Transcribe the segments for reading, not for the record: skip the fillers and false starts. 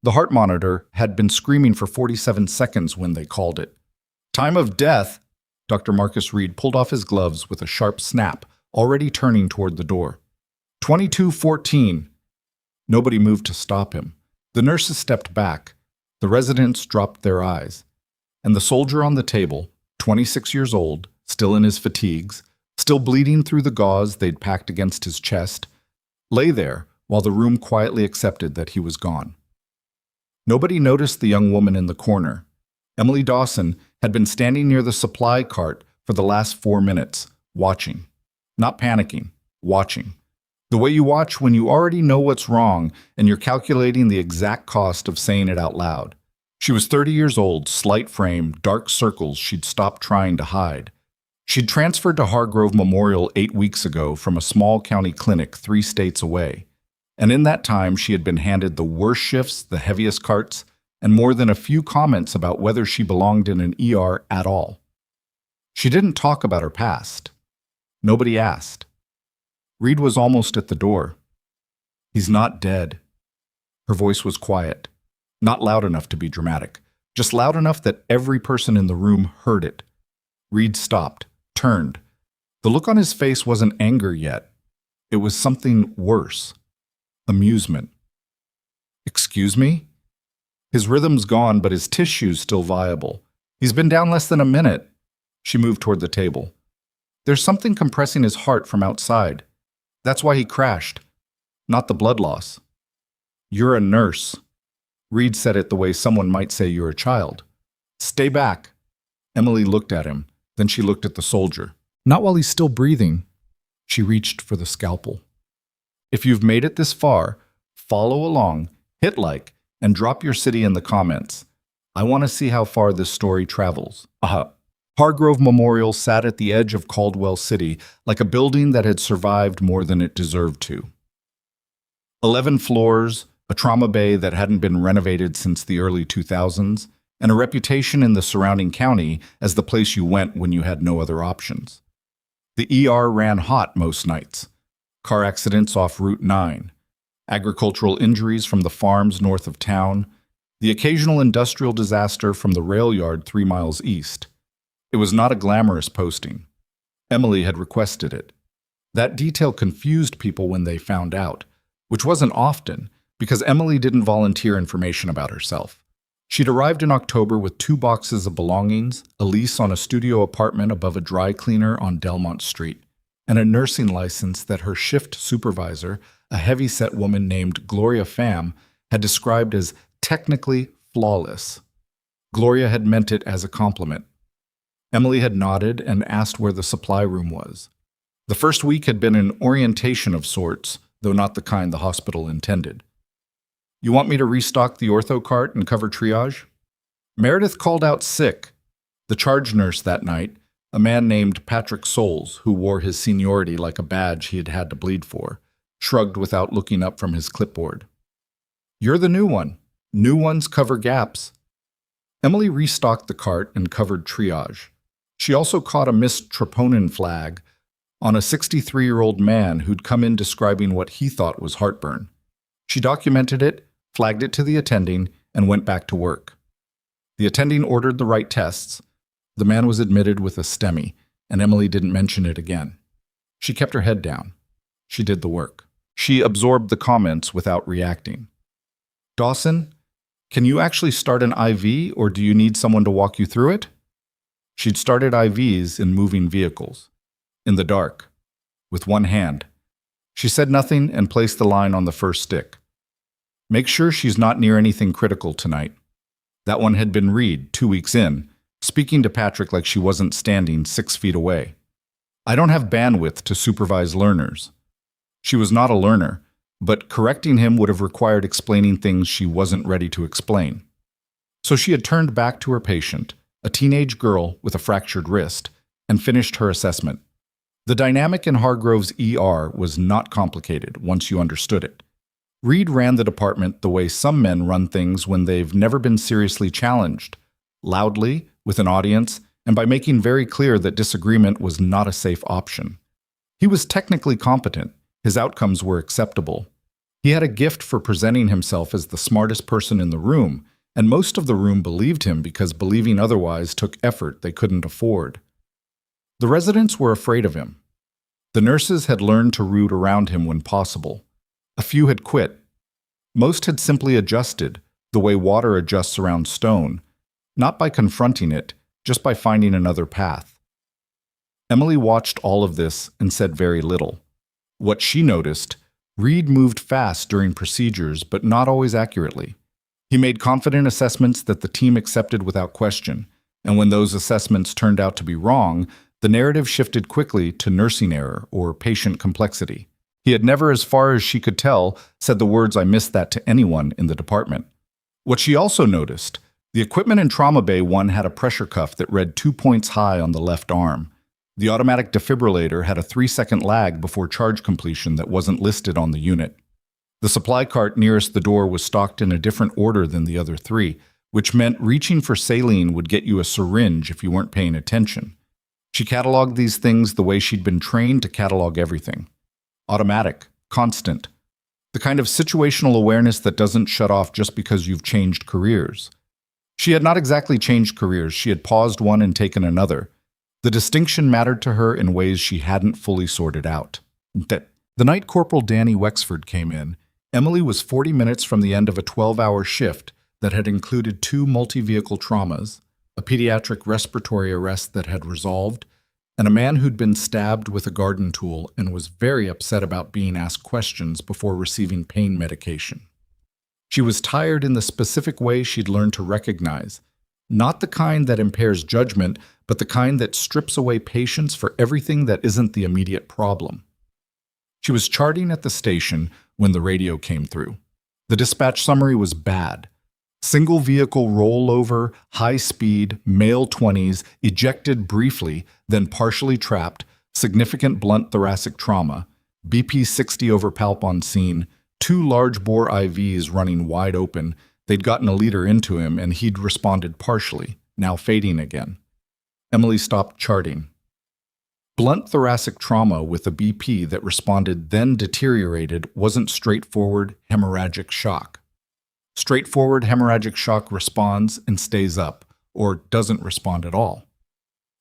The heart monitor had been screaming for 47 seconds when they called it. Time of death! Dr. Marcus Reed pulled off his gloves with a sharp snap, already turning toward the door. 22:14. Nobody moved to stop him. The nurses stepped back. The residents dropped their eyes. And the soldier on the table, 26 years old, still in his fatigues, still bleeding through the gauze they'd packed against his chest, lay there while the room quietly accepted that he was gone. Nobody noticed the young woman in the corner. Emily Dawson had been standing near the supply cart for the last 4 minutes, watching. Not panicking, watching. The way you watch when you already know what's wrong and you're calculating the exact cost of saying it out loud. She was 30 years old, slight frame, dark circles she'd stopped trying to hide. She'd transferred to Hargrove Memorial 8 weeks ago from a small county clinic 3 states away. And in that time, she had been handed the worst shifts, the heaviest carts, and more than a few comments about whether she belonged in an ER at all. She didn't talk about her past. Nobody asked. Reed was almost at the door. He's not dead. Her voice was quiet, not loud enough to be dramatic, just loud enough that every person in the room heard it. Reed stopped, turned. The look on his face wasn't anger yet. It was something worse. Amusement. Excuse me? His rhythm's gone, but his tissue's still viable. He's been down less than a minute. She moved toward the table. There's something compressing his heart from outside. That's why he crashed, not the blood loss. You're a nurse. Reed said it the way someone might say you're a child. Stay back. Emily looked at him, then she looked at the soldier. Not while he's still breathing. She reached for the scalpel. If you've made it this far, follow along, hit like, and drop your city in the comments. I want to see how far this story travels. Hargrove Memorial sat at the edge of Caldwell City like a building that had survived more than it deserved to. 11 floors, a trauma bay that hadn't been renovated since the early 2000s, and a reputation in the surrounding county as the place you went when you had no other options. The ER ran hot most nights. Car accidents off Route 9, agricultural injuries from the farms north of town, the occasional industrial disaster from the rail yard 3 miles east. It was not a glamorous posting. Emily had requested it. That detail confused people when they found out, which wasn't often, because Emily didn't volunteer information about herself. She'd arrived in October with 2 boxes of belongings, a lease on a studio apartment above a dry cleaner on Delmont Street, and a nursing license that her shift supervisor, a heavy-set woman named Gloria Pham, had described as technically flawless. Gloria had meant it as a compliment. Emily had nodded and asked where the supply room was. The first week had been an orientation of sorts, though not the kind the hospital intended. You want me to restock the ortho cart and cover triage? Meredith called out sick. The charge nurse that night, a man named Patrick Souls, who wore his seniority like a badge he had had to bleed for, shrugged without looking up from his clipboard. You're the new one. New ones cover gaps. Emily restocked the cart and covered triage. She also caught a missed troponin flag on a 63-year-old man who'd come in describing what he thought was heartburn. She documented it, flagged it to the attending, and went back to work. The attending ordered the right tests. The man was admitted with a STEMI, and Emily didn't mention it again. She kept her head down. She did the work. She absorbed the comments without reacting. Dawson, can you actually start an IV, or do you need someone to walk you through it? She'd started IVs in moving vehicles, in the dark, with one hand. She said nothing and placed the line on the first stick. Make sure she's not near anything critical tonight. That one had been Reed, 2 weeks in, speaking to Patrick like she wasn't standing 6 feet away. I don't have bandwidth to supervise learners. She was not a learner, but correcting him would have required explaining things she wasn't ready to explain. So she had turned back to her patient, a teenage girl with a fractured wrist, and finished her assessment. The dynamic in Hargrove's ER was not complicated once you understood it. Reed ran the department the way some men run things when they've never been seriously challenged, loudly, with an audience, and by making very clear that disagreement was not a safe option. He was technically competent. His outcomes were acceptable. He had a gift for presenting himself as the smartest person in the room, and most of the room believed him because believing otherwise took effort they couldn't afford. The residents were afraid of him. The nurses had learned to root around him when possible. A few had quit. Most had simply adjusted, the way water adjusts around stone, not by confronting it, just by finding another path. Emily watched all of this and said very little. What she noticed, Reed moved fast during procedures, but not always accurately. He made confident assessments that the team accepted without question, and when those assessments turned out to be wrong, the narrative shifted quickly to nursing error or patient complexity. He had never, as far as she could tell, said the words "I missed that" to anyone in the department. What she also noticed, the equipment in Trauma Bay 1 had a pressure cuff that read 2 points high on the left arm. The automatic defibrillator had a 3-second lag before charge completion that wasn't listed on the unit. The supply cart nearest the door was stocked in a different order than the other 3, which meant reaching for saline would get you a syringe if you weren't paying attention. She cataloged these things the way she'd been trained to catalog everything. Automatic, constant. The kind of situational awareness that doesn't shut off just because you've changed careers. She had not exactly changed careers, she had paused one and taken another. The distinction mattered to her in ways she hadn't fully sorted out. The night Corporal Danny Wexford came in, Emily was 40 minutes from the end of a 12-hour shift that had included 2 multi-vehicle traumas, a pediatric respiratory arrest that had resolved, and a man who'd been stabbed with a garden tool and was very upset about being asked questions before receiving pain medication. She was tired in the specific way she'd learned to recognize, not the kind that impairs judgment, but the kind that strips away patience for everything that isn't the immediate problem. She was charting at the station when the radio came through. The dispatch summary was bad. Single vehicle rollover, high speed, male 20s, ejected briefly, then partially trapped, significant blunt thoracic trauma, BP 60 over palp on scene, 2 large bore IVs running wide open. They'd gotten a liter into him and he'd responded partially, now fading again. Emily stopped charting. Blunt thoracic trauma with a BP that responded then deteriorated wasn't straightforward hemorrhagic shock. Straightforward hemorrhagic shock responds and stays up, or doesn't respond at all.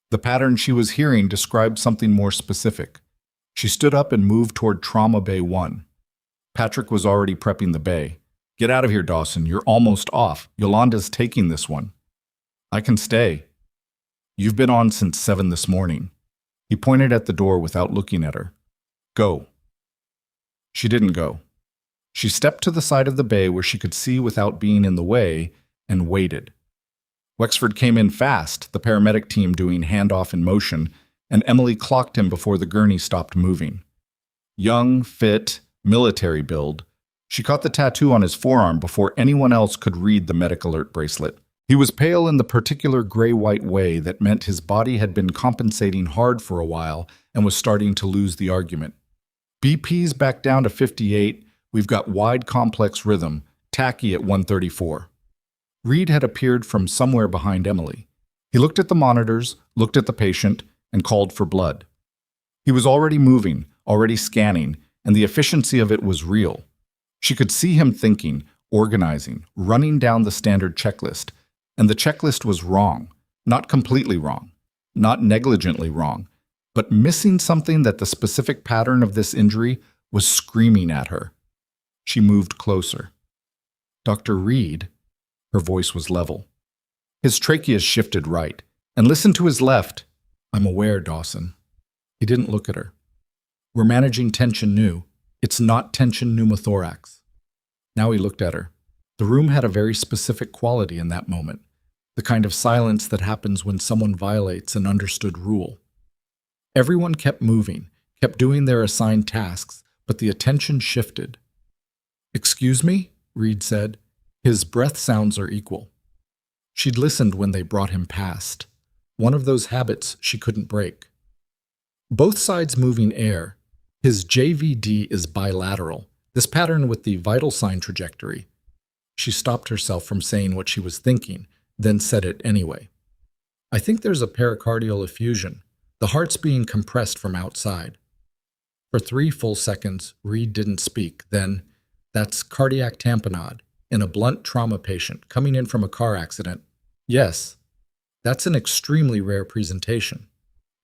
The pattern she was hearing described something more specific. She stood up and moved toward Trauma Bay 1. Patrick was already prepping the bay. "Get out of here, Dawson. You're almost off. Yolanda's taking this one." "I can stay." "You've been on since 7 this morning." He pointed at the door without looking at her. "Go." She didn't go. She stepped to the side of the bay where she could see without being in the way and waited. Wexford came in fast, the paramedic team doing handoff in motion, and Emily clocked him before the gurney stopped moving. Young, fit, military build. She caught the tattoo on his forearm before anyone else could read the medic alert bracelet. He was pale in the particular gray-white way that meant his body had been compensating hard for a while and was starting to lose the argument. "BP's back down to 58. We've got wide complex rhythm, tacky at 134. Reed had appeared from somewhere behind Emily. He looked at the monitors, looked at the patient, and called for blood. He was already moving, already scanning, and the efficiency of it was real. She could see him thinking, organizing, running down the standard checklist, and the checklist was wrong, not completely wrong, not negligently wrong, but missing something that the specific pattern of this injury was screaming at her. She moved closer. "Dr. Reed," her voice was level. His trachea shifted right, and listen to his left. "I'm aware, Dawson." He didn't look at her. "We're managing tension new. It's not tension pneumothorax." Now he looked at her. The room had a very specific quality in that moment, the kind of silence that happens when someone violates an understood rule. Everyone kept moving, kept doing their assigned tasks, but the attention shifted. "Excuse me?" Reed said. His breath sounds are equal. She'd listened when they brought him past. One of those habits she couldn't break. Both sides moving air. His JVD is bilateral, this pattern with the vital sign trajectory. She stopped herself from saying what she was thinking, then said it anyway. "I think there's a pericardial effusion. The heart's being compressed from outside." For 3 full seconds, Reed didn't speak. Then, That's cardiac tamponade in a blunt trauma patient coming in from a car accident. Yes, that's an extremely rare presentation.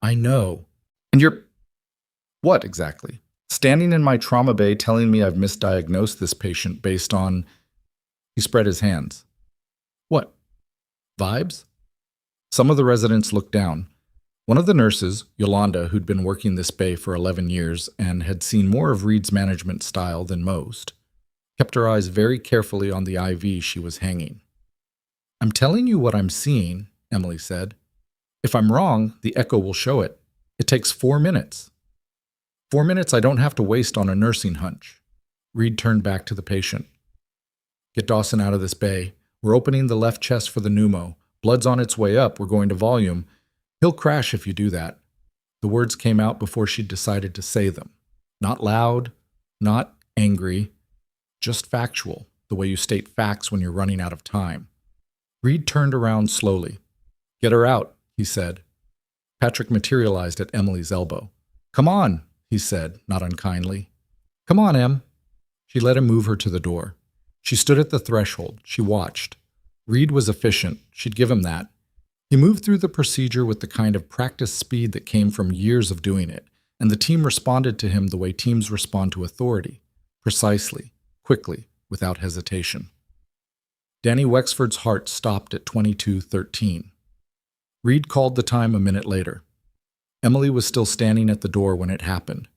I know. And you're... What exactly? Standing in my trauma bay telling me I've misdiagnosed this patient based on... He spread his hands. What? Vibes? Some of the residents looked down. One of the nurses, Yolanda, who'd been working this bay for 11 years and had seen more of Reed's management style than most, kept her eyes very carefully on the IV she was hanging. I'm telling you what I'm seeing, Emily said. If I'm wrong, the echo will show it. It takes 4 minutes. 4 minutes I don't have to waste on a nursing hunch. Reed turned back to the patient. Get Dawson out of this bay. We're opening the left chest for the pneumo. Blood's on its way up. We're going to volume. He'll crash if you do that. The words came out before she'd decided to say them. Not loud, not angry, just factual, the way you state facts when you're running out of time. Reed turned around slowly. Get her out, he said. Patrick materialized at Emily's elbow. Come on, he said, not unkindly. Come on, Em. She let him move her to the door. She stood at the threshold. She watched. Reed was efficient. She'd give him that. He moved through the procedure with the kind of practice speed that came from years of doing it, and the team responded to him the way teams respond to authority, precisely, quickly, without hesitation. Danny Wexford's heart stopped at 22:13. Reed called the time a minute later. Emily was still standing at the door when it happened.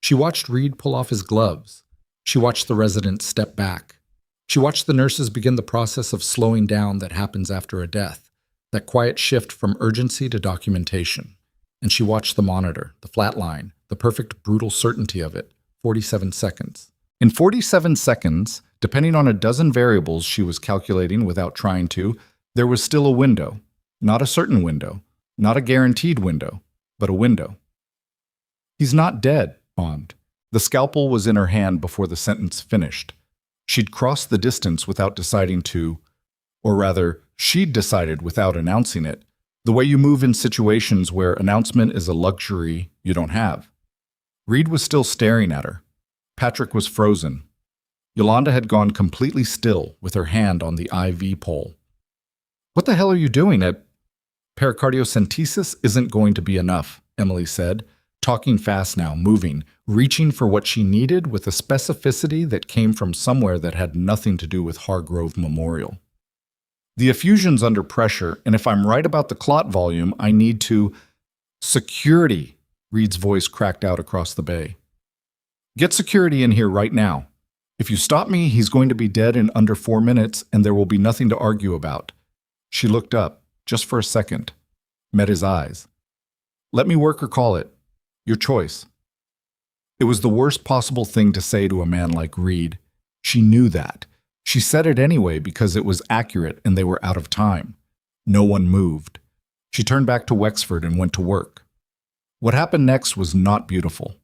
She watched Reed pull off his gloves. She watched the residents step back. She watched the nurses begin the process of slowing down that happens after a death, that quiet shift from urgency to documentation. And she watched the monitor, the flat line, the perfect brutal certainty of it, 47 seconds. In 47 seconds, depending on a dozen variables she was calculating without trying to, there was still a window. Not a certain window, not a guaranteed window, but a window. He's not dead, Bond. The scalpel was in her hand before the sentence finished. She'd crossed the distance without deciding to, or rather, she'd decided without announcing it, the way you move in situations where announcement is a luxury you don't have. Reed was still staring at her. Patrick was frozen. Yolanda had gone completely still with her hand on the IV pole. What the hell are you doing? Pericardiocentesis isn't going to be enough, Emily said, talking fast now, moving, reaching for what she needed with a specificity that came from somewhere that had nothing to do with Hargrove Memorial. The effusion's under pressure, and if I'm right about the clot volume, I need to... Security, Reed's voice cracked out across the bay. Get security in here right now. If you stop me, he's going to be dead in under 4 minutes, and there will be nothing to argue about. She looked up, just for a second, met his eyes. Let me work or call it. Your choice. It was the worst possible thing to say to a man like Reed. She knew that. She said it anyway because it was accurate and they were out of time. No one moved. She turned back to Wexford and went to work. What happened next was not beautiful.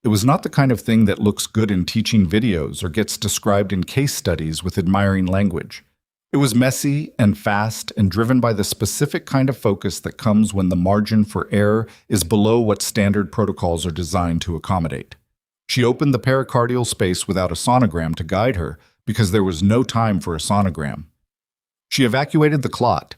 It was not the kind of thing that looks good in teaching videos or gets described in case studies with admiring language. It was messy and fast and driven by the specific kind of focus that comes when the margin for error is below what standard protocols are designed to accommodate. She opened the pericardial space without a sonogram to guide her because there was no time for a sonogram. She evacuated the clot.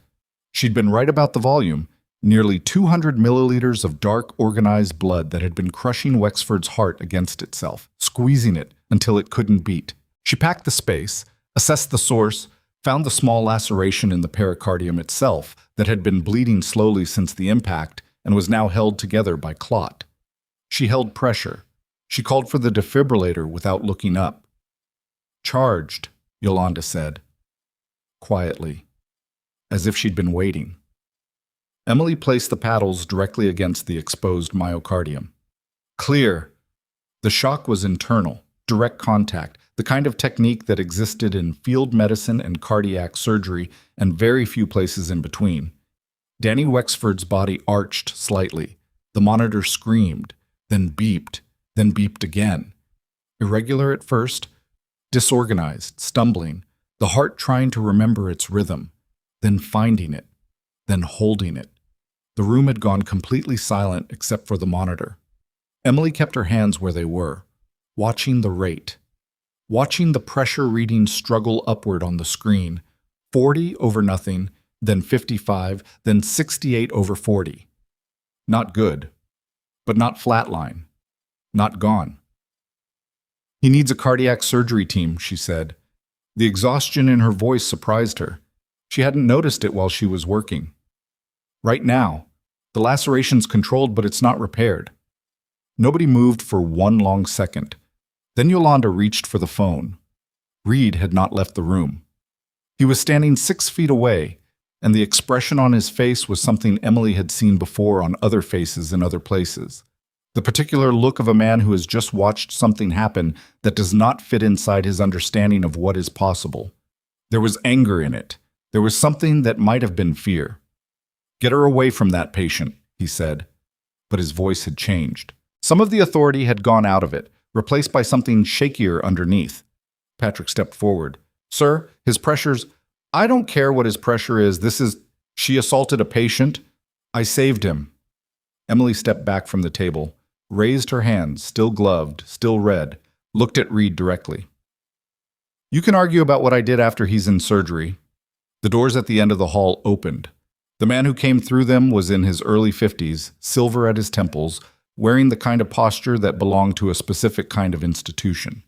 She'd been right about the volume, nearly 200 milliliters of dark, organized blood that had been crushing Wexford's heart against itself, squeezing it until it couldn't beat. She packed the space, assessed the source, found the small laceration in the pericardium itself that had been bleeding slowly since the impact and was now held together by clot. She held pressure. She called for the defibrillator without looking up. Charged, Yolanda said, quietly, as if she'd been waiting. Emily placed the paddles directly against the exposed myocardium. Clear. The shock was internal, direct contact, the kind of technique that existed in field medicine and cardiac surgery and very few places in between. Danny Wexford's body arched slightly. The monitor screamed, then beeped again. Irregular at first, disorganized, stumbling, the heart trying to remember its rhythm, then finding it, then holding it. The room had gone completely silent except for the monitor. Emily kept her hands where they were, watching the rate. watching the pressure reading struggle upward on the screen. 40 over nothing, then 55, then 68 over 40. Not good, but not flatline, not gone. He needs a cardiac surgery team, she said. The exhaustion in her voice surprised her. She hadn't noticed it while she was working. Right now, the laceration's controlled, but it's not repaired. Nobody moved for one long second. Then Yolanda reached for the phone. Reed had not left the room. He was standing 6 feet away, and the expression on his face was something Emily had seen before on other faces in other places. The particular look of a man who has just watched something happen that does not fit inside his understanding of what is possible. There was anger in it. There was something that might have been fear. "Get her away from that patient," he said. But his voice had changed. Some of the authority had gone out of it, replaced by something shakier underneath. Patrick stepped forward. "Sir, his pressure's—" "I don't care what his pressure is. She assaulted a patient. I saved him." Emily stepped back from the table, raised her hands, still gloved, still red, looked at Reed directly. "You can argue about what I did after he's in surgery." The doors at the end of the hall opened. The man who came through them was in his early 50s, silver at his temples, wearing the kind of posture that belonged to a specific kind of institution.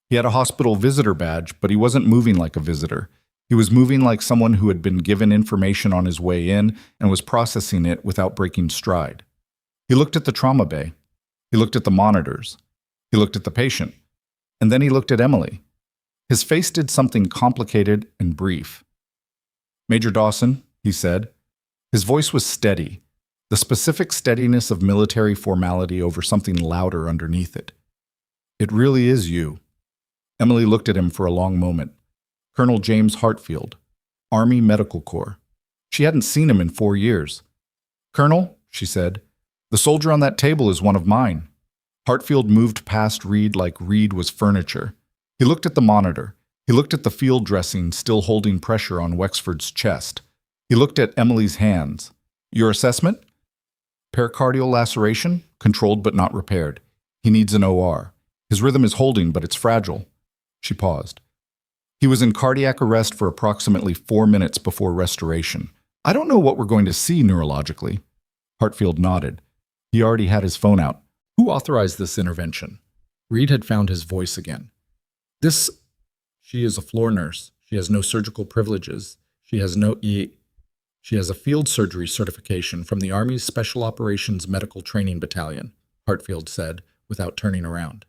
He had a hospital visitor badge, but he wasn't moving like a visitor. He was moving like someone who had been given information on his way in and was processing it without breaking stride. He looked at the trauma bay. He looked at the monitors. He looked at the patient. And then he looked at Emily. His face did something complicated and brief. "Major Dawson," he said. His voice was steady, the specific steadiness of military formality over something louder underneath it. "It really is you." Emily looked at him for a long moment. Colonel James Hartfield, Army Medical Corps. She hadn't seen him in 4 years. "Colonel," she said, "the soldier on that table is one of mine." Hartfield moved past Reed like Reed was furniture. He looked at the monitor. He looked at the field dressing still holding pressure on Wexford's chest. He looked at Emily's hands. "Your assessment?" "Pericardial laceration, controlled but not repaired. He needs an OR. His rhythm is holding, but it's fragile." She paused. "He was in cardiac arrest for approximately 4 minutes before restoration. I don't know what we're going to see neurologically." Hartfield nodded. He already had his phone out. "Who authorized this intervention?" Reed had found his voice again. She is a floor nurse. She has no surgical privileges. She has a field surgery certification from the Army's Special Operations Medical Training Battalion," Hartfield said, without turning around.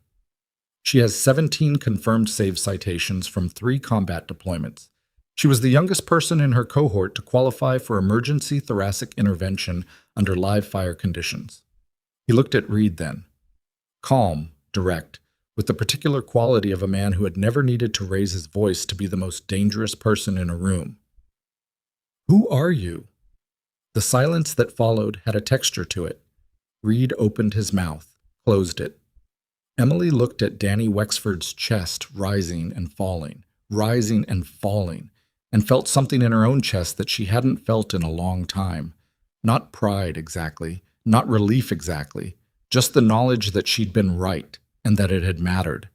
"She has 17 confirmed save citations from 3 combat deployments. She was the youngest person in her cohort to qualify for emergency thoracic intervention under live fire conditions." He looked at Reed then. Calm, direct, with the particular quality of a man who had never needed to raise his voice to be the most dangerous person in a room. "Who are you?" The silence that followed had a texture to it. Reed opened his mouth, closed it. Emily looked at Danny Wexford's chest rising and falling, and felt something in her own chest that she hadn't felt in a long time. Not pride exactly, not relief exactly, just the knowledge that she'd been right and that it had mattered.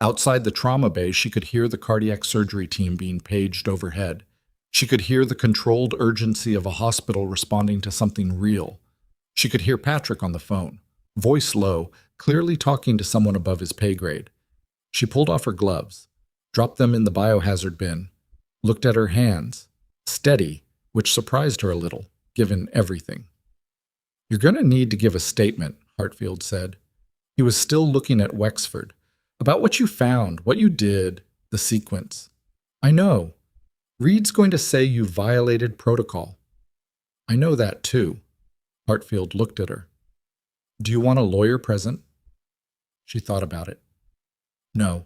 Outside the trauma bay, she could hear the cardiac surgery team being paged overhead. She could hear the controlled urgency of a hospital responding to something real. She could hear Patrick on the phone, voice low, clearly talking to someone above his pay grade. She pulled off her gloves, dropped them in the biohazard bin, looked at her hands, steady, which surprised her a little, given everything. "You're going to need to give a statement," Hartfield said. He was still looking at Wexford. "About what you found, what you did, the sequence." "I know. Reed's going to say you violated protocol." "I know that too." Hartfield looked at her. "Do you want a lawyer present?" She thought about it. "No."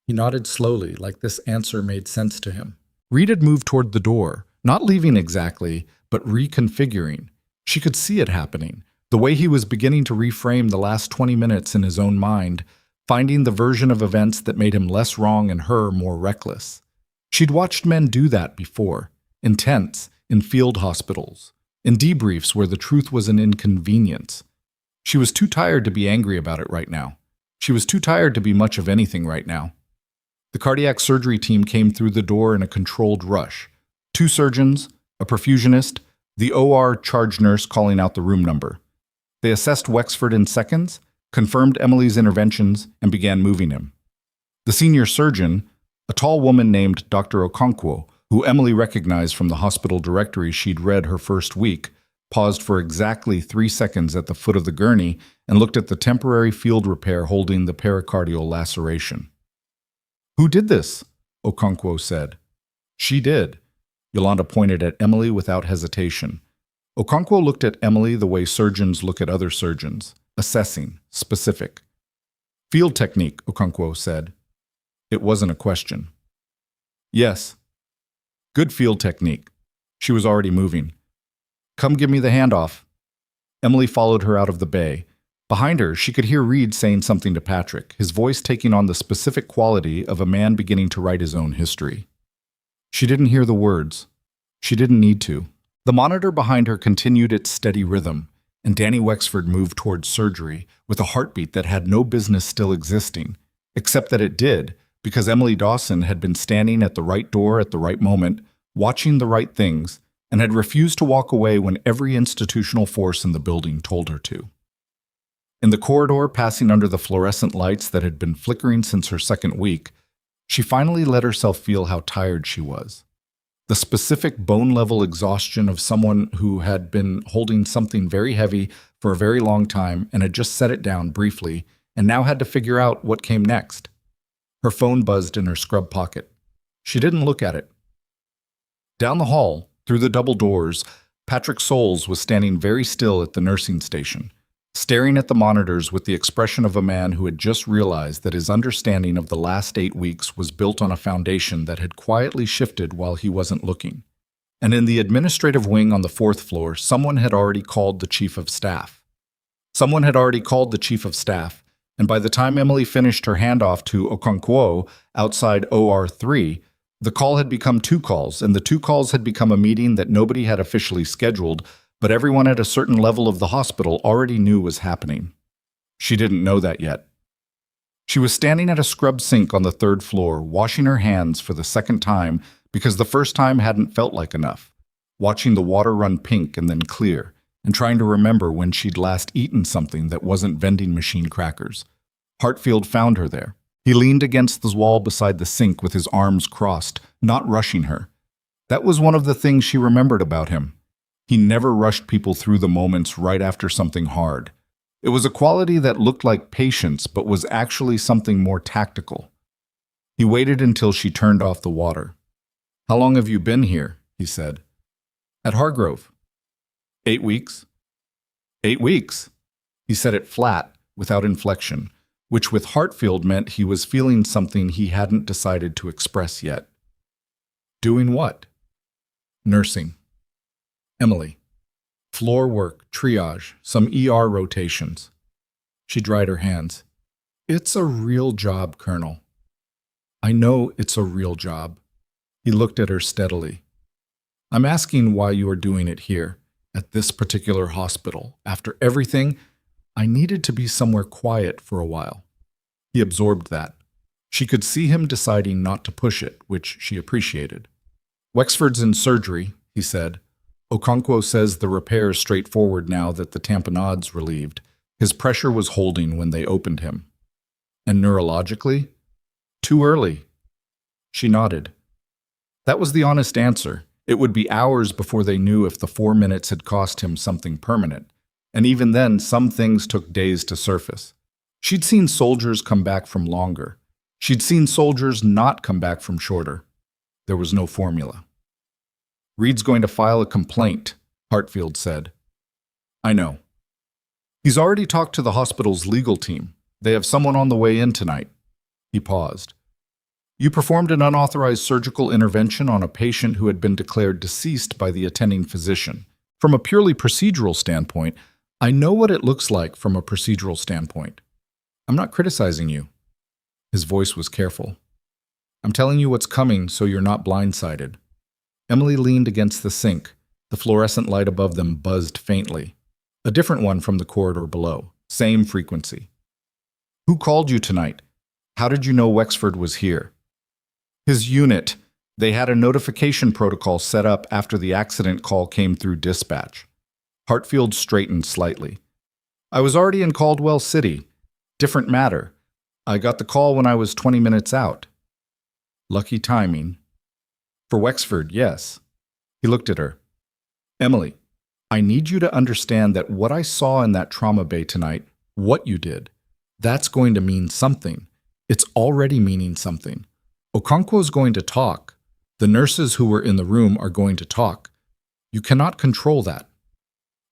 He nodded slowly, like this answer made sense to him. Reed had moved toward the door, not leaving exactly, but reconfiguring. She could see it happening, the way he was beginning to reframe the last 20 minutes in his own mind, finding the version of events that made him less wrong and her more reckless. She'd watched men do that before, in tents, in field hospitals, in debriefs where the truth was an inconvenience. She was too tired to be angry about it right now. She was too tired to be much of anything right now. The cardiac surgery team came through the door in a controlled rush. 2 surgeons, a perfusionist, the OR charge nurse calling out the room number. They assessed Wexford in seconds, confirmed Emily's interventions, and began moving him. The senior surgeon, a tall woman named Dr. Okonkwo, who Emily recognized from the hospital directory she'd read her first week, paused for exactly 3 seconds at the foot of the gurney and looked at the temporary field repair holding the pericardial laceration. "Who did this?" Okonkwo said. "She did." Yolanda pointed at Emily without hesitation. Okonkwo looked at Emily the way surgeons look at other surgeons, assessing, specific. "Field technique," Okonkwo said. It wasn't a question. "Yes. Good field technique." She was already moving. "Come give me the handoff." Emily followed her out of the bay. Behind her, she could hear Reed saying something to Patrick, his voice taking on the specific quality of a man beginning to write his own history. She didn't hear the words. She didn't need to. The monitor behind her continued its steady rhythm, and Danny Wexford moved towards surgery with a heartbeat that had no business still existing, except that it did, because Emily Dawson had been standing at the right door at the right moment, watching the right things, and had refused to walk away when every institutional force in the building told her to. In the corridor, passing under the fluorescent lights that had been flickering since her second week, she finally let herself feel how tired she was. The specific bone-level exhaustion of someone who had been holding something very heavy for a very long time and had just set it down briefly and now had to figure out what came next. Her phone buzzed in her scrub pocket. She didn't look at it. Down the hall, through the double doors, Patrick Soules was standing very still at the nursing station, staring at the monitors with the expression of a man who had just realized that his understanding of the last 8 weeks was built on a foundation that had quietly shifted while he wasn't looking. And in the administrative wing on the 4th floor, someone had already called the chief of staff. And by the time Emily finished her handoff to Okonkwo outside OR3, the call had become 2 calls, and the 2 calls had become a meeting that nobody had officially scheduled, but everyone at a certain level of the hospital already knew was happening. She didn't know that yet. She was standing at a scrub sink on the 3rd floor, washing her hands for the second time because the first time hadn't felt like enough, watching the water run pink and then clear, and trying to remember when she'd last eaten something that wasn't vending machine crackers. Hartfield found her there. He leaned against the wall beside the sink with his arms crossed, not rushing her. That was one of the things she remembered about him. He never rushed people through the moments right after something hard. It was a quality that looked like patience but was actually something more tactical. He waited until she turned off the water. "How long have you been here?" he said. "At Hargrove." 8 weeks. 8 weeks. He said it flat, without inflection, which with Hartfield meant he was feeling something he hadn't decided to express yet. "Doing what?" "Nursing." "Emily." "Floor work, triage, some ER rotations." She dried her hands. "It's a real job, Colonel." "I know it's a real job." He looked at her steadily. "I'm asking why you are doing it here, at this particular hospital. After everything, I needed to be somewhere quiet for a while." He absorbed that. She could see him deciding not to push it, which she appreciated. "Wexford's in surgery," he said. "Okonkwo says the repair is straightforward now that the tamponad's relieved. His pressure was holding when they opened him." "And neurologically?" "Too early." She nodded. That was the honest answer. It would be hours before they knew if the 4 minutes had cost him something permanent. And even then, some things took days to surface. She'd seen soldiers come back from longer. She'd seen soldiers not come back from shorter. There was no formula. "Reed's going to file a complaint," Hartfield said. "I know." "He's already talked to the hospital's legal team. They have someone on the way in tonight." He paused. "You performed an unauthorized surgical intervention on a patient who had been declared deceased by the attending physician. From a purely procedural standpoint, I know what it looks like from a procedural standpoint. I'm not criticizing you." His voice was careful. "I'm telling you what's coming so you're not blindsided." Emily leaned against the sink. The fluorescent light above them buzzed faintly. A different one from the corridor below. Same frequency. Who called you tonight? How did you know Wexford was here? His unit. They had a notification protocol set up after the accident call came through dispatch. Hartfield straightened slightly. I was already in Caldwell City. Different matter. I got the call when I was 20 minutes out. Lucky timing. For Wexford, yes. He looked at her. Emily, I need you to understand that what I saw in that trauma bay tonight, what you did, that's going to mean something. It's already meaning something. Okonkwo's going to talk. The nurses who were in the room are going to talk. You cannot control that.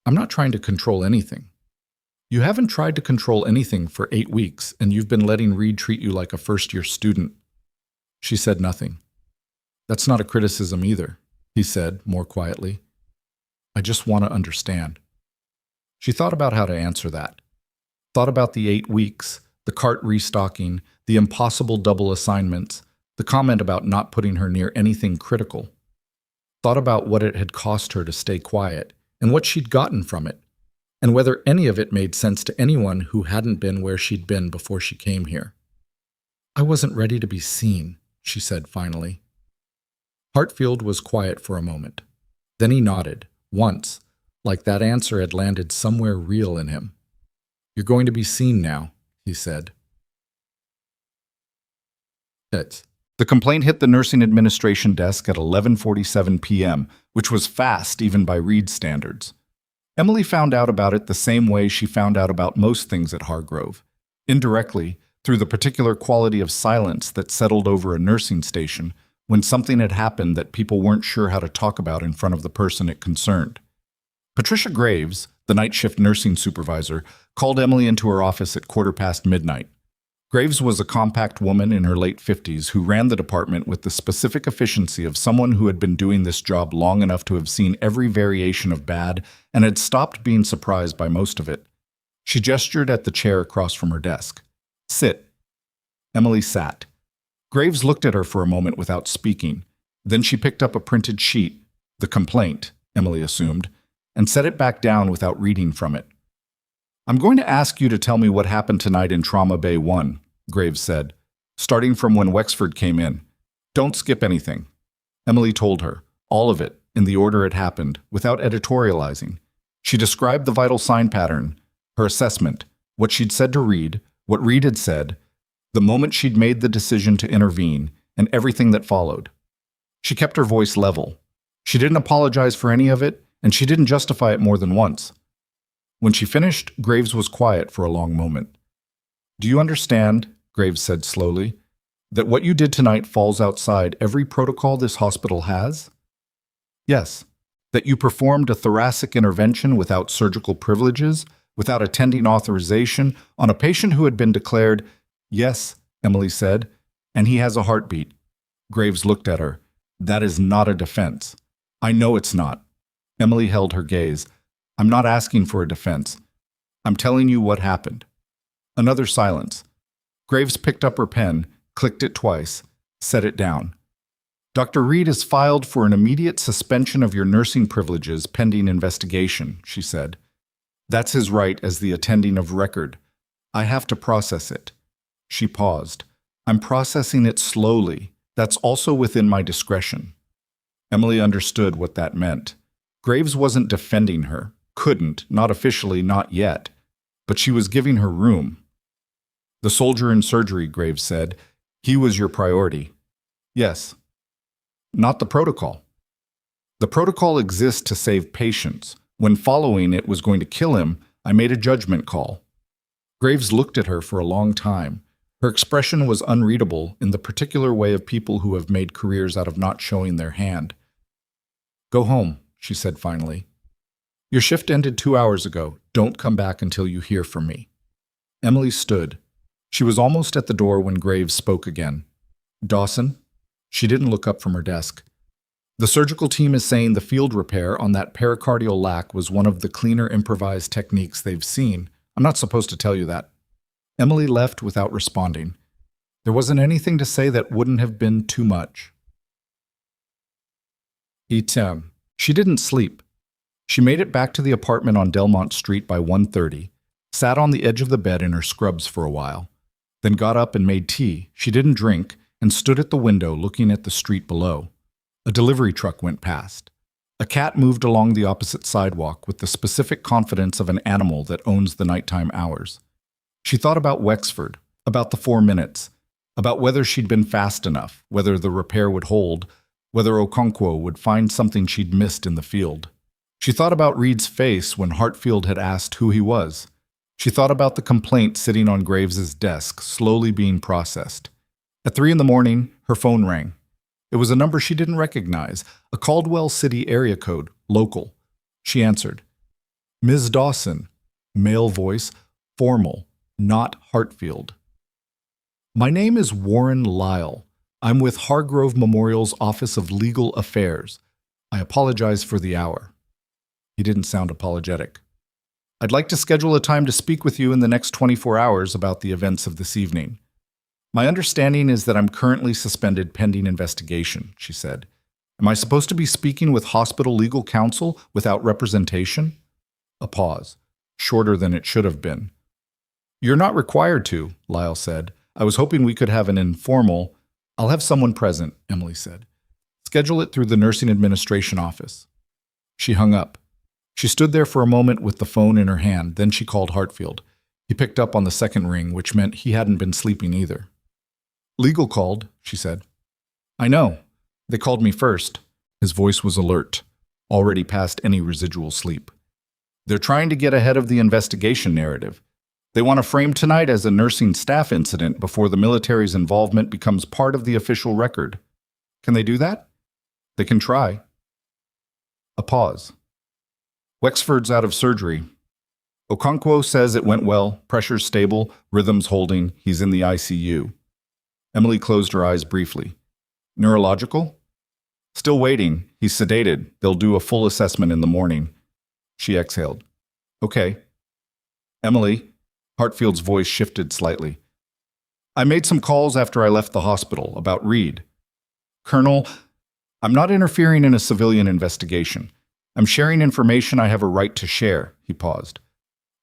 I'm not trying to control anything. You haven't tried to control anything for 8 weeks, and you've been letting Reed treat you like a first-year student. She said nothing. That's not a criticism either, he said more quietly. I just want to understand. She thought about how to answer that. Thought about the 8 weeks, the cart restocking, the impossible double assignments, the comment about not putting her near anything critical. Thought about what it had cost her to stay quiet and what she'd gotten from it, and whether any of it made sense to anyone who hadn't been where she'd been before she came here. I wasn't ready to be seen, she said finally. Hartfield was quiet for a moment. Then he nodded, once, like that answer had landed somewhere real in him. You're going to be seen now, he said. The complaint hit the nursing administration desk at 11:47 p.m., which was fast even by Reed's standards. Emily found out about it the same way she found out about most things at Hargrove, indirectly, through the particular quality of silence that settled over a nursing station when something had happened that people weren't sure how to talk about in front of the person it concerned. Patricia Graves, the night shift nursing supervisor, called Emily into her office at midnight. Graves was a compact woman in her late 50s who ran the department with the specific efficiency of someone who had been doing this job long enough to have seen every variation of bad and had stopped being surprised by most of it. She gestured at the chair across from her desk. Sit. Emily sat. Graves looked at her for a moment without speaking. Then she picked up a printed sheet, the complaint, Emily assumed, and set it back down without reading from it. I'm going to ask you to tell me what happened tonight in Trauma Bay 1, Graves said, starting from when Wexford came in. Don't skip anything. Emily told her, all of it, in the order it happened, without editorializing. She described the vital sign pattern, her assessment, what she'd said to Reed, what Reed had said, the moment she'd made the decision to intervene, and everything that followed. She kept her voice level. She didn't apologize for any of it, and she didn't justify it more than once. When she finished, Graves was quiet for a long moment. Do you understand, Graves said slowly, that what you did tonight falls outside every protocol this hospital has? Yes. That you performed a thoracic intervention without surgical privileges, without attending authorization, on a patient who had been declared, yes, Emily said, and he has a heartbeat. Graves looked at her. That is not a defense. I know it's not. Emily held her gaze. I'm not asking for a defense. I'm telling you what happened. Another silence. Graves picked up her pen, clicked it twice, set it down. Dr. Reed has filed for an immediate suspension of your nursing privileges pending investigation, she said. That's his right as the attending of record. I have to process it. She paused. I'm processing it slowly. That's also within my discretion. Emily understood what that meant. Graves wasn't defending her. Couldn't, not officially, not yet. But she was giving her room. The soldier in surgery, Graves said. He was your priority. Yes. Not the protocol. The protocol exists to save patients. When following it was going to kill him, I made a judgment call. Graves looked at her for a long time. Her expression was unreadable in the particular way of people who have made careers out of not showing their hand. Go home, she said finally. Your shift ended 2 hours ago. Don't come back until you hear from me. Emily stood. She was almost at the door when Graves spoke again. Dawson? She didn't look up from her desk. The surgical team is saying the field repair on that pericardial lac was one of the cleaner improvised techniques they've seen. I'm not supposed to tell you that. Emily left without responding. There wasn't anything to say that wouldn't have been too much. She didn't sleep. She made it back to the apartment on Delmont Street by 1:30, sat on the edge of the bed in her scrubs for a while, then got up and made tea. She didn't drink and stood at the window looking at the street below. A delivery truck went past. A cat moved along the opposite sidewalk with the specific confidence of an animal that owns the nighttime hours. She thought about Wexford, about the 4 minutes, about whether she'd been fast enough, whether the repair would hold, whether Okonkwo would find something she'd missed in the field. She thought about Reed's face when Hartfield had asked who he was. She thought about the complaint sitting on Graves's desk, slowly being processed. At 3 a.m, her phone rang. It was a number she didn't recognize, a Caldwell City area code, local. She answered. Ms. Dawson, male voice, formal, not Hartfield. My name is Warren Lyle. I'm with Hargrove Memorial's Office of Legal Affairs. I apologize for the hour. He didn't sound apologetic. I'd like to schedule a time to speak with you in the next 24 hours about the events of this evening. My understanding is that I'm currently suspended pending investigation, she said. Am I supposed to be speaking with hospital legal counsel without representation? A pause, shorter than it should have been. You're not required to, Lyle said. I was hoping we could have an informal. I'll have someone present, Emily said. Schedule it through the nursing administration office. She hung up. She stood there for a moment with the phone in her hand, then she called Hartfield. He picked up on the second ring, which meant he hadn't been sleeping either. Legal called, she said. I know. They called me first. His voice was alert, already past any residual sleep. They're trying to get ahead of the investigation narrative. They want to frame tonight as a nursing staff incident before the military's involvement becomes part of the official record. Can they do that? They can try. A pause. Wexford's out of surgery. Okonkwo says it went well, pressure's stable, rhythm's holding, he's in the ICU. Emily closed her eyes briefly. Neurological? Still waiting. He's sedated. They'll do a full assessment in the morning. She exhaled. Okay. Emily, Hartfield's voice shifted slightly. I made some calls after I left the hospital about Reed. Colonel, I'm not interfering in a civilian investigation. I'm sharing information I have a right to share, he paused.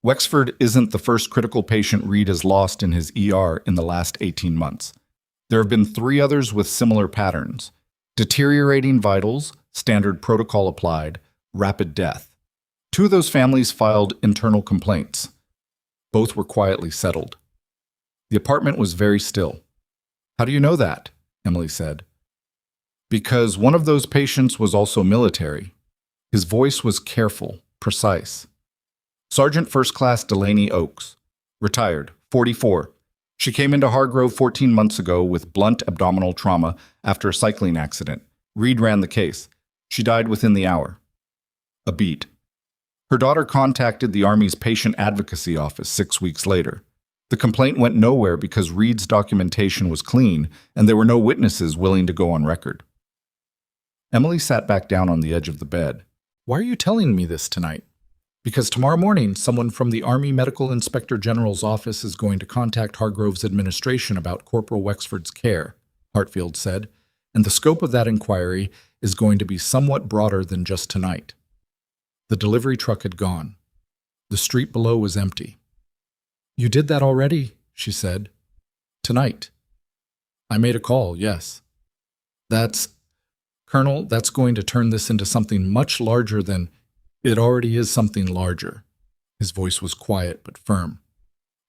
Wexford isn't the first critical patient Reed has lost in his ER in the last 18 months. There have been 3 others with similar patterns. Deteriorating vitals, standard protocol applied, rapid death. 2 of those families filed internal complaints. Both were quietly settled. The apartment was very still. How do you know that? Emily said. Because one of those patients was also military. His voice was careful, precise. Sergeant First Class Delaney Oakes, retired, 44. She came into Hargrove 14 months ago with blunt abdominal trauma after a cycling accident. Reed ran the case. She died within the hour. A beat. Her daughter contacted the Army's patient advocacy office 6 weeks later. The complaint went nowhere because Reed's documentation was clean and there were no witnesses willing to go on record. Emily sat back down on the edge of the bed. Why are you telling me this tonight? Because tomorrow morning, someone from the Army Medical Inspector General's office is going to contact Hargrove's administration about Corporal Wexford's care, Hartfield said, and the scope of that inquiry is going to be somewhat broader than just tonight. The delivery truck had gone. The street below was empty. You did that already, she said. Tonight. I made a call, yes. Colonel, that's going to turn this into something much larger than... It already is something larger. His voice was quiet but firm.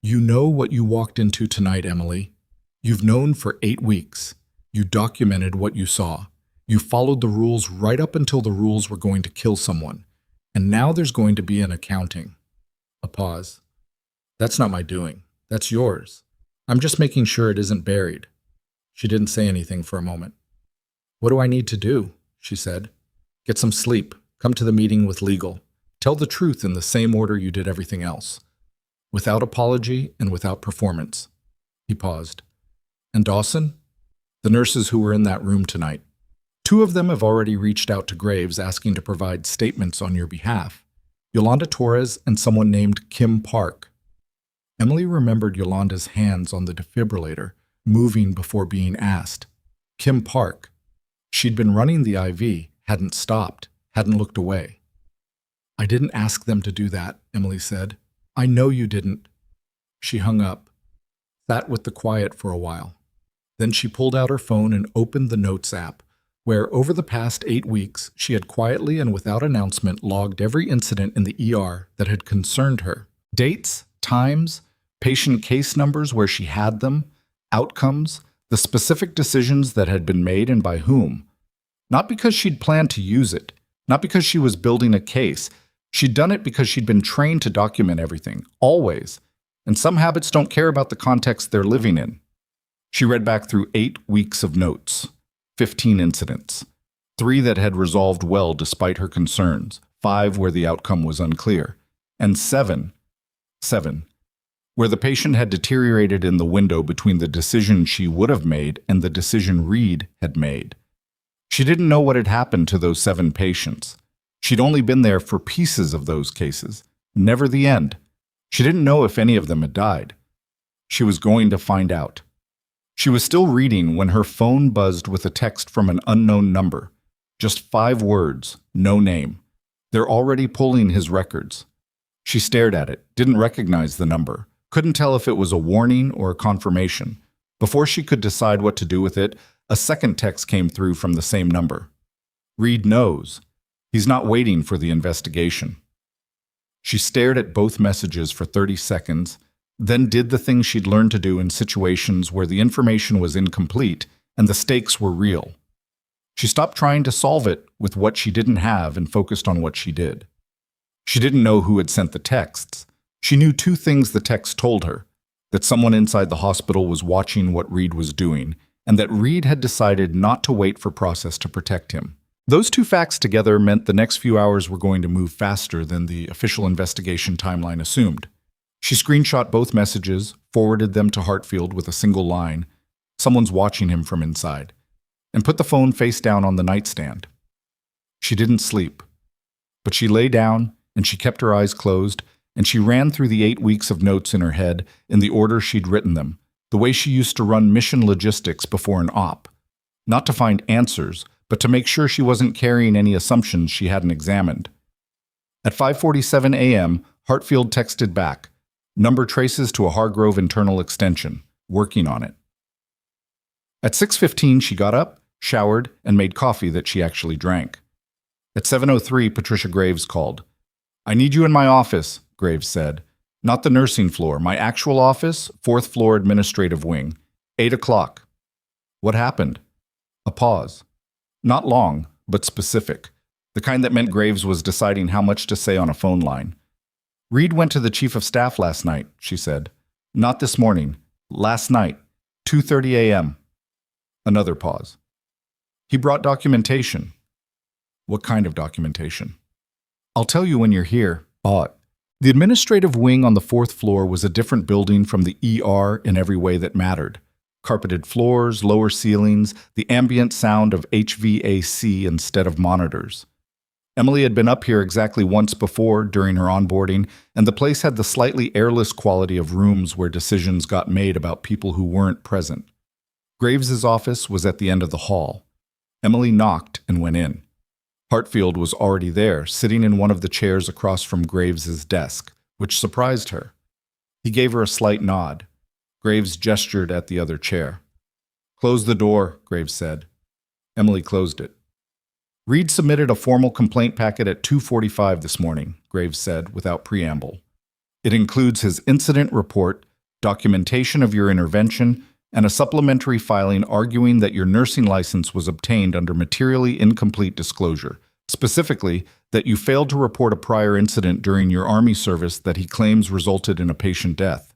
You know what you walked into tonight, Emily. You've known for 8 weeks. You documented what you saw. You followed the rules right up until the rules were going to kill someone. And now there's going to be an accounting. A pause. That's not my doing. That's yours. I'm just making sure it isn't buried. She didn't say anything for a moment. What do I need to do? She said. Get some sleep. Come to the meeting with legal. Tell the truth in the same order you did everything else. Without apology and without performance. He paused. And Dawson? The nurses who were in that room tonight. 2 of them have already reached out to Graves asking to provide statements on your behalf. Yolanda Torres and someone named Kim Park. Emily remembered Yolanda's hands on the defibrillator, moving before being asked. Kim Park. She'd been running the IV, hadn't stopped. Hadn't looked away. I didn't ask them to do that, Emily said. I know you didn't. She hung up. sat with the quiet for a while. Then she pulled out her phone and opened the Notes app, where over the past 8 weeks she had quietly and without announcement logged every incident in the ER that had concerned her. Dates, times, patient case numbers where she had them, outcomes, the specific decisions that had been made and by whom. Not because she'd planned to use it, not because she was building a case. She'd done it because she'd been trained to document everything, always. And some habits don't care about the context they're living in. She read back through 8 weeks of notes, 15 incidents, 3 that had resolved well despite her concerns, 5 where the outcome was unclear, and 7 where the patient had deteriorated in the window between the decision she would have made and the decision Reed had made. She didn't know what had happened to those 7 patients. She'd only been there for pieces of those cases, never the end. She didn't know if any of them had died. She was going to find out. She was still reading when her phone buzzed with a text from an unknown number. Just 5 words, no name. They're already pulling his records. She stared at it, didn't recognize the number, couldn't tell if it was a warning or a confirmation. Before she could decide what to do with it, a second text came through from the same number. Reed knows. He's not waiting for the investigation. She stared at both messages for 30 seconds, then did the thing she'd learned to do in situations where the information was incomplete and the stakes were real. She stopped trying to solve it with what she didn't have and focused on what she did. She didn't know who had sent the texts. She knew 2 things the text told her: that someone inside the hospital was watching what Reed was doing, and that Reed had decided not to wait for process to protect him. Those 2 facts together meant the next few hours were going to move faster than the official investigation timeline assumed. She screenshot both messages, forwarded them to Hartfield with a single line, "Someone's watching him from inside," and put the phone face down on the nightstand. She didn't sleep, but she lay down and she kept her eyes closed, and she ran through the 8 weeks of notes in her head in the order she'd written them, the way she used to run mission logistics before an op. Not to find answers, but to make sure she wasn't carrying any assumptions she hadn't examined. At 5:47 a.m., Hartfield texted back, "Number traces to a Hargrove internal extension. Working on it." At 6:15, she got up, showered, and made coffee that she actually drank. At 7:03, Patricia Graves called. "I need you in my office," Graves said. "Not the nursing floor, my actual office, 4th floor administrative wing. 8 o'clock. "What happened?" A pause. Not long, but specific. The kind that meant Graves was deciding how much to say on a phone line. "Reed went to the chief of staff last night," she said. "Not this morning. Last night. 2:30 a.m. Another pause. "He brought documentation." "What kind of documentation?" "I'll tell you when you're here." The administrative wing on the 4th floor was a different building from the ER in every way that mattered. Carpeted floors, lower ceilings, the ambient sound of HVAC instead of monitors. Emily had been up here exactly once before during her onboarding, and the place had the slightly airless quality of rooms where decisions got made about people who weren't present. Graves's office was at the end of the hall. Emily knocked and went in. Hartfield was already there, sitting in one of the chairs across from Graves's desk, which surprised her. He gave her a slight nod. Graves gestured at the other chair. "Close the door," Graves said. Emily closed it. "Reed submitted a formal complaint packet at 2:45 this morning," Graves said without preamble. "It includes his incident report, documentation of your intervention, and a supplementary filing arguing that your nursing license was obtained under materially incomplete disclosure, specifically that you failed to report a prior incident during your Army service that he claims resulted in a patient death."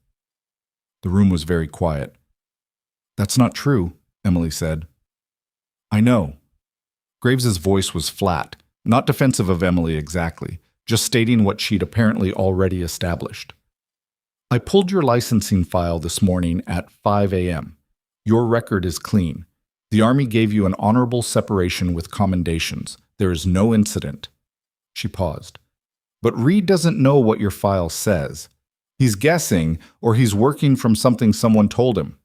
The room was very quiet. "That's not true," Emily said. "I know." Graves's voice was flat, not defensive of Emily exactly, just stating what she'd apparently already established. "I pulled your licensing file this morning at 5 a.m. Your record is clean. The Army gave you an honorable separation with commendations. There is no incident." She paused. "But Reed doesn't know what your file says. He's guessing, or he's working from something someone told him.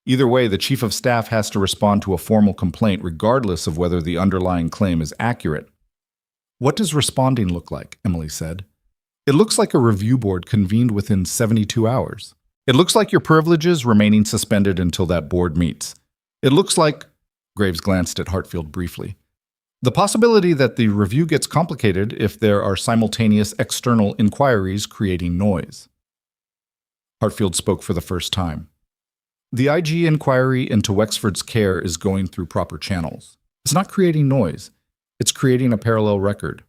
Either way, the Chief of Staff has to respond to a formal complaint regardless of whether the underlying claim is accurate." "What does responding look like?" Emily said. "It looks like a review board convened within 72 hours. It looks like your privileges remaining suspended until that board meets. It looks like, Graves glanced at Hartfield briefly, the possibility that the review gets complicated if there are simultaneous external inquiries creating noise. Hartfield spoke for the first time. The IG inquiry into Wexford's care is going through proper channels. It's not creating noise. It's creating a parallel record.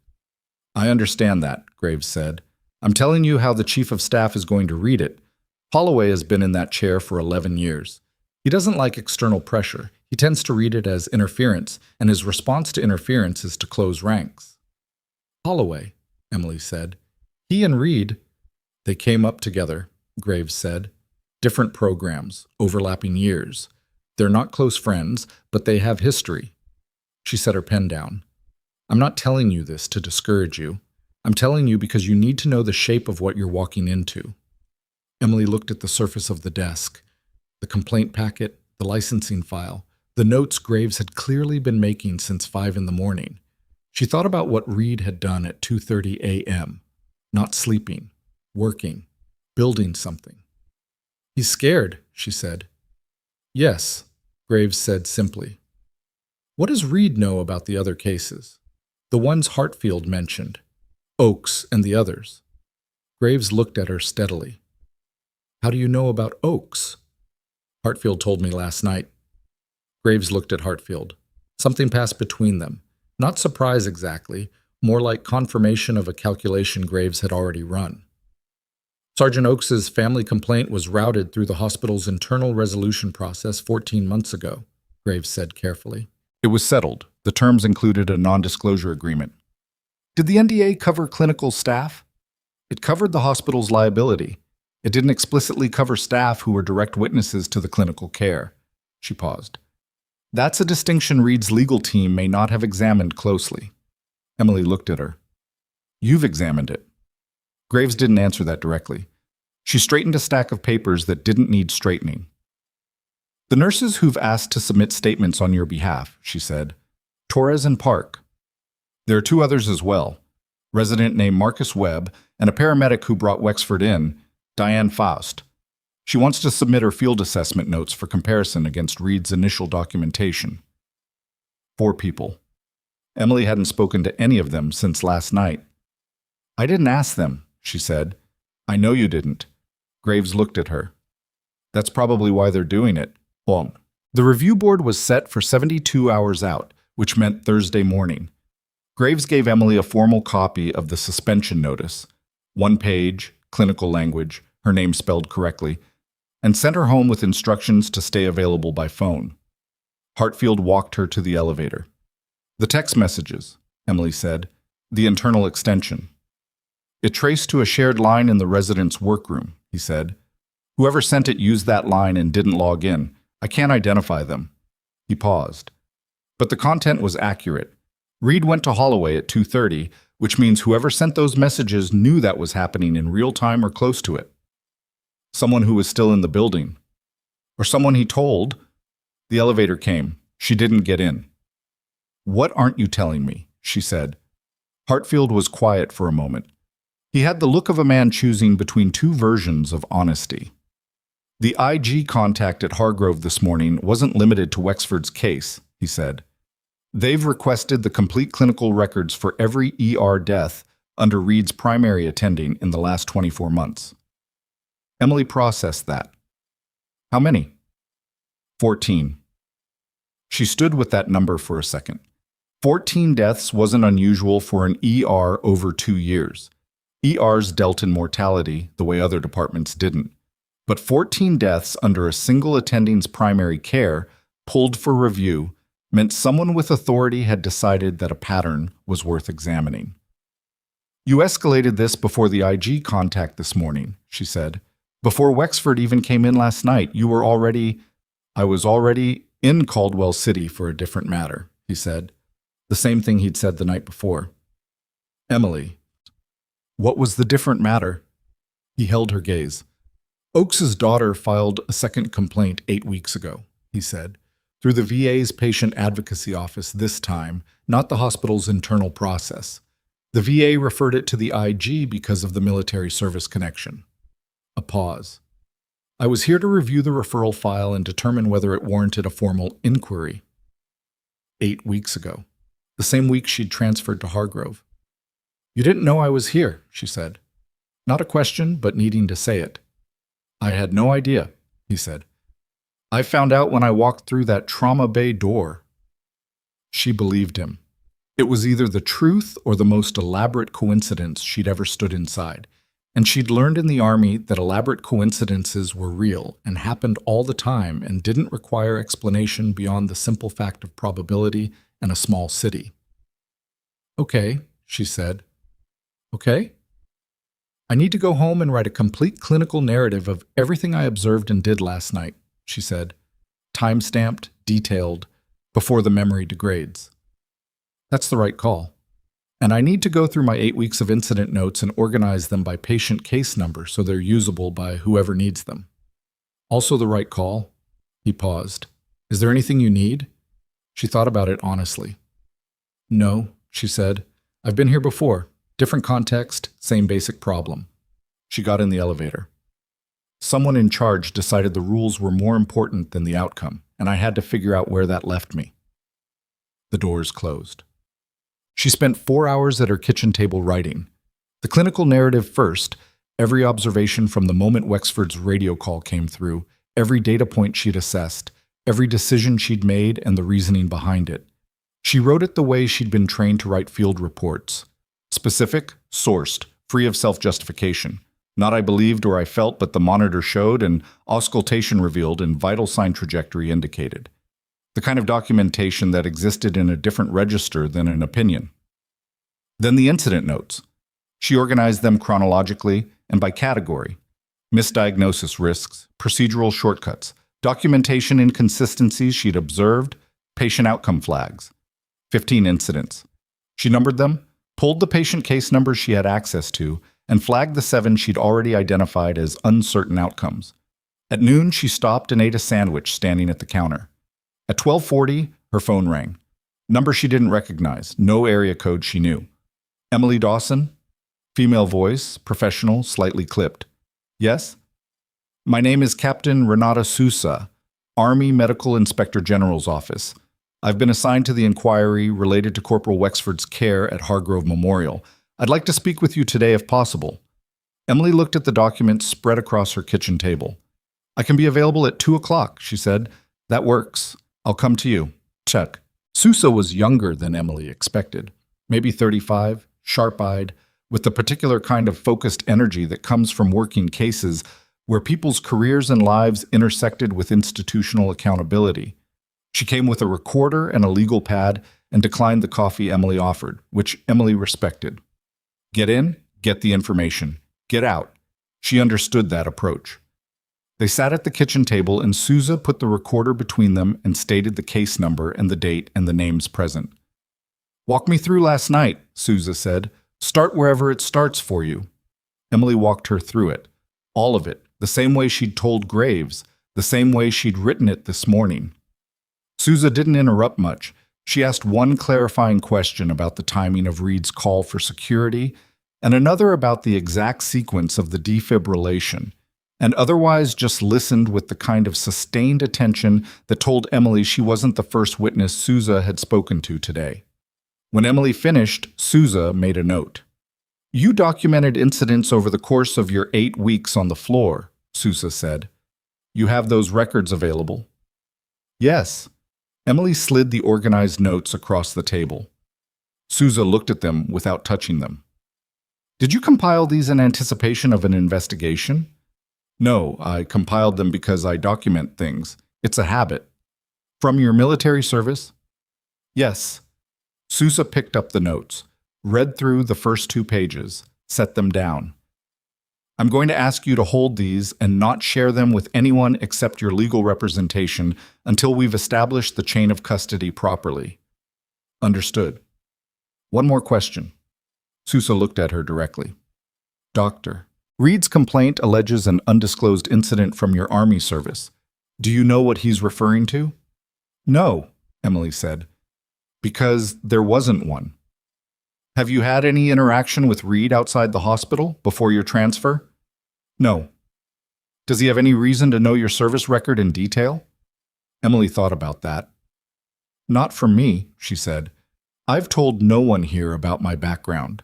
I understand that, Graves said. I'm telling you how the Chief of Staff is going to read it. Holloway has been in that chair for 11 years. He doesn't like external pressure. He tends to read it as interference, and his response to interference is to close ranks. Holloway, Emily said. He and Reed, they came up together, Graves said. Different programs, overlapping years. They're not close friends, but they have history. She set her pen down. I'm not telling you this to discourage you. I'm telling you because you need to know the shape of what you're walking into. Emily looked at the surface of the desk, the complaint packet, the licensing file, the notes Graves had clearly been making since 5 in the morning. She thought about what Reed had done at 2:30 a.m., not sleeping, working, building something. He's scared, she said. Yes, Graves said simply. What does Reed know about the other cases? The ones Hartfield mentioned, Oakes and the others. Graves looked at her steadily. How do you know about Oakes? Hartfield told me last night. Graves looked at Hartfield. Something passed between them. Not surprise exactly, more like confirmation of a calculation Graves had already run. Sergeant Oakes's family complaint was routed through the hospital's internal resolution process 14 months ago, Graves said carefully. It was settled. The terms included a non-disclosure agreement. Did the NDA cover clinical staff? It covered the hospital's liability. It didn't explicitly cover staff who were direct witnesses to the clinical care. She paused. That's a distinction Reed's legal team may not have examined closely. Emily looked at her. You've examined it. Graves didn't answer that directly. She straightened a stack of papers that didn't need straightening. The nurses who've asked to submit statements on your behalf, she said. Torres and Park. There are 2 others as well. Resident named Marcus Webb and a paramedic who brought Wexford in, Diane Faust. She wants to submit her field assessment notes for comparison against Reed's initial documentation. 4 people. Emily hadn't spoken to any of them since last night. I didn't ask them, she said. I know you didn't. Graves looked at her. That's probably why they're doing it. Well, the review board was set for 72 hours out, which meant Thursday morning. Graves gave Emily a formal copy of the suspension notice, 1 page, clinical language, her name spelled correctly, and sent her home with instructions to stay available by phone. Hartfield walked her to the elevator. The text messages, Emily said, the internal extension. It traced to a shared line in the resident's workroom, he said. Whoever sent it used that line and didn't log in. I can't identify them. He paused. But the content was accurate. Reed went to Holloway at 2:30, which means whoever sent those messages knew that was happening in real time or close to it. Someone who was still in the building. Or someone he told. The elevator came. She didn't get in. What aren't you telling me? She said. Hartfield was quiet for a moment. He had the look of a man choosing between 2 versions of honesty. The IG contact at Hargrove this morning wasn't limited to Wexford's case, he said. They've requested the complete clinical records for every ER death under Reed's primary attending in the last 24 months. Emily processed that. How many? 14. She stood with that number for a second. 14 deaths wasn't unusual for an ER over 2 years. ERs dealt in mortality the way other departments didn't. But 14 deaths under a single attending's primary care, pulled for review, meant someone with authority had decided that a pattern was worth examining. You escalated this before the IG contact this morning, she said. Before Wexford even came in last night, I was already in Caldwell City for a different matter, he said. The same thing he'd said the night before. Emily. What was the different matter? He held her gaze. Oakes's daughter filed a second complaint 8 weeks ago, he said, through the VA's patient advocacy office this time, not the hospital's internal process. The VA referred it to the IG because of the military service connection. A pause. I was here to review the referral file and determine whether it warranted a formal inquiry. 8 weeks ago, the same week she'd transferred to Hargrove. You didn't know I was here, she said. Not a question, but needing to say it. I had no idea, he said. I found out when I walked through that trauma bay door. She believed him. It was either the truth or the most elaborate coincidence she'd ever stood inside. And she'd learned in the Army that elaborate coincidences were real and happened all the time and didn't require explanation beyond the simple fact of probability and a small city. Okay, she said. Okay? I need to go home and write a complete clinical narrative of everything I observed and did last night, she said, time-stamped, detailed, before the memory degrades. That's the right call. And I need to go through my 8 weeks of incident notes and organize them by patient case number so they're usable by whoever needs them. Also the right call. He paused. Is there anything you need? She thought about it honestly. No, she said. I've been here before. Different context, same basic problem. She got in the elevator. Someone in charge decided the rules were more important than the outcome, and I had to figure out where that left me. The doors closed. She spent 4 hours at her kitchen table writing. The clinical narrative first, every observation from the moment Wexford's radio call came through, every data point she'd assessed, every decision she'd made and the reasoning behind it. She wrote it the way she'd been trained to write field reports. Specific, sourced, free of self-justification. Not I believed or I felt, but the monitor showed and auscultation revealed and vital sign trajectory indicated. The kind of documentation that existed in a different register than an opinion. Then the incident notes. She organized them chronologically and by category. Misdiagnosis risks, procedural shortcuts, documentation inconsistencies she'd observed, patient outcome flags. 15 incidents. She numbered them, pulled the patient case numbers she had access to, and flagged the 7 she'd already identified as uncertain outcomes. At noon, she stopped and ate a sandwich standing at the counter. At 12:40, her phone rang. Number she didn't recognize, no area code she knew. Emily Dawson? Female voice, professional, slightly clipped. Yes? My name is Captain Renata Sousa, Army Medical Inspector General's office. I've been assigned to the inquiry related to Corporal Wexford's care at Hargrove Memorial. I'd like to speak with you today if possible. Emily looked at the documents spread across her kitchen table. I can be available at 2 o'clock, she said. That works. I'll come to you. Check. Sousa was younger than Emily expected. Maybe 35, sharp-eyed, with the particular kind of focused energy that comes from working cases where people's careers and lives intersected with institutional accountability. She came with a recorder and a legal pad and declined the coffee Emily offered, which Emily respected. Get in, get the information. Get out. She understood that approach. They sat at the kitchen table and Sousa put the recorder between them and stated the case number and the date and the names present. Walk me through last night, Sousa said. Start wherever it starts for you. Emily walked her through it. All of it, the same way she'd told Graves, the same way she'd written it this morning. Sousa didn't interrupt much. She asked one clarifying question about the timing of Reed's call for security and another about the exact sequence of the defibrillation, and otherwise just listened with the kind of sustained attention that told Emily she wasn't the first witness Sousa had spoken to today. When Emily finished, Sousa made a note. You documented incidents over the course of your 8 weeks on the floor, Sousa said. You have those records available? Yes. Emily slid the organized notes across the table. Sousa looked at them without touching them. Did you compile these in anticipation of an investigation? No, I compiled them because I document things. It's a habit. From your military service? Yes. Sousa picked up the notes, read through the first 2 pages, set them down. I'm going to ask you to hold these and not share them with anyone except your legal representation until we've established the chain of custody properly. Understood. One more question. Sousa looked at her directly. Doctor, Reed's complaint alleges an undisclosed incident from your Army service. Do you know what he's referring to? No, Emily said, because there wasn't one. Have you had any interaction with Reed outside the hospital before your transfer? No. Does he have any reason to know your service record in detail? Emily thought about that. Not from me, she said. I've told no one here about my background.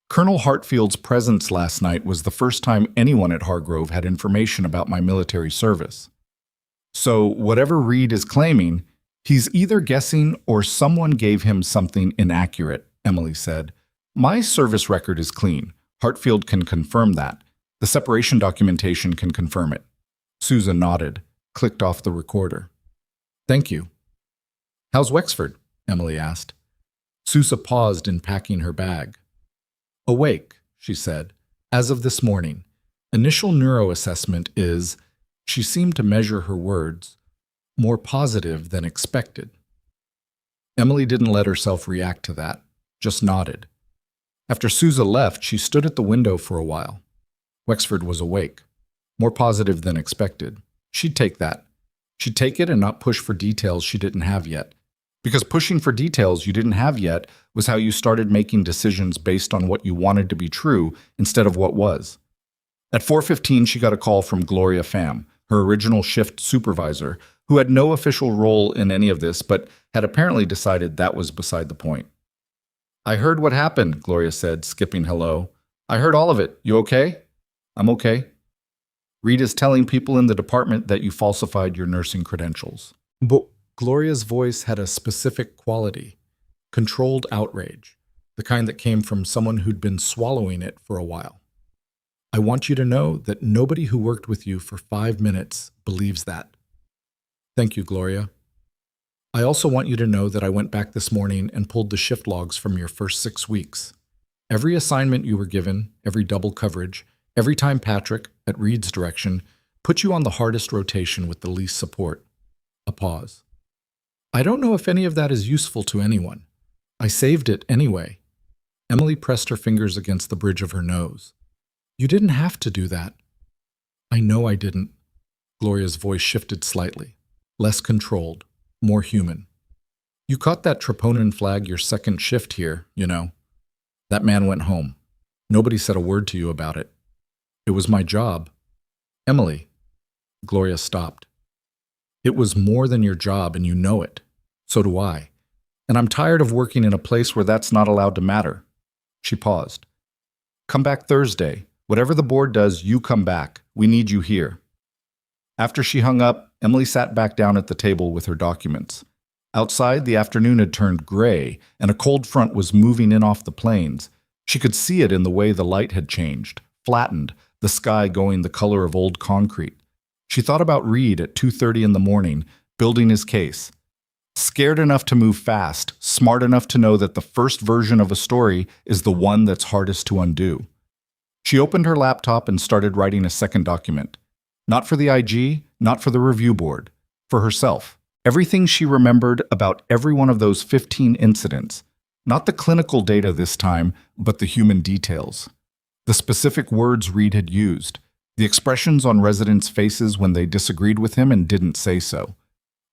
Colonel Hartfield's presence last night was the first time anyone at Hargrove had information about my military service. So whatever Reed is claiming, he's either guessing or someone gave him something inaccurate, Emily said. My service record is clean. Hartfield can confirm that. The separation documentation can confirm it. Susan nodded, clicked off the recorder. Thank you. How's Wexford? Emily asked. Sousa paused in packing her bag. Awake, she said, as of this morning. Initial neuroassessment is, she seemed to measure her words, more positive than expected. Emily didn't let herself react to that, just nodded. After Sousa left, she stood at the window for a while. Wexford was awake, more positive than expected. She'd take that. She'd take it and not push for details she didn't have yet. Because pushing for details you didn't have yet was how you started making decisions based on what you wanted to be true instead of what was. At 4:15, she got a call from Gloria Pham, her original shift supervisor, who had no official role in any of this, but had apparently decided that was beside the point. I heard what happened, Gloria said, skipping hello. I heard all of it. You okay? I'm okay. Reed is telling people in the department that you falsified your nursing credentials. But Gloria's voice had a specific quality, controlled outrage, the kind that came from someone who'd been swallowing it for a while. I want you to know that nobody who worked with you for 5 minutes believes that. Thank you, Gloria. I also want you to know that I went back this morning and pulled the shift logs from your first 6 weeks. Every assignment you were given, every double coverage, every time Patrick, at Reed's direction, put you on the hardest rotation with the least support. A pause. I don't know if any of that is useful to anyone. I saved it anyway. Emily pressed her fingers against the bridge of her nose. You didn't have to do that. I know I didn't. Gloria's voice shifted slightly, less controlled, more human. You caught that troponin flag your second shift here, you know. That man went home. Nobody said a word to you about it. It was my job. Emily. Gloria stopped. It was more than your job, and you know it. So do I. And I'm tired of working in a place where that's not allowed to matter. She paused. Come back Thursday. Whatever the board does, you come back. We need you here. After she hung up, Emily sat back down at the table with her documents. Outside, the afternoon had turned gray, and a cold front was moving in off the plains. She could see it in the way the light had changed, flattened, the sky going the color of old concrete. She thought about Reed at 2:30 in the morning, building his case. Scared enough to move fast, smart enough to know that the first version of a story is the one that's hardest to undo. She opened her laptop and started writing a second document. Not for the IG, not for the review board. For herself. Everything she remembered about every one of those 15 incidents. Not the clinical data this time, but the human details. The specific words Reed had used. The expressions on residents' faces when they disagreed with him and didn't say so.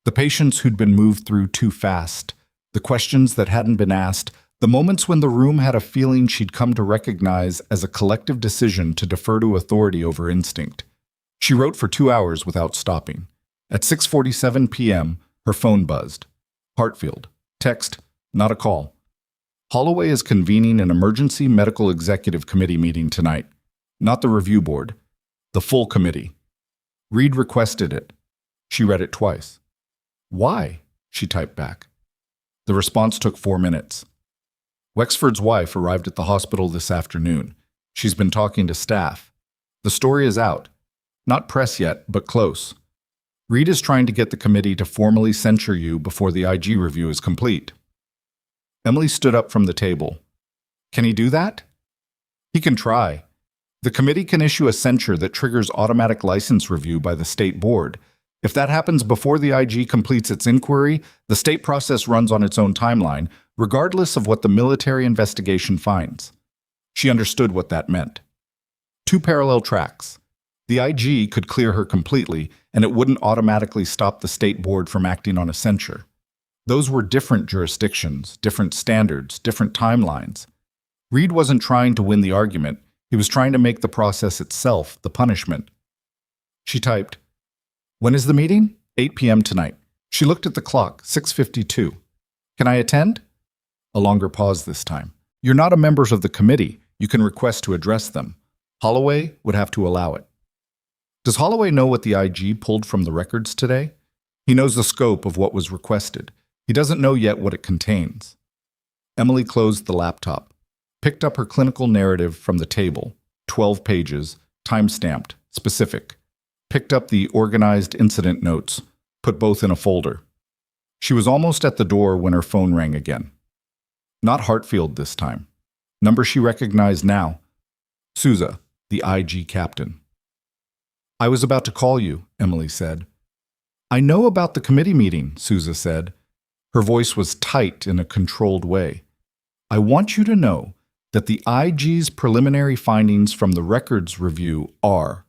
The patients who'd been moved through too fast. The questions that hadn't been asked. The moments when the room had a feeling she'd come to recognize as a collective decision to defer to authority over instinct. She wrote for 2 hours without stopping. At 6:47 p.m., her phone buzzed. Hartfield. Text, not a call. Holloway is convening an emergency medical executive committee meeting tonight. Not the review board. The full committee. Reed requested it. She read it twice. Why? She typed back. The response took 4 minutes. Wexford's wife arrived at the hospital this afternoon. She's been talking to staff. The story is out. Not press yet, but close. Reed is trying to get the committee to formally censure you before the IG review is complete. Emily stood up from the table. Can he do that? He can try. The committee can issue a censure that triggers automatic license review by the state board. If that happens before the IG completes its inquiry, the state process runs on its own timeline, regardless of what the military investigation finds. She understood what that meant. 2 parallel tracks. The IG could clear her completely, and it wouldn't automatically stop the state board from acting on a censure. Those were different jurisdictions, different standards, different timelines. Reed wasn't trying to win the argument. He was trying to make the process itself the punishment. She typed, "When is the meeting?" 8 p.m. tonight. She looked at the clock, 6:52. "Can I attend?" A longer pause this time. "You're not a member of the committee. You can request to address them. Holloway would have to allow it." Does Holloway know what the IG pulled from the records today? He knows the scope of what was requested. He doesn't know yet what it contains. Emily closed the laptop, picked up her clinical narrative from the table, 12 pages, time-stamped, specific, picked up the organized incident notes, put both in a folder. She was almost at the door when her phone rang again. Not Hartfield this time. Number she recognized now. Souza, the IG captain. "I was about to call you," Emily said. "I know about the committee meeting," Souza said. Her voice was tight in a controlled way. "I want you to know that the IG's preliminary findings from the records review are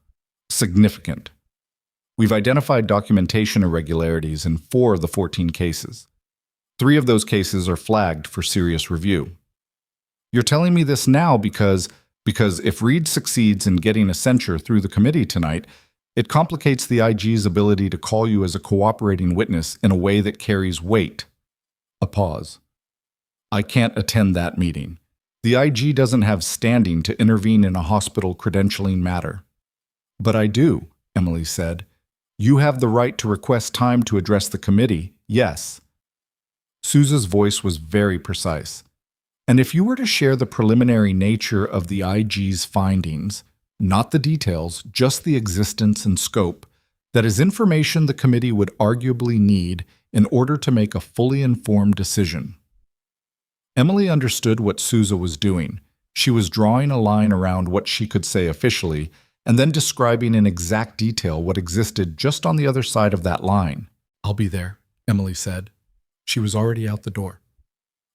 significant. We've identified documentation irregularities in 4 of the 14 cases. 3 of those cases are flagged for serious review. You're telling me this now because if Reed succeeds in getting a censure through the committee tonight, it complicates the IG's ability to call you as a cooperating witness in a way that carries weight." A pause. "I can't attend that meeting. The IG doesn't have standing to intervene in a hospital credentialing matter." "But I do," Emily said. "You have the right to request time to address the committee, yes." Souza's voice was very precise. "And if you were to share the preliminary nature of the IG's findings, not the details, just the existence and scope, that is information the committee would arguably need in order to make a fully informed decision." Emily understood what Souza was doing. She was drawing a line around what she could say officially, and then describing in exact detail what existed just on the other side of that line. "I'll be there," Emily said. She was already out the door.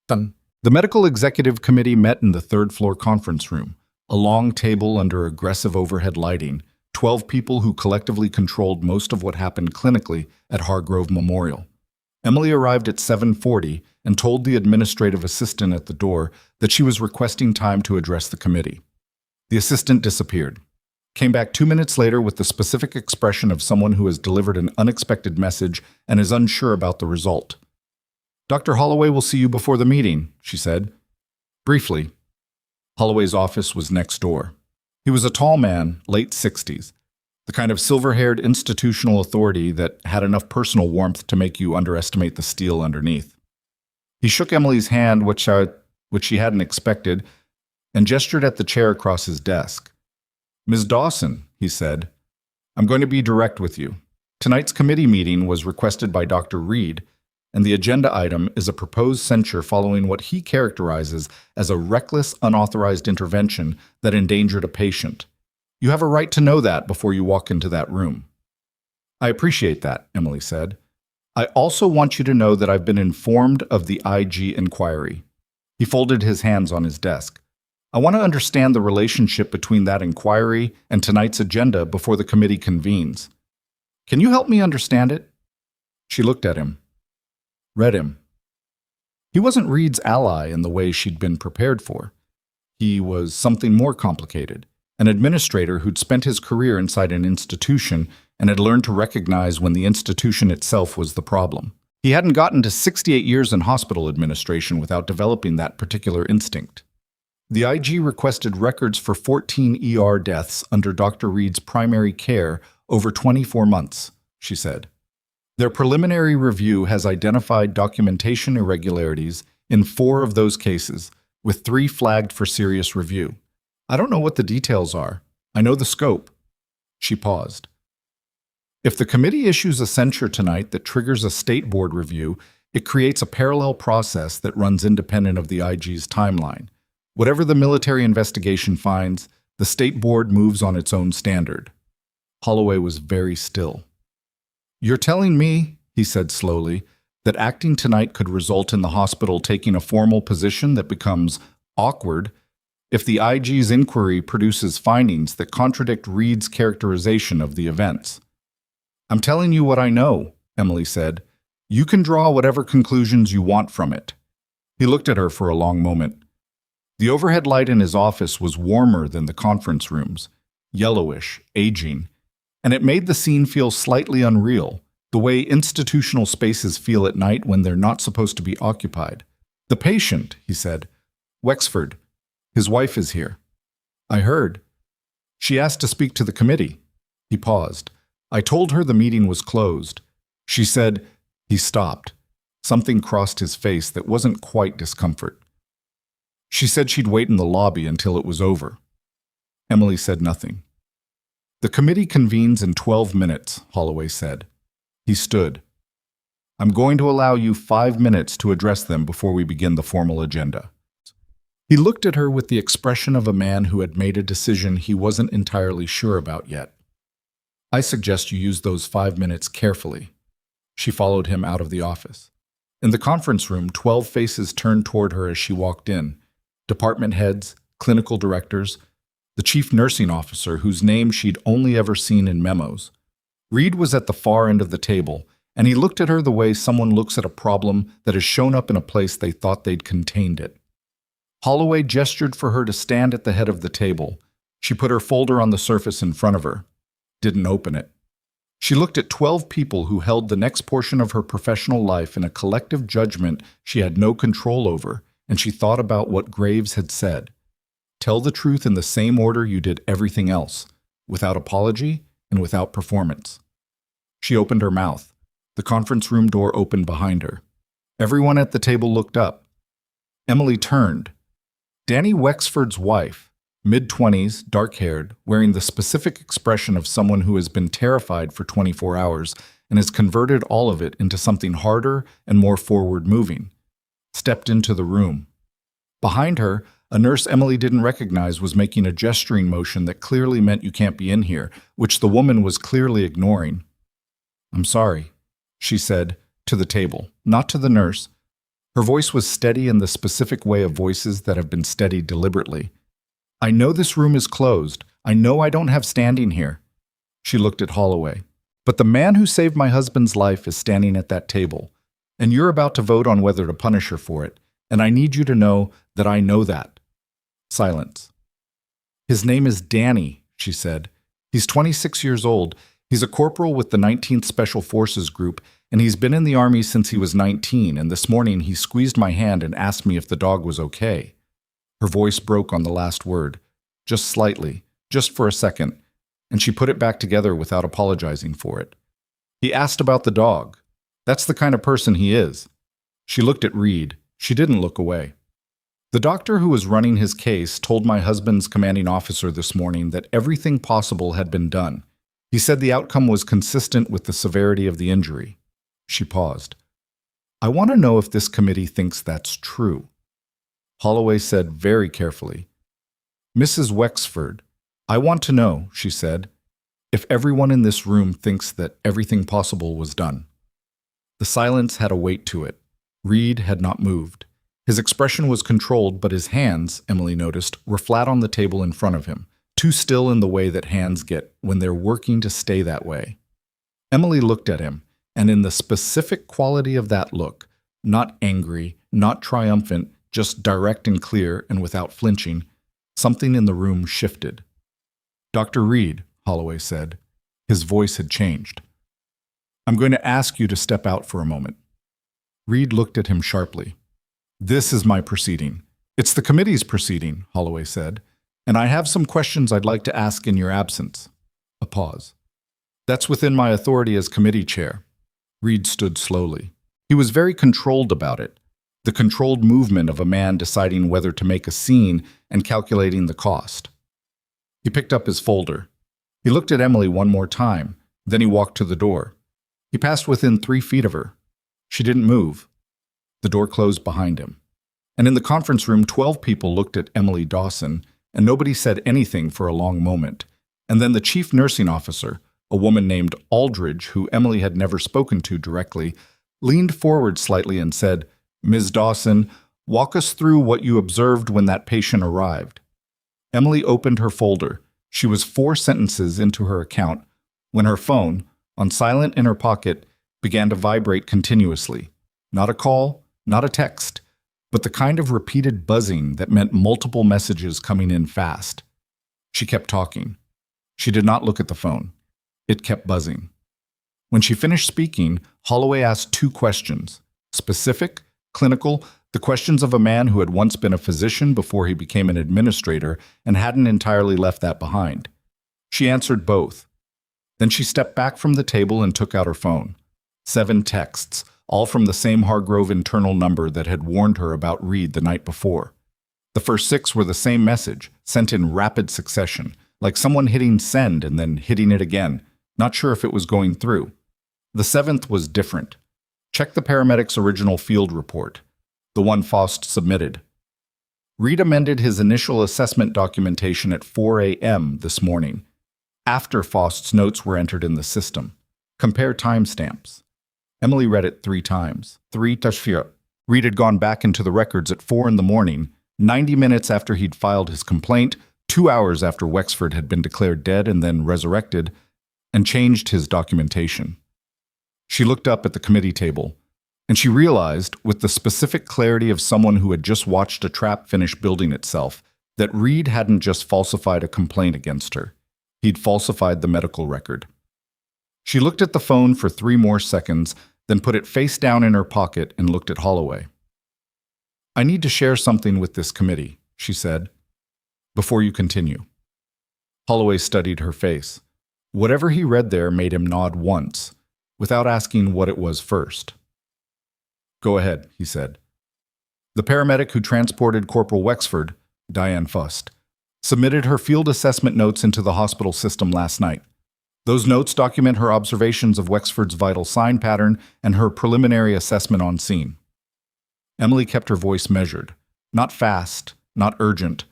Done. The medical executive committee met in the 3rd-floor conference room, a long table under aggressive overhead lighting, 12 people who collectively controlled most of what happened clinically at Hargrove Memorial. Emily arrived at 7:40 and told the administrative assistant at the door that she was requesting time to address the committee. The assistant disappeared, came back 2 minutes later with the specific expression of someone who has delivered an unexpected message and is unsure about the result. "Dr. Holloway will see you before the meeting," she said. Briefly. Holloway's office was next door. He was a tall man, late 60s, the kind of silver-haired institutional authority that had enough personal warmth to make you underestimate the steel underneath. He shook Emily's hand, which she hadn't expected, and gestured at the chair across his desk. "Ms. Dawson," he said, "I'm going to be direct with you. Tonight's committee meeting was requested by Dr. Reed, and the agenda item is a proposed censure following what he characterizes as a reckless, unauthorized intervention that endangered a patient. You have a right to know that before you walk into that room." "I appreciate that," Emily said. "I also want you to know that I've been informed of the IG inquiry." He folded his hands on his desk. "I want to understand the relationship between that inquiry and tonight's agenda before the committee convenes. Can you help me understand it?" She looked at him. Read him. He wasn't Reed's ally in the way she'd been prepared for. He was something more complicated, an administrator who'd spent his career inside an institution and had learned to recognize when the institution itself was the problem. He hadn't gotten to 68 years in hospital administration without developing that particular instinct. The IG requested records for 14 ER deaths under Dr. Reed's primary care over 24 months, she said. Their preliminary review has identified documentation irregularities in 4 of those cases, with 3 flagged for serious review. I don't know what the details are. I know the scope. She paused. If the committee issues a censure tonight that triggers a state board review, it creates a parallel process that runs independent of the IG's timeline. Whatever the military investigation finds, the state board moves on its own standard. Holloway was very still. "You're telling me," he said slowly, "that acting tonight could result in the hospital taking a formal position that becomes awkward if the IG's inquiry produces findings that contradict Reed's characterization of the events." "I'm telling you what I know," Emily said. "You can draw whatever conclusions you want from it." He looked at her for a long moment. The overhead light in his office was warmer than the conference room's, yellowish, aging. and it made the scene feel slightly unreal, the way institutional spaces feel at night when they're not supposed to be occupied. "The patient," he said. "Wexford. His wife is here." "I heard. She asked to speak to the committee." He paused. "I told her the meeting was closed. She said—" He stopped. Something crossed his face that wasn't quite discomfort. "She said she'd wait in the lobby until it was over." Emily said nothing. "The committee convenes in 12 minutes, Holloway said. He stood. "I'm going to allow you 5 minutes to address them before we begin the formal agenda." He looked at her with the expression of a man who had made a decision he wasn't entirely sure about yet. "I suggest you use those 5 minutes carefully." She followed him out of the office. In the conference room, 12 faces turned toward her as she walked in. Department heads, clinical directors, the chief nursing officer whose name she'd only ever seen in memos. Reed was at the far end of the table, and he looked at her the way someone looks at a problem that has shown up in a place they thought they'd contained it. Holloway gestured for her to stand at the head of the table. She put her folder on the surface in front of her. Didn't open it. She looked at 12 people who held the next portion of her professional life in a collective judgment she had no control over, and she thought about what Graves had said. Tell the truth in the same order you did everything else, without apology and without performance. She opened her mouth. The conference room door opened behind her. Everyone at the table looked up. Emily turned. Danny Wexford's wife, mid-20s, dark-haired, wearing the specific expression of someone who has been terrified for 24 hours and has converted all of it into something harder and more forward-moving, stepped into the room. Behind her, a nurse Emily didn't recognize was making a gesturing motion that clearly meant you can't be in here, which the woman was clearly ignoring. "I'm sorry," she said, to the table, not to the nurse. Her voice was steady in the specific way of voices that have been steadied deliberately. "I know this room is closed. I know I don't have standing here." She looked at Holloway. "But the man who saved my husband's life is standing at that table, and you're about to vote on whether to punish her for it, and I need you to know that I know that." Silence. "His name is Danny," she said. "He's 26 years old. He's a corporal with the 19th Special Forces Group, and he's been in the Army since he was 19, and this morning he squeezed my hand and asked me if the dog was okay." Her voice broke on the last word, just slightly, just for a second, and she put it back together without apologizing for it. "He asked about the dog. That's the kind of person he is." She looked at Reed. She didn't look away. "The doctor who was running his case told my husband's commanding officer this morning that everything possible had been done. He said the outcome was consistent with the severity of the injury." She paused. "I want to know if this committee thinks that's true." Holloway said very carefully, "Mrs. Wexford, I want to know," she said, "if everyone in this room thinks that everything possible was done." The silence had a weight to it. Reed had not moved. His expression was controlled, but his hands, Emily noticed, were flat on the table in front of him, too still in the way that hands get when they're working to stay that way. Emily looked at him, and in the specific quality of that look, not angry, not triumphant, just direct and clear and without flinching, something in the room shifted. "Dr. Reed," Holloway said. His voice had changed. "I'm going to ask you to step out for a moment." Reed looked at him sharply. "This is my proceeding. It's the committee's proceeding," Holloway said, "and I have some questions I'd like to ask in your absence." A pause. "That's within my authority as committee chair." Reed stood slowly. He was very controlled about it, the controlled movement of a man deciding whether to make a scene and calculating the cost. He picked up his folder. He looked at Emily one more time, then he walked to the door. He passed within 3 feet of her. She didn't move. The door closed behind him. And in the conference room, 12 people looked at Emily Dawson, and nobody said anything for a long moment. And then the chief nursing officer, a woman named Aldridge, who Emily had never spoken to directly, leaned forward slightly and said, "Ms. Dawson, walk us through what you observed when that patient arrived." Emily opened her folder. She was 4 sentences into her account when her phone, on silent in her pocket, began to vibrate continuously. Not a call, not a text, but the kind of repeated buzzing that meant multiple messages coming in fast. She kept talking. She did not look at the phone. It kept buzzing. When she finished speaking, Holloway asked 2 questions: specific, clinical, the questions of a man who had once been a physician before he became an administrator and hadn't entirely left that behind. She answered both. Then she stepped back from the table and took out her phone. 7 texts, all from the same Hargrove internal number that had warned her about Reed the night before. The first 6 were the same message, sent in rapid succession, like someone hitting send and then hitting it again, not sure if it was going through. The 7th was different. Check the paramedic's original field report, the one Faust submitted. Reed amended his initial assessment documentation at 4 a.m. this morning, after Faust's notes were entered in the system. Compare timestamps. Emily read it 3 times. 3-4. Reed had gone back into the records at 4 in the morning, 90 minutes after he'd filed his complaint, 2 hours after Wexford had been declared dead and then resurrected, and changed his documentation. She looked up at the committee table, and she realized, with the specific clarity of someone who had just watched a trap finish building itself, that Reed hadn't just falsified a complaint against her. He'd falsified the medical record. She looked at the phone for 3 more seconds, then put it face down in her pocket and looked at Holloway. "I need to share something with this committee," she said, "before you continue." Holloway studied her face. Whatever he read there made him nod once, without asking what it was first. "Go ahead," he said. "The paramedic who transported Corporal Wexford, Diane Fust, submitted her field assessment notes into the hospital system last night. Those notes document her observations of Wexford's vital sign pattern and her preliminary assessment on scene." Emily kept her voice measured, not fast, not urgent,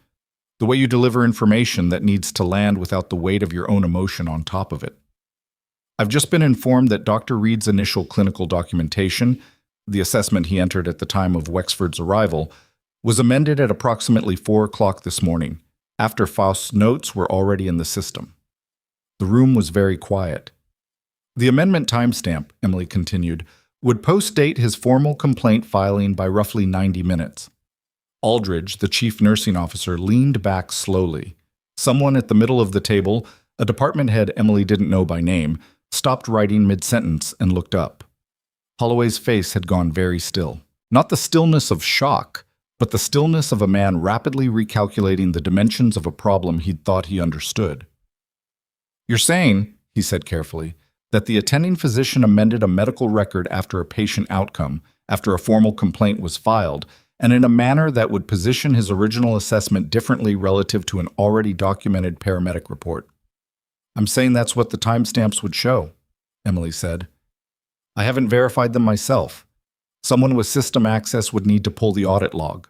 the way you deliver information that needs to land without the weight of your own emotion on top of it. "I've just been informed that Dr. Reed's initial clinical documentation, the assessment he entered at the time of Wexford's arrival, was amended at approximately 4 o'clock this morning, after Faust's notes were already in the system." The room was very quiet. "The amendment timestamp," Emily continued, "would post-date his formal complaint filing by roughly 90 minutes. Aldridge, the chief nursing officer, leaned back slowly. Someone at the middle of the table, a department head Emily didn't know by name, stopped writing mid-sentence and looked up. Holloway's face had gone very still. Not the stillness of shock, but the stillness of a man rapidly recalculating the dimensions of a problem he'd thought he understood. "You're saying," he said carefully, "that the attending physician amended a medical record after a patient outcome, after a formal complaint was filed, and in a manner that would position his original assessment differently relative to an already documented paramedic report." "I'm saying that's what the timestamps would show," Emily said. "I haven't verified them myself. Someone with system access would need to pull the audit log."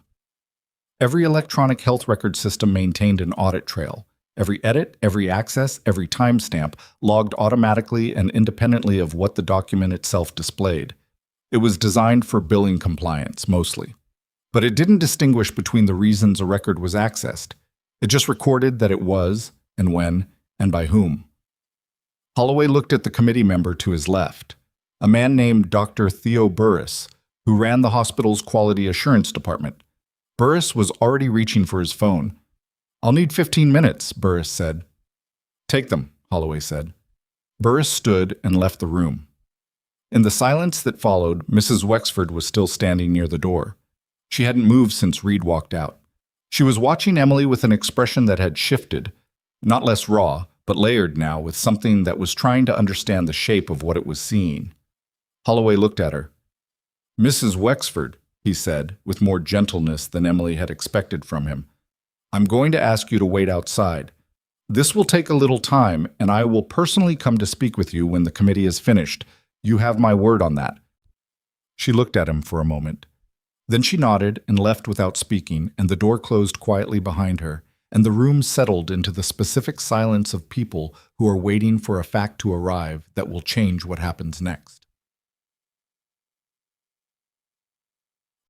Every electronic health record system maintained an audit trail. Every edit, every access, every timestamp logged automatically and independently of what the document itself displayed. It was designed for billing compliance, mostly. But it didn't distinguish between the reasons a record was accessed. It just recorded that it was, and when, and by whom. Holloway looked at the committee member to his left, a man named Dr. Theo Burris, who ran the hospital's quality assurance department. Burris was already reaching for his phone. "I'll need 15 minutes, Burris said. "Take them," Holloway said. Burris stood and left the room. In the silence that followed, Mrs. Wexford was still standing near the door. She hadn't moved since Reed walked out. She was watching Emily with an expression that had shifted, not less raw, but layered now with something that was trying to understand the shape of what it was seeing. Holloway looked at her. "Mrs. Wexford," he said, with more gentleness than Emily had expected from him, "I'm going to ask you to wait outside. This will take a little time, and I will personally come to speak with you when the committee is finished. You have my word on that." She looked at him for a moment. Then she nodded and left without speaking, and the door closed quietly behind her, and the room settled into the specific silence of people who are waiting for a fact to arrive that will change what happens next.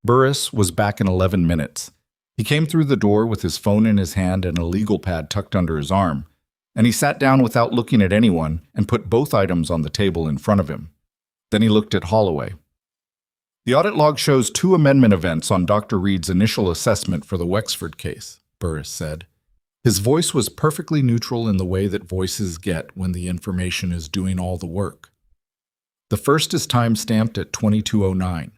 Burris was back in 11 minutes. He came through the door with his phone in his hand and a legal pad tucked under his arm, and he sat down without looking at anyone and put both items on the table in front of him. Then he looked at Holloway. "The audit log shows 2 amendment events on Dr. Reed's initial assessment for the Wexford case," Burris said. His voice was perfectly neutral in the way that voices get when the information is doing all the work. The first is time-stamped at 22:09.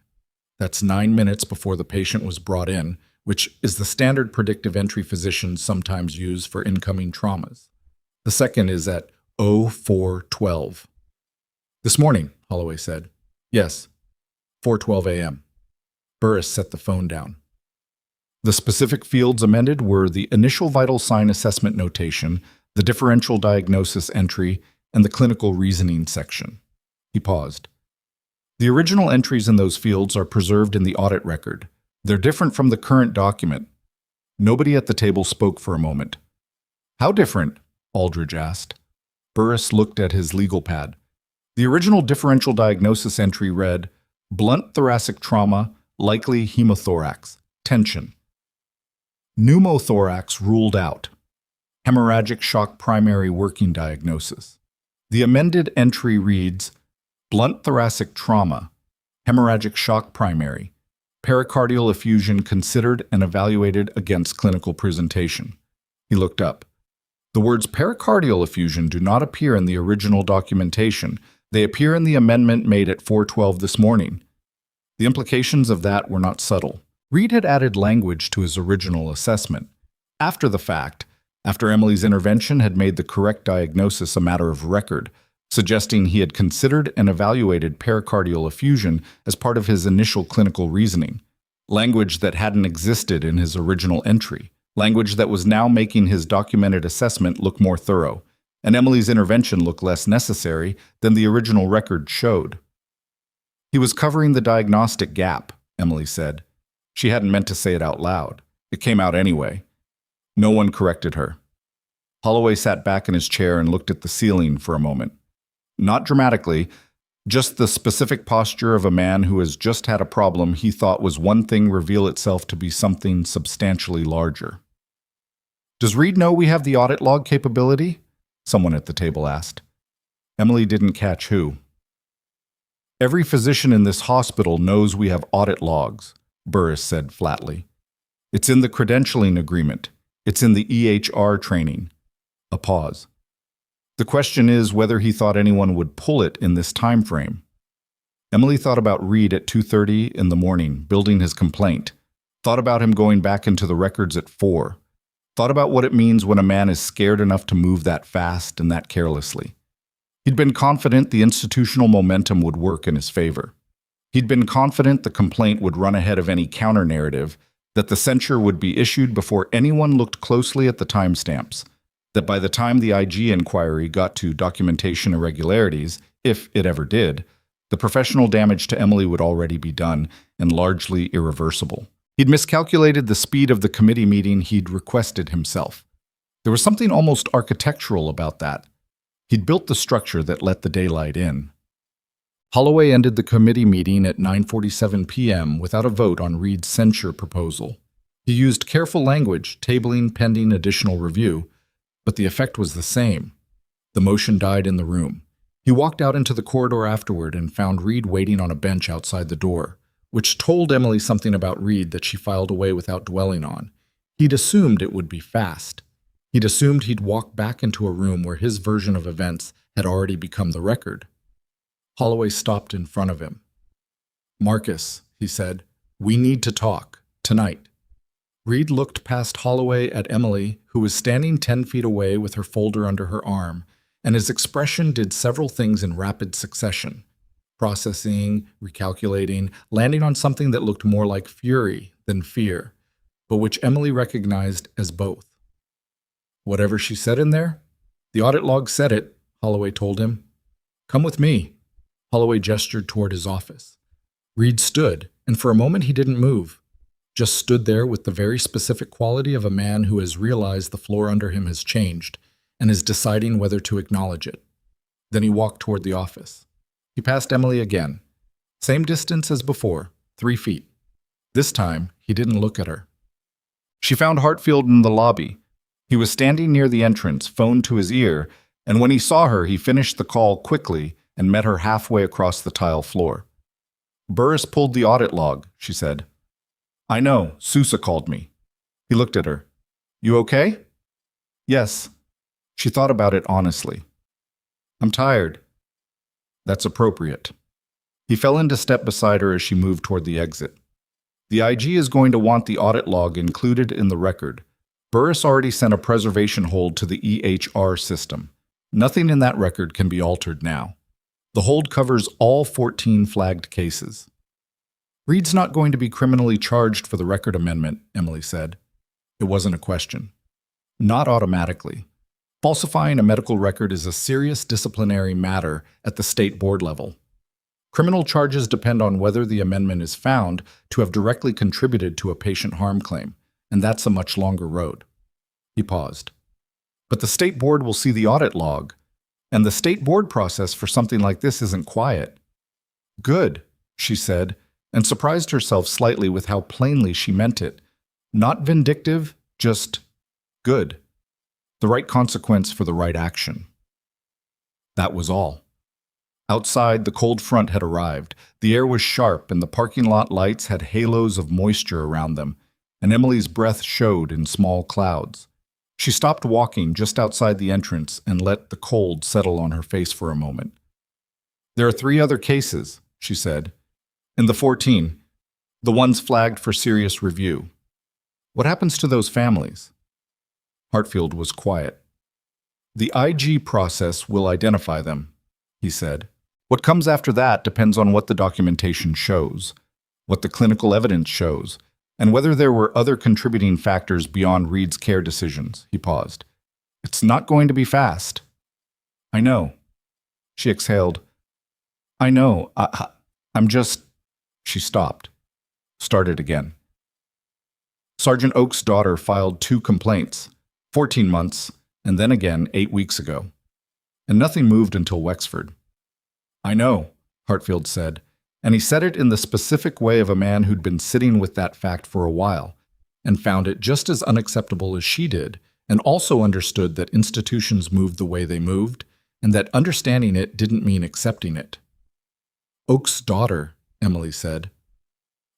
That's 9 minutes before the patient was brought in, which is the standard predictive entry physicians sometimes use for incoming traumas. The second is at 04:12. "This morning," Holloway said. "Yes, 4:12 a.m. Burris set the phone down. The specific fields amended were the initial vital sign assessment notation, the differential diagnosis entry, and the clinical reasoning section. He paused. The original entries in those fields are preserved in the audit record. They're different from the current document. Nobody at the table spoke for a moment. "How different?" Aldridge asked. Burris looked at his legal pad. The original differential diagnosis entry read, "Blunt thoracic trauma, likely hemothorax, tension. Pneumothorax ruled out. Hemorrhagic shock primary working diagnosis." The amended entry reads, "Blunt thoracic trauma, hemorrhagic shock primary, pericardial effusion considered and evaluated against clinical presentation." He looked up. The words pericardial effusion do not appear in the original documentation. They appear in the amendment made at 4:12 this morning. The implications of that were not subtle. Reed had added language to his original assessment. After the fact, after Emily's intervention had made the correct diagnosis a matter of record, suggesting he had considered and evaluated pericardial effusion as part of his initial clinical reasoning, language that hadn't existed in his original entry, language that was now making his documented assessment look more thorough, and Emily's intervention look less necessary than the original record showed. He was covering the diagnostic gap, Emily said. She hadn't meant to say it out loud. It came out anyway. No one corrected her. Holloway sat back in his chair and looked at the ceiling for a moment. Not dramatically, just the specific posture of a man who has just had a problem he thought was one thing reveal itself to be something substantially larger. "Does Reed know we have the audit log capability?" someone at the table asked. Emily didn't catch who. "Every physician in this hospital knows we have audit logs," Burris said flatly. "It's in the credentialing agreement. It's in the EHR training." A pause. The question is whether he thought anyone would pull it in this time frame. Emily thought about Reed at 2:30 in the morning, building his complaint. Thought about him going back into the records at 4. Thought about what it means when a man is scared enough to move that fast and that carelessly. He'd been confident the institutional momentum would work in his favor. He'd been confident the complaint would run ahead of any counter-narrative, that the censure would be issued before anyone looked closely at the timestamps, that by the time the IG inquiry got to documentation irregularities, if it ever did, the professional damage to Emily would already be done and largely irreversible. He'd miscalculated the speed of the committee meeting he'd requested himself. There was something almost architectural about that. He'd built the structure that let the daylight in. Holloway ended the committee meeting at 9:47 p.m. without a vote on Reed's censure proposal. He used careful language, tabling pending additional review, but the effect was the same. The motion died in the room. He walked out into the corridor afterward and found Reed waiting on a bench outside the door, which told Emily something about Reed that she filed away without dwelling on. He'd assumed it would be fast. He'd assumed he'd walk back into a room where his version of events had already become the record. Holloway stopped in front of him. "Marcus," he said, "we need to talk, tonight." Reed looked past Holloway at Emily, who was standing 10 feet away with her folder under her arm, and his expression did several things in rapid succession. Processing, recalculating, landing on something that looked more like fury than fear, but which Emily recognized as both. "Whatever she said in there? The audit log said it," Holloway told him. "Come with me." Holloway gestured toward his office. Reed stood, and for a moment he didn't move, just stood there with the very specific quality of a man who has realized the floor under him has changed and is deciding whether to acknowledge it. Then he walked toward the office. He passed Emily again. Same distance as before, 3 feet. This time, he didn't look at her. She found Hartfield in the lobby. He was standing near the entrance, phone to his ear, and when he saw her, he finished the call quickly and met her halfway across the tile floor. "Burris pulled the audit log," she said. "I know, Sousa called me." He looked at her. "You okay?" Yes. She thought about it honestly. I'm tired. That's appropriate. He fell into step beside her as she moved toward the exit. The IG is going to want the audit log included in the record. Burris already sent a preservation hold to the EHR system. Nothing in that record can be altered now. The hold covers all 14 flagged cases. Reed's not going to be criminally charged for the record amendment, Emily said. It wasn't a question. Not automatically. Falsifying a medical record is a serious disciplinary matter at the state board level. Criminal charges depend on whether the amendment is found to have directly contributed to a patient harm claim, and that's a much longer road. He paused. But the state board will see the audit log, and the state board process for something like this isn't quiet. Good, she said, and surprised herself slightly with how plainly she meant it. Not vindictive, just good. The right consequence for the right action. That was all. Outside, the cold front had arrived. The air was sharp, and the parking lot lights had halos of moisture around them, and Emily's breath showed in small clouds. She stopped walking just outside the entrance and let the cold settle on her face for a moment. There are 3 other cases, she said. In the 14, the ones flagged for serious review. What happens to those families? Hartfield was quiet. The IG process will identify them, he said. What comes after that depends on what the documentation shows, what the clinical evidence shows, and whether there were other contributing factors beyond Reed's care decisions. He paused. It's not going to be fast. I know. She exhaled. I know. I'm just... She stopped. Started again. Sergeant Oak's daughter filed 2 complaints, 14 months, and then again 8 weeks ago. And nothing moved until Wexford. I know, Hartfield said, and he said it in the specific way of a man who'd been sitting with that fact for a while, and found it just as unacceptable as she did, and also understood that institutions moved the way they moved, and that understanding it didn't mean accepting it. Oak's daughter, Emily said.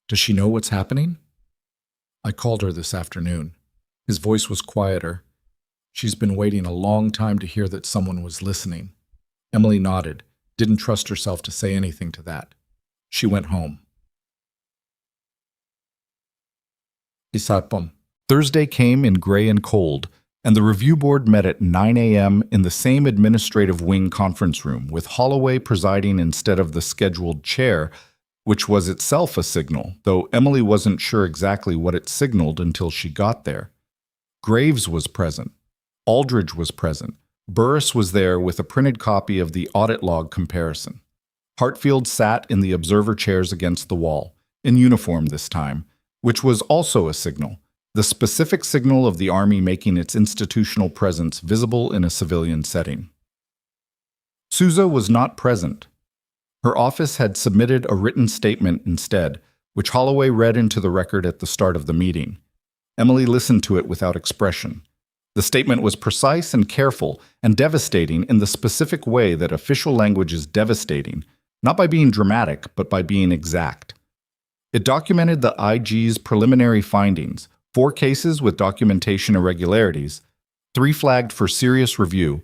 Does she know what's happening? I called her this afternoon. His voice was quieter. She's been waiting a long time to hear that someone was listening. Emily nodded, didn't trust herself to say anything to that. She went home. Isapam. Thursday came in gray and cold, and the review board met at 9 a.m. in the same administrative wing conference room, with Holloway presiding instead of the scheduled chair, which was itself a signal, though Emily wasn't sure exactly what it signaled until she got there. Graves was present. Aldridge was present. Burris was there with a printed copy of the audit log comparison. Hartfield sat in the observer chairs against the wall, in uniform this time, which was also a signal, the specific signal of the Army making its institutional presence visible in a civilian setting. Souza was not present. Her office had submitted a written statement instead, which Holloway read into the record at the start of the meeting. Emily listened to it without expression. The statement was precise and careful and devastating in the specific way that official language is devastating, not by being dramatic, but by being exact. It documented the IG's preliminary findings, 4 cases with documentation irregularities, 3 flagged for serious review,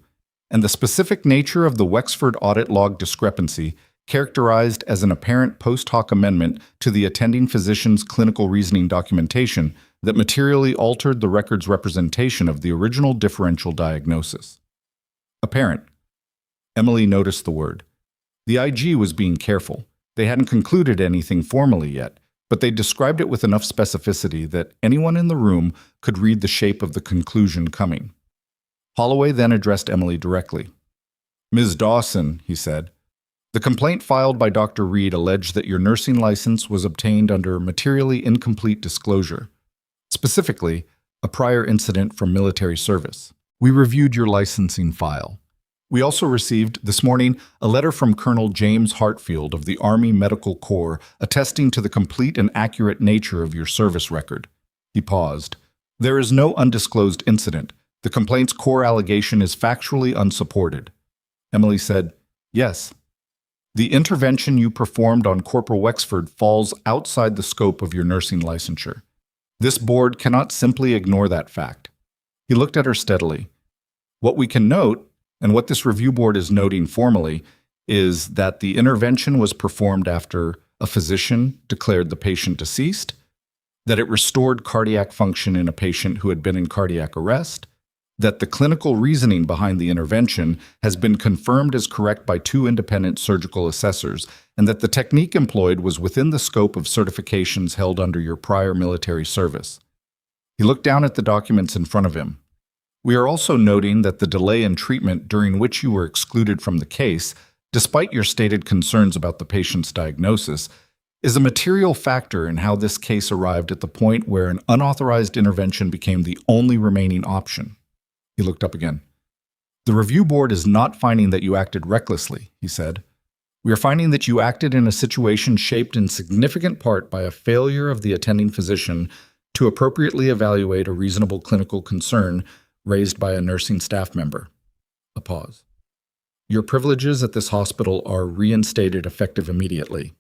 and the specific nature of the Wexford audit log discrepancy characterized as an apparent post hoc amendment to the attending physician's clinical reasoning documentation that materially altered the record's representation of the original differential diagnosis. Apparent. Emily noticed the word. The IG was being careful. They hadn't concluded anything formally yet, but they described it with enough specificity that anyone in the room could read the shape of the conclusion coming. Holloway then addressed Emily directly. Ms. Dawson, he said, the complaint filed by Dr. Reed alleged that your nursing license was obtained under materially incomplete disclosure, specifically, a prior incident from military service. We reviewed your licensing file. We also received, this morning, a letter from Colonel James Hartfield of the Army Medical Corps attesting to the complete and accurate nature of your service record. He paused. There is no undisclosed incident. The complaint's core allegation is factually unsupported. Emily said, yes. The intervention you performed on Corporal Wexford falls outside the scope of your nursing licensure. This board cannot simply ignore that fact. He looked at her steadily. What we can note, and what this review board is noting formally, is that the intervention was performed after a physician declared the patient deceased, that it restored cardiac function in a patient who had been in cardiac arrest, that the clinical reasoning behind the intervention has been confirmed as correct by 2 independent surgical assessors, and that the technique employed was within the scope of certifications held under your prior military service. He looked down at the documents in front of him. We are also noting that the delay in treatment during which you were excluded from the case, despite your stated concerns about the patient's diagnosis, is a material factor in how this case arrived at the point where an unauthorized intervention became the only remaining option. He looked up again. The review board is not finding that you acted recklessly, he said. We are finding that you acted in a situation shaped in significant part by a failure of the attending physician to appropriately evaluate a reasonable clinical concern raised by a nursing staff member. A pause. Your privileges at this hospital are reinstated effective immediately.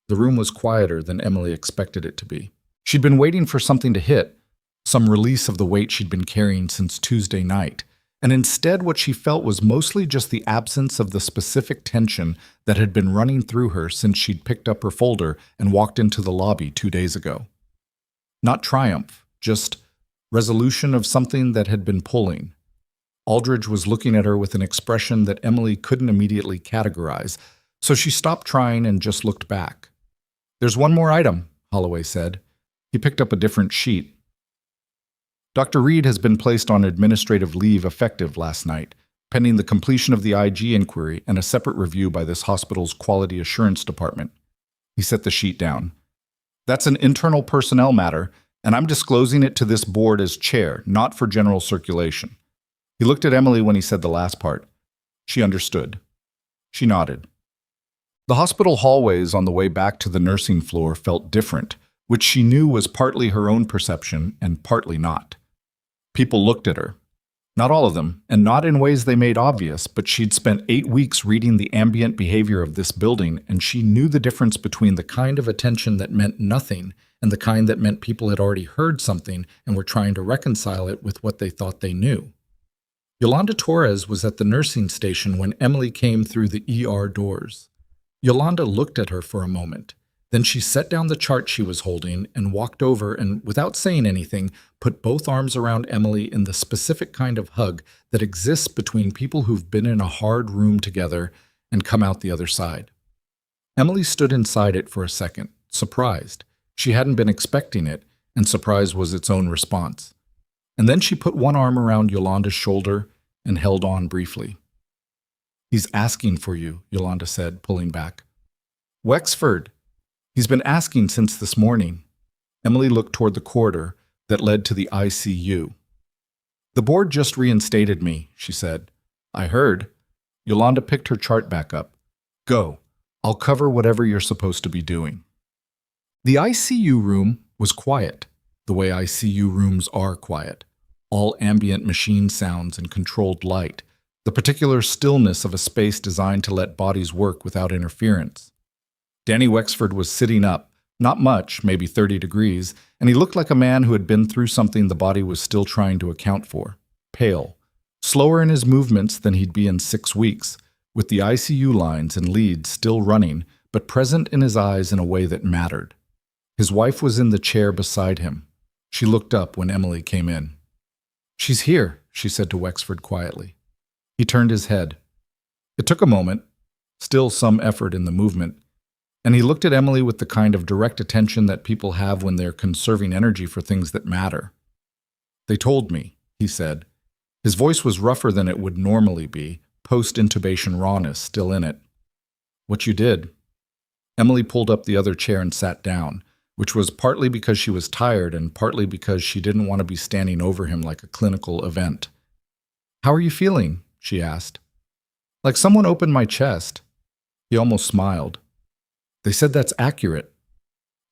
The room was quieter than Emily expected it to be. She'd been waiting for something to hit, some release of the weight she'd been carrying since Tuesday night, and instead what she felt was mostly just the absence of the specific tension that had been running through her since she'd picked up her folder and walked into the lobby 2 days ago. Not triumph, just resolution of something that had been pulling. Aldridge was looking at her with an expression that Emily couldn't immediately categorize, so she stopped trying and just looked back. "There's one more item," Holloway said. He picked up a different sheet. "Dr. Reed has been placed on administrative leave effective last night, pending the completion of the IG inquiry and a separate review by this hospital's quality assurance department." He set the sheet down. "That's an internal personnel matter, and I'm disclosing it to this board as chair, not for general circulation." He looked at Emily when he said the last part. She understood. She nodded. The hospital hallways on the way back to the nursing floor felt different, which she knew was partly her own perception and partly not. People looked at her. Not all of them, and not in ways they made obvious, but she'd spent 8 weeks reading the ambient behavior of this building, and she knew the difference between the kind of attention that meant nothing and the kind that meant people had already heard something and were trying to reconcile it with what they thought they knew. Yolanda Torres was at the nursing station when Emily came through the ER doors. Yolanda looked at her for a moment. Then she set down the chart she was holding and walked over and, without saying anything, put both arms around Emily in the specific kind of hug that exists between people who've been in a hard room together and come out the other side. Emily stood inside it for a second, surprised. She hadn't been expecting it, and surprise was its own response. And then she put one arm around Yolanda's shoulder and held on briefly. "He's asking for you," Yolanda said, pulling back. "Wexford. He's been asking since this morning." Emily looked toward the corridor that led to the ICU. "The board just reinstated me," she said. "I heard." Yolanda picked her chart back up. "Go. I'll cover whatever you're supposed to be doing." The ICU room was quiet, the way ICU rooms are quiet. All ambient machine sounds and controlled light, the particular stillness of a space designed to let bodies work without interference. Danny Wexford was sitting up, not much, maybe 30 degrees, and he looked like a man who had been through something the body was still trying to account for. Pale, slower in his movements than he'd be in 6 weeks, with the ICU lines and leads still running, but present in his eyes in a way that mattered. His wife was in the chair beside him. She looked up when Emily came in. "She's here," she said to Wexford quietly. He turned his head. It took a moment, still some effort in the movement, and he looked at Emily with the kind of direct attention that people have when they're conserving energy for things that matter. "They told me," he said. His voice was rougher than it would normally be, post-intubation rawness still in it. "What you did." Emily pulled up the other chair and sat down, which was partly because she was tired and partly because she didn't want to be standing over him like a clinical event. "How are you feeling?" she asked. "Like someone opened my chest." He almost smiled. "They said that's accurate."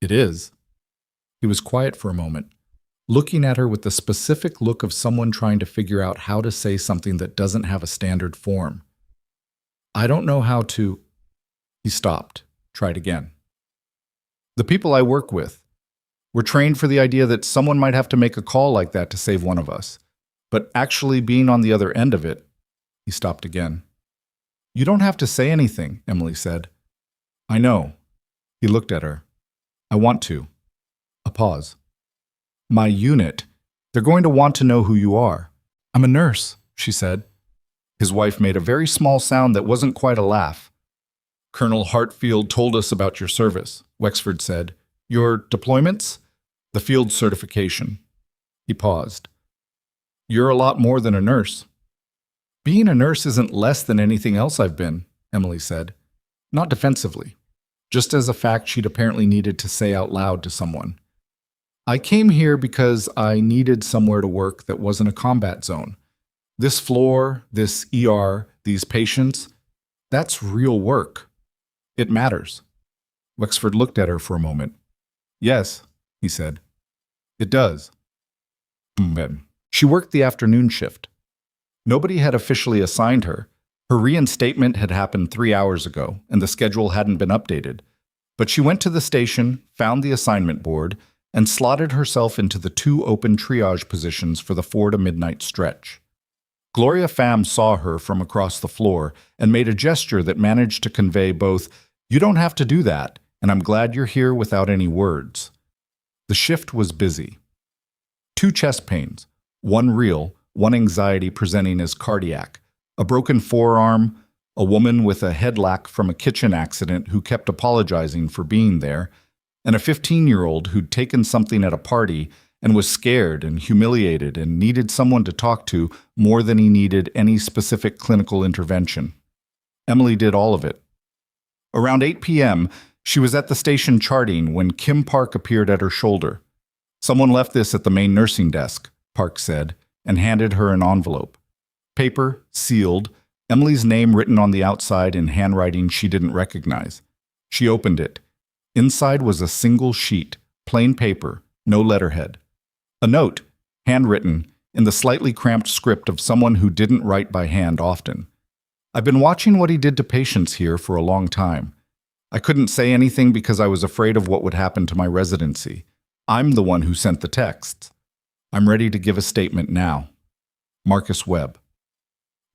"It is." He was quiet for a moment, looking at her with the specific look of someone trying to figure out how to say something that doesn't have a standard form. "I don't know how to—" He stopped, tried again. "The people I work with. We're trained for the idea that someone might have to make a call like that to save one of us. But actually being on the other end of it, he stopped again. You don't have to say anything, Emily said. I know. He looked at her. I want to. A pause. My unit. They're going to want to know who you are. I'm a nurse, she said. His wife made a very small sound that wasn't quite a laugh. Colonel Hartfield told us about your service, Wexford said. Your deployments? The field certification. He paused. You're a lot more than a nurse. Being a nurse isn't less than anything else I've been, Emily said. Not defensively. Just as a fact she'd apparently needed to say out loud to someone. I came here because I needed somewhere to work that wasn't a combat zone. This floor, this ER, these patients, that's real work. It matters. Wexford looked at her for a moment. Yes, he said. It does. She worked the afternoon shift. Nobody had officially assigned her. Her reinstatement had happened 3 hours ago, and the schedule hadn't been updated. But she went to the station, found the assignment board, and slotted herself into the 2 open triage positions for the 4 to midnight stretch. Gloria Pham saw her from across the floor and made a gesture that managed to convey both, "You don't have to do that," and "I'm glad you're here," without any words. The shift was busy. 2 chest pains, one real, one anxiety presenting as cardiac, a broken forearm, a woman with a head lack from a kitchen accident who kept apologizing for being there, and a 15-year-old who'd taken something at a party and was scared and humiliated and needed someone to talk to more than he needed any specific clinical intervention. Emily did all of it. Around 8 p.m., she was at the station charting when Kim Park appeared at her shoulder. Someone left this at the main nursing desk, Park said, and handed her an envelope. Paper, sealed, Emily's name written on the outside in handwriting she didn't recognize. She opened it. Inside was a single sheet, plain paper, no letterhead. A note, handwritten, in the slightly cramped script of someone who didn't write by hand often. I've been watching what he did to patients here for a long time. I couldn't say anything because I was afraid of what would happen to my residency. I'm the one who sent the texts. I'm ready to give a statement now. Marcus Webb.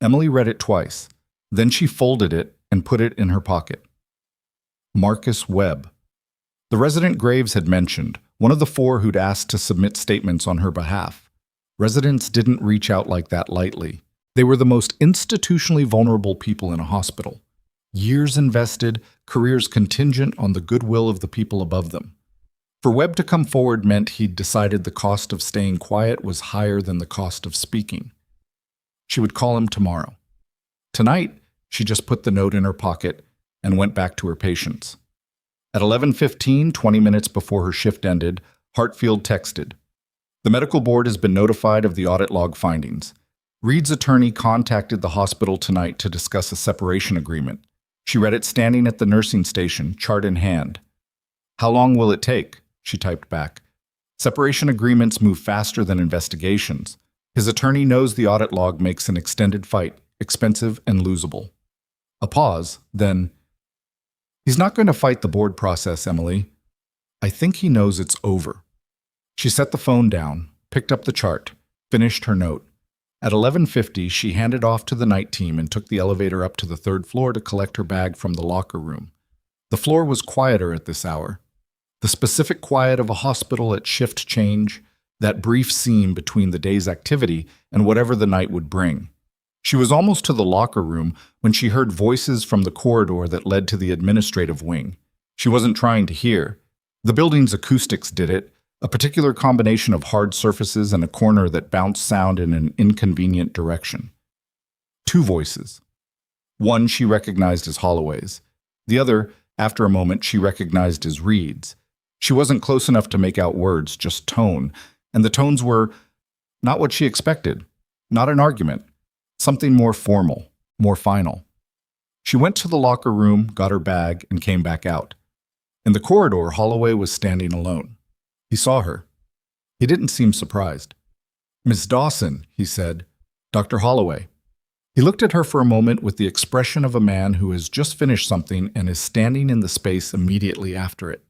Emily read it twice. Then she folded it and put it in her pocket. Marcus Webb. The resident Graves had mentioned, one of the 4 who'd asked to submit statements on her behalf. Residents didn't reach out like that lightly. They were the most institutionally vulnerable people in a hospital. Years invested, careers contingent on the goodwill of the people above them. For Webb to come forward meant he'd decided the cost of staying quiet was higher than the cost of speaking. She would call him tomorrow. Tonight, she just put the note in her pocket and went back to her patients. At 11:15, 20 minutes before her shift ended, Hartfield texted, "The medical board has been notified of the audit log findings. Reed's attorney contacted the hospital tonight to discuss a separation agreement. She read it standing at the nursing station, chart in hand. How long will it take?" She typed back. "Separation agreements move faster than investigations. His attorney knows the audit log makes an extended fight, expensive and losable." A pause, then, "He's not going to fight the board process, Emily. I think he knows it's over." She set the phone down, picked up the chart, finished her note. At 11:50, she handed off to the night team and took the elevator up to the 3rd floor to collect her bag from the locker room. The floor was quieter at this hour. The specific quiet of a hospital at shift change, that brief seam between the day's activity and whatever the night would bring. She was almost to the locker room when she heard voices from the corridor that led to the administrative wing. She wasn't trying to hear. The building's acoustics did it, a particular combination of hard surfaces and a corner that bounced sound in an inconvenient direction. 2 voices. One she recognized as Holloway's. The other, after a moment, she recognized as Reed's. She wasn't close enough to make out words, just tone, and the tones were not what she expected, not an argument, something more formal, more final. She went to the locker room, got her bag, and came back out. In the corridor, Holloway was standing alone. He saw her. He didn't seem surprised. "Miss Dawson," he said. "Dr. Holloway." He looked at her for a moment with the expression of a man who has just finished something and is standing in the space immediately after it.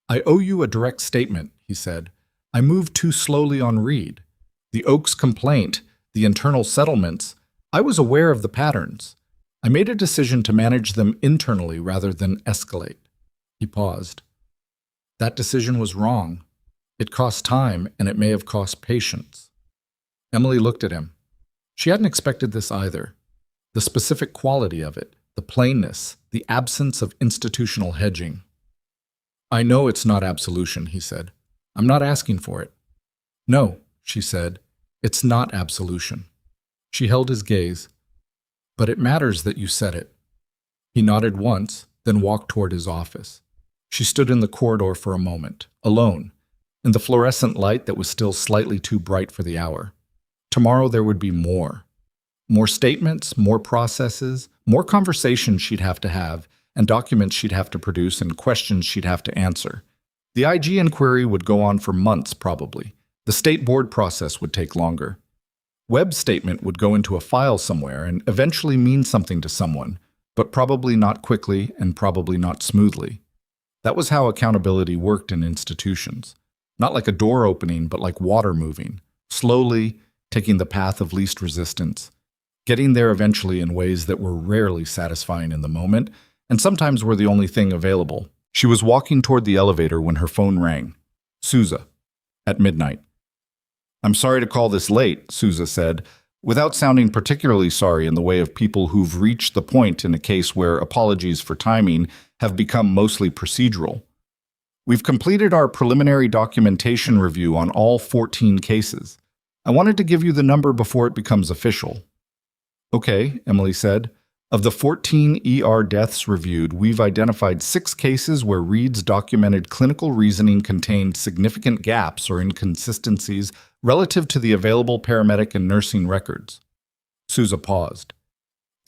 "I owe you a direct statement," he said. "I moved too slowly on Reed. The Oaks complaint, the internal settlements, I was aware of the patterns. I made a decision to manage them internally rather than escalate. He paused. That decision was wrong. It cost time, and it may have cost patience. Emily looked at him. She hadn't expected this either. The specific quality of it, the plainness, the absence of institutional hedging. I know it's not absolution, he said. I'm not asking for it. No, she said, it's not absolution. She held his gaze. But it matters that you said it. He nodded once, then walked toward his office. She stood in the corridor for a moment, alone, in the fluorescent light that was still slightly too bright for the hour. Tomorrow there would be more. More statements, more processes, more conversations she'd have to have, and documents she'd have to produce and questions she'd have to answer. The IG inquiry would go on for months, probably. The state board process would take longer. Webb's statement would go into a file somewhere and eventually mean something to someone, but probably not quickly and probably not smoothly. That was how accountability worked in institutions. Not like a door opening, but like water moving, slowly, taking the path of least resistance, getting there eventually in ways that were rarely satisfying in the moment, and sometimes were the only thing available. She was walking toward the elevator when her phone rang. Souza, at midnight. I'm sorry to call this late, Souza said, without sounding particularly sorry in the way of people who've reached the point in a case where apologies for timing have become mostly procedural. We've completed our preliminary documentation review on all 14 cases. I wanted to give you the number before it becomes official. Okay, Emily said. Of the 14 ER deaths reviewed, we've identified 6 cases where Reed's documented clinical reasoning contained significant gaps or inconsistencies relative to the available paramedic and nursing records. Souza paused.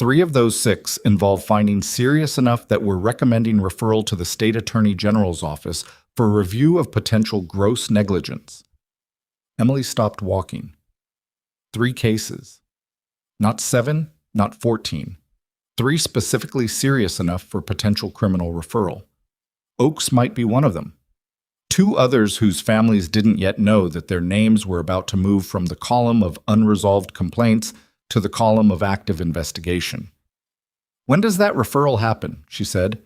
3 of those 6 involve findings serious enough that we're recommending referral to the State Attorney General's office for review of potential gross negligence. Emily stopped walking. 3 cases. Not 7, not 14. 3 specifically serious enough for potential criminal referral. Oaks might be one of them. 2 others whose families didn't yet know that their names were about to move from the column of unresolved complaints to the column of active investigation. When does that referral happen? She said.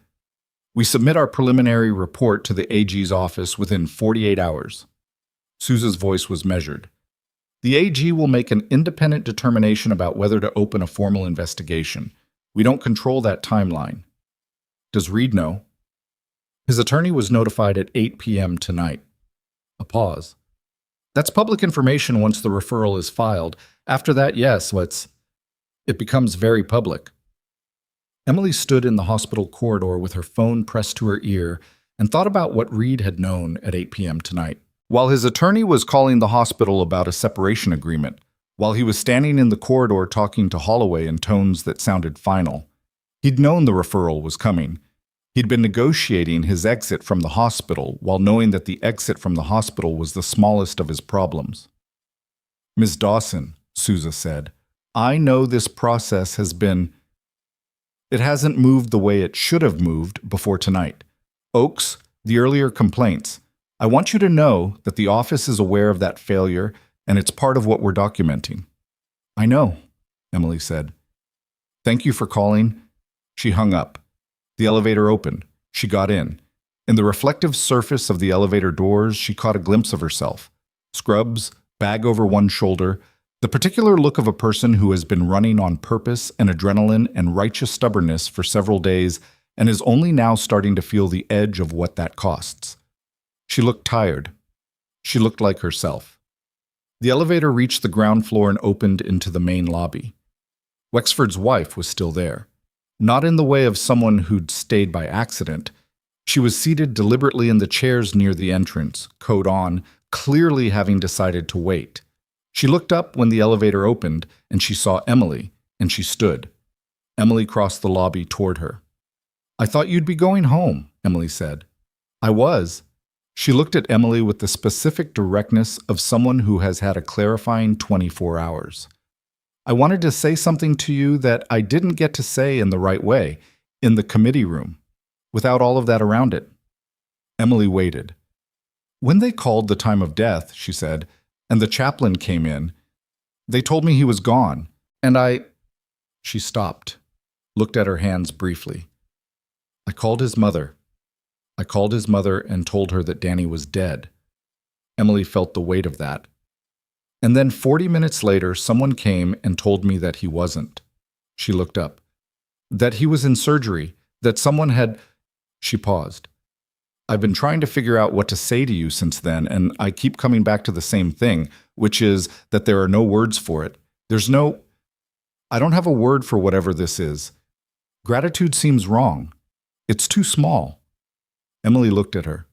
We submit our preliminary report to the AG's office within 48 hours. Souza's voice was measured. The AG will make an independent determination about whether to open a formal investigation. We don't control that timeline. Does Reed know? His attorney was notified at 8 p.m. tonight. A pause. That's public information once the referral is filed. After that, yes, it becomes very public. Emily stood in the hospital corridor with her phone pressed to her ear and thought about what Reed had known at 8 p.m. tonight. While his attorney was calling the hospital about a separation agreement, while he was standing in the corridor talking to Holloway in tones that sounded final, he'd known the referral was coming. He'd been negotiating his exit from the hospital while knowing that the exit from the hospital was the smallest of his problems. Ms. Dawson, Souza said, I know this process it hasn't moved the way it should have moved before tonight. Oaks, the earlier complaints. I want you to know that the office is aware of that failure and it's part of what we're documenting. I know, Emily said. Thank you for calling. She hung up. The elevator opened. She got in. In the reflective surface of the elevator doors, she caught a glimpse of herself. Scrubs, bag over one shoulder, the particular look of a person who has been running on purpose and adrenaline and righteous stubbornness for several days and is only now starting to feel the edge of what that costs. She looked tired. She looked like herself. The elevator reached the ground floor and opened into the main lobby. Wexford's wife was still there. Not in the way of someone who'd stayed by accident. She was seated deliberately in the chairs near the entrance, coat on, clearly having decided to wait. She looked up when the elevator opened, and she saw Emily, and she stood. Emily crossed the lobby toward her. I thought you'd be going home, Emily said. I was. She looked at Emily with the specific directness of someone who has had a clarifying 24 hours. I wanted to say something to you that I didn't get to say in the right way, in the committee room, without all of that around it. Emily waited. When they called the time of death, she said, And the chaplain came in. They told me he was gone, and I—" She stopped, looked at her hands briefly. "I called his mother. I called his mother and told her that Danny was dead." Emily felt the weight of that. "And then 40 minutes later, someone came and told me that he wasn't." She looked up. "That he was in surgery, that someone had—" She paused. "I've been trying to figure out what to say to you since then, and I keep coming back to the same thing, which is that there are no words for it. I don't have a word for whatever this is. Gratitude seems wrong. It's too small." Emily looked at her.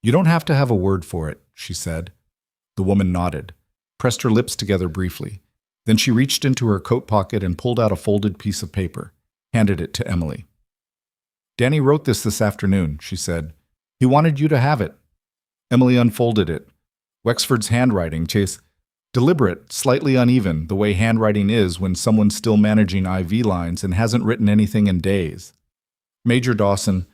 "You don't have to have a word for it," she said. The woman nodded, pressed her lips together briefly. Then she reached into her coat pocket and pulled out a folded piece of paper, handed it to Emily. "Danny wrote this afternoon," she said. "He wanted you to have it." Emily unfolded it. Wexford's handwriting, deliberate, slightly uneven, the way handwriting is when someone's still managing IV lines and hasn't written anything in days. "Major Dawson,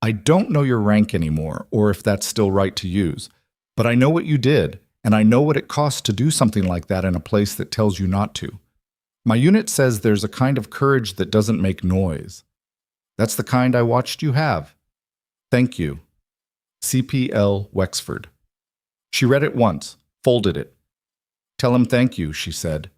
I don't know your rank anymore, or if that's still right to use, but I know what you did, and I know what it costs to do something like that in a place that tells you not to. My unit says there's a kind of courage that doesn't make noise. That's the kind I watched you have. Thank you. CPL Wexford." She read it once, folded it. "Tell him thank you," she said.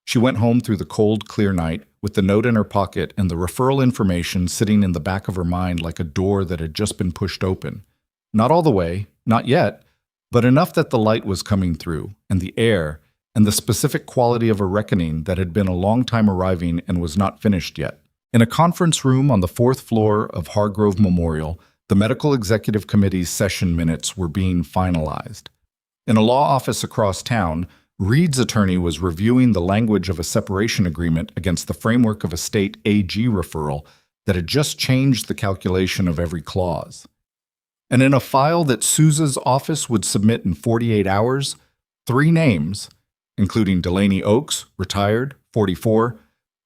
She went home through the cold, clear night, with the note in her pocket and the referral information sitting in the back of her mind like a door that had just been pushed open. Not all the way, not yet, but enough that the light was coming through, and the air, and the specific quality of a reckoning that had been a long time arriving and was not finished yet. In a conference room on the 4th floor of Hargrove Memorial, the Medical Executive Committee's session minutes were being finalized. In a law office across town, Reed's attorney was reviewing the language of a separation agreement against the framework of a state AG referral that had just changed the calculation of every clause. And in a file that Sousa's office would submit in 48 hours, 3 names, including Delaney Oakes, retired, 44,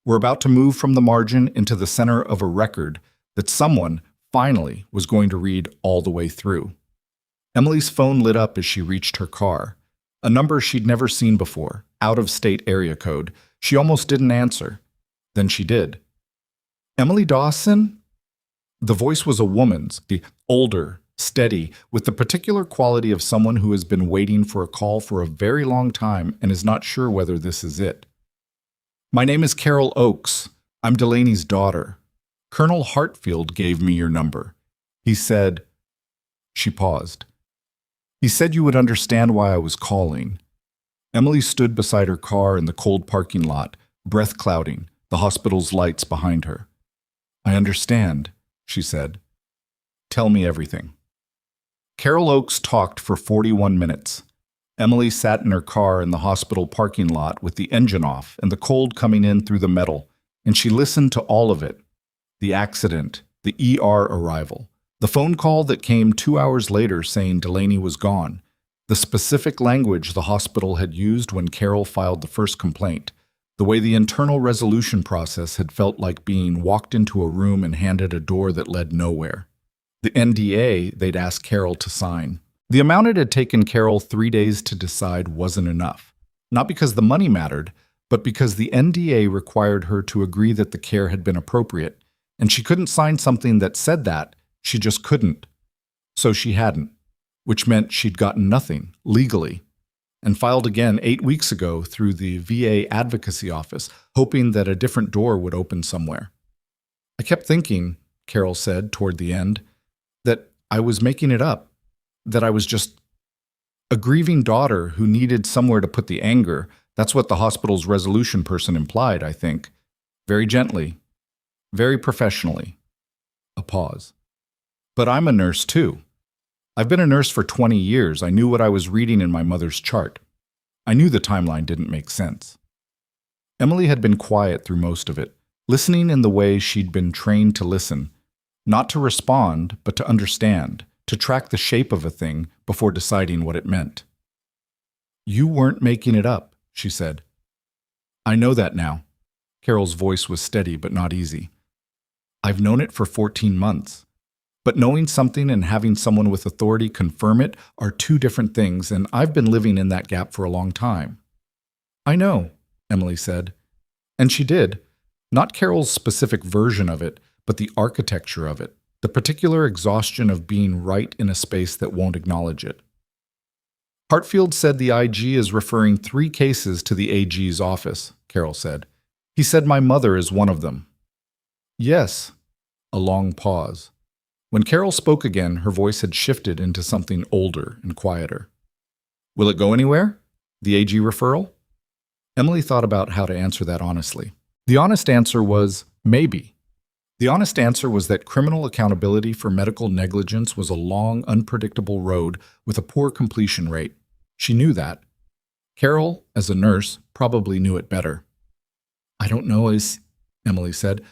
were about to move from the margin into the center of a record that someone, finally, was going to read all the way through. Emily's phone lit up as she reached her car. A number she'd never seen before, out-of-state area code. She almost didn't answer. Then she did. "Emily Dawson?" The voice was a woman's, older, steady, with the particular quality of someone who has been waiting for a call for a very long time and is not sure whether this is it. "My name is Carol Oakes. I'm Delaney's daughter. Colonel Hartfield gave me your number. He said—" She paused. "He said you would understand why I was calling." Emily stood beside her car in the cold parking lot, breath clouding, the hospital's lights behind her. "I understand," she said. "Tell me everything." Carol Oakes talked for 41 minutes. Emily sat in her car in the hospital parking lot with the engine off and the cold coming in through the metal, and she listened to all of it. The accident, the ER arrival, the phone call that came 2 hours later saying Delaney was gone, the specific language the hospital had used when Carol filed the first complaint, the way the internal resolution process had felt like being walked into a room and handed a door that led nowhere. The NDA they'd asked Carol to sign. The amount it had taken Carol 3 days to decide wasn't enough. Not because the money mattered, but because the NDA required her to agree that the care had been appropriate, and she couldn't sign something that said that. She just couldn't. So she hadn't, which meant she'd gotten nothing, legally, and filed again 8 weeks ago through the VA advocacy office, hoping that a different door would open somewhere. "I kept thinking," Carol said toward the end, "that I was making it up, that I was just a grieving daughter who needed somewhere to put the anger. That's what the hospital's resolution person implied, I think. Very gently, very professionally." A pause. "But I'm a nurse, too. I've been a nurse for 20 years. I knew what I was reading in my mother's chart. I knew the timeline didn't make sense." Emily had been quiet through most of it, listening in the way she'd been trained to listen, not to respond, but to understand, to track the shape of a thing before deciding what it meant. "You weren't making it up," she said. "I know that now." Carol's voice was steady but not easy. "I've known it for 14 months. But knowing something and having someone with authority confirm it are two different things, and I've been living in that gap for a long time. I know, Emily said. And she did. Not Carol's specific version of it, but the architecture of it, the particular exhaustion of being right in a space that won't acknowledge it. Hartfield said the IG is referring 3 cases to the AG's office, Carol said. He said my mother is one of them. Yes. A long pause. When Carol spoke again, her voice had shifted into something older and quieter. Will it go anywhere? The AG referral? Emily thought about how to answer that honestly. The honest answer was maybe. The honest answer was that criminal accountability for medical negligence was a long, unpredictable road with a poor completion rate. She knew that. Carol, as a nurse, probably knew it better. I don't know, Emily said.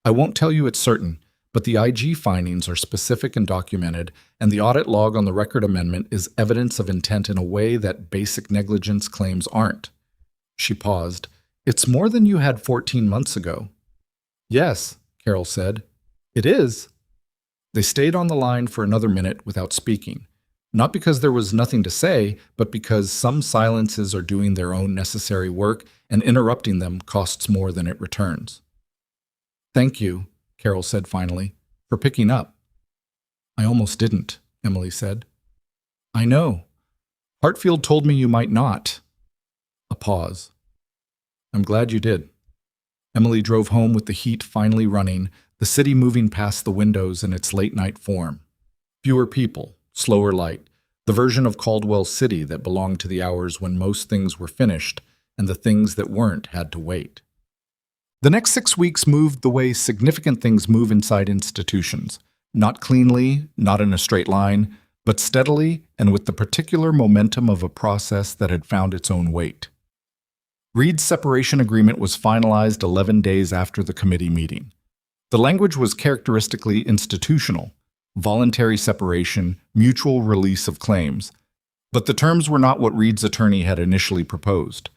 I won't tell you it's certain, but the IG findings are specific and documented, and the audit log on the record amendment is evidence of intent in a way that basic negligence claims aren't. She paused. It's more than you had 14 months ago. Yes, Carol said. It is. They stayed on the line for another minute without speaking, not because there was nothing to say, but because some silences are doing their own necessary work, and interrupting them costs more than it returns. Thank you, Carol said finally, for picking up. I almost didn't, Emily said. I know. Hartfield told me you might not. A pause. I'm glad you did. Emily drove home with the heat finally running, the city moving past the windows in its late-night form. Fewer people, slower light, the version of Caldwell City that belonged to the hours when most things were finished and the things that weren't had to wait. The next 6 weeks moved the way significant things move inside institutions, not cleanly, not in a straight line, but steadily and with the particular momentum of a process that had found its own weight. Reed's separation agreement was finalized 11 days after the committee meeting. The language was characteristically institutional, voluntary separation, mutual release of claims, but the terms were not what Reed's attorney had initially proposed.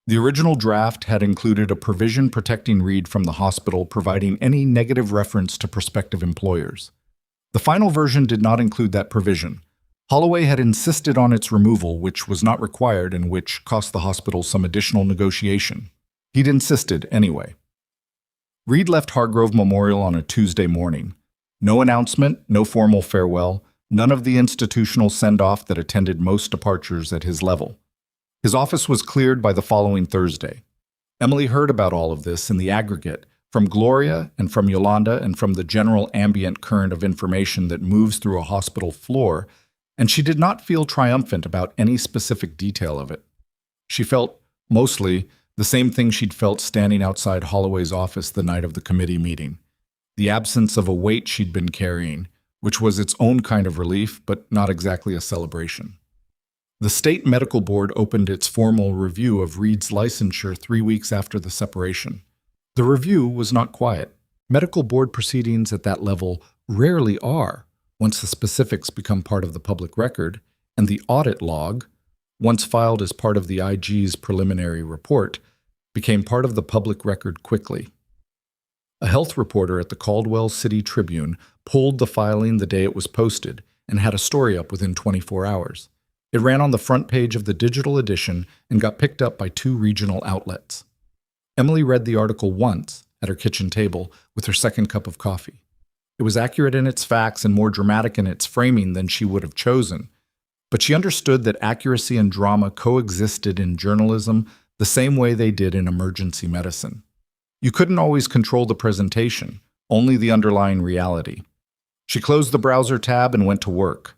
The original draft had included a provision protecting Reed from the hospital providing any negative reference to prospective employers. The final version did not include that provision. Holloway had insisted on its removal, which was not required and which cost the hospital some additional negotiation. He'd insisted anyway. Reed left Hargrove Memorial on a Tuesday morning. No announcement, no formal farewell, none of the institutional send-off that attended most departures at his level. His office was cleared by the following Thursday. Emily heard about all of this in the aggregate, from Gloria and from Yolanda and from the general ambient current of information that moves through a hospital floor, and she did not feel triumphant about any specific detail of it. She felt, mostly, the same thing she'd felt standing outside Holloway's office the night of the committee meeting. The absence of a weight she'd been carrying, which was its own kind of relief, but not exactly a celebration. The state medical board opened its formal review of Reed's licensure 3 weeks after the separation. The review was not quiet. Medical board proceedings at that level rarely are, once the specifics become part of the public record, and the audit log, once filed as part of the IG's preliminary report, became part of the public record quickly. A health reporter at the Caldwell City Tribune pulled the filing the day it was posted and had a story up within 24 hours. It ran on the front page of the digital edition and got picked up by 2 regional outlets. Emily read the article once at her kitchen table with her second cup of coffee. It was accurate in its facts and more dramatic in its framing than she would have chosen, but she understood that accuracy and drama coexisted in journalism the same way they did in emergency medicine. You couldn't always control the presentation, only the underlying reality. She closed the browser tab and went to work.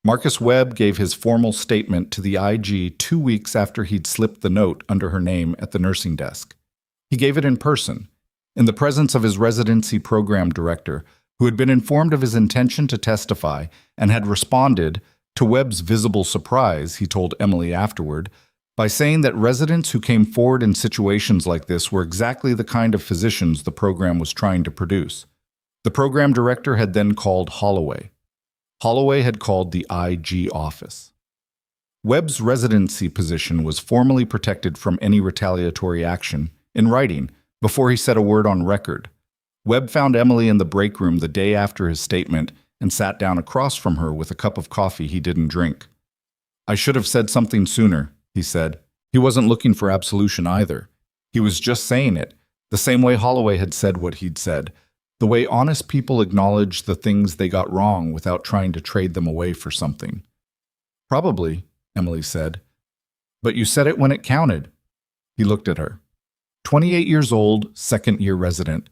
Marcus Webb gave his formal statement to the IG 2 weeks after he'd slipped the note under her name at the nursing desk. He gave it in person, in the presence of his residency program director, who had been informed of his intention to testify and had responded, to Webb's visible surprise, he told Emily afterward, by saying that residents who came forward in situations like this were exactly the kind of physicians the program was trying to produce. The program director had then called Holloway. Holloway had called the IG office. Webb's residency position was formally protected from any retaliatory action, in writing, before he said a word on record. Webb found Emily in the break room the day after his statement and sat down across from her with a cup of coffee he didn't drink. "I should have said something sooner," he said. He wasn't looking for absolution either. He was just saying it, the same way Holloway had said what he'd said, the way honest people acknowledge the things they got wrong without trying to trade them away for something. "Probably," Emily said. "But you said it when it counted." He looked at her. 28 years old, second-year resident.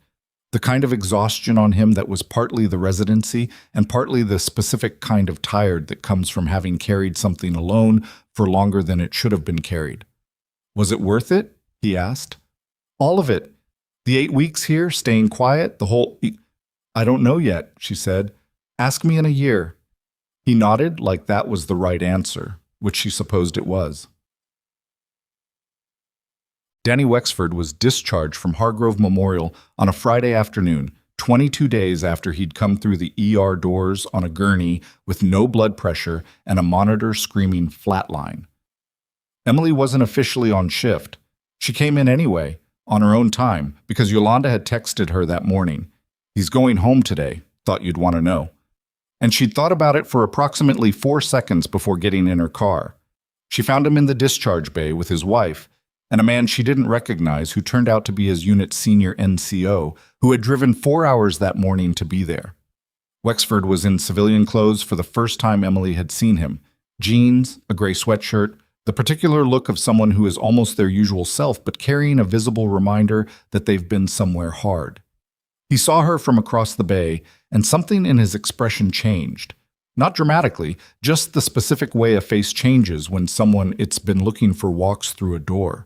The kind of exhaustion on him that was partly the residency and partly the specific kind of tired that comes from having carried something alone for longer than it should have been carried. "Was it worth it?" he asked. "All of it. The 8 weeks here, staying quiet, the whole—" "I don't know yet," she said. "Ask me in a year." He nodded like that was the right answer, which she supposed it was. Danny Wexford was discharged from Hargrove Memorial on a Friday afternoon, 22 days after he'd come through the ER doors on a gurney with no blood pressure and a monitor screaming flatline. Emily wasn't officially on shift. She came in anyway, on her own time, because Yolanda had texted her that morning. "He's going home today, thought you'd want to know." And she'd thought about it for approximately 4 seconds before getting in her car. She found him in the discharge bay with his wife, and a man she didn't recognize who turned out to be his unit's senior NCO, who had driven 4 hours that morning to be there. Wexford was in civilian clothes for the first time Emily had seen him. Jeans, a gray sweatshirt, the particular look of someone who is almost their usual self but carrying a visible reminder that they've been somewhere hard. He saw her from across the bay, and something in his expression changed. Not dramatically, just the specific way a face changes when someone it's been looking for walks through a door.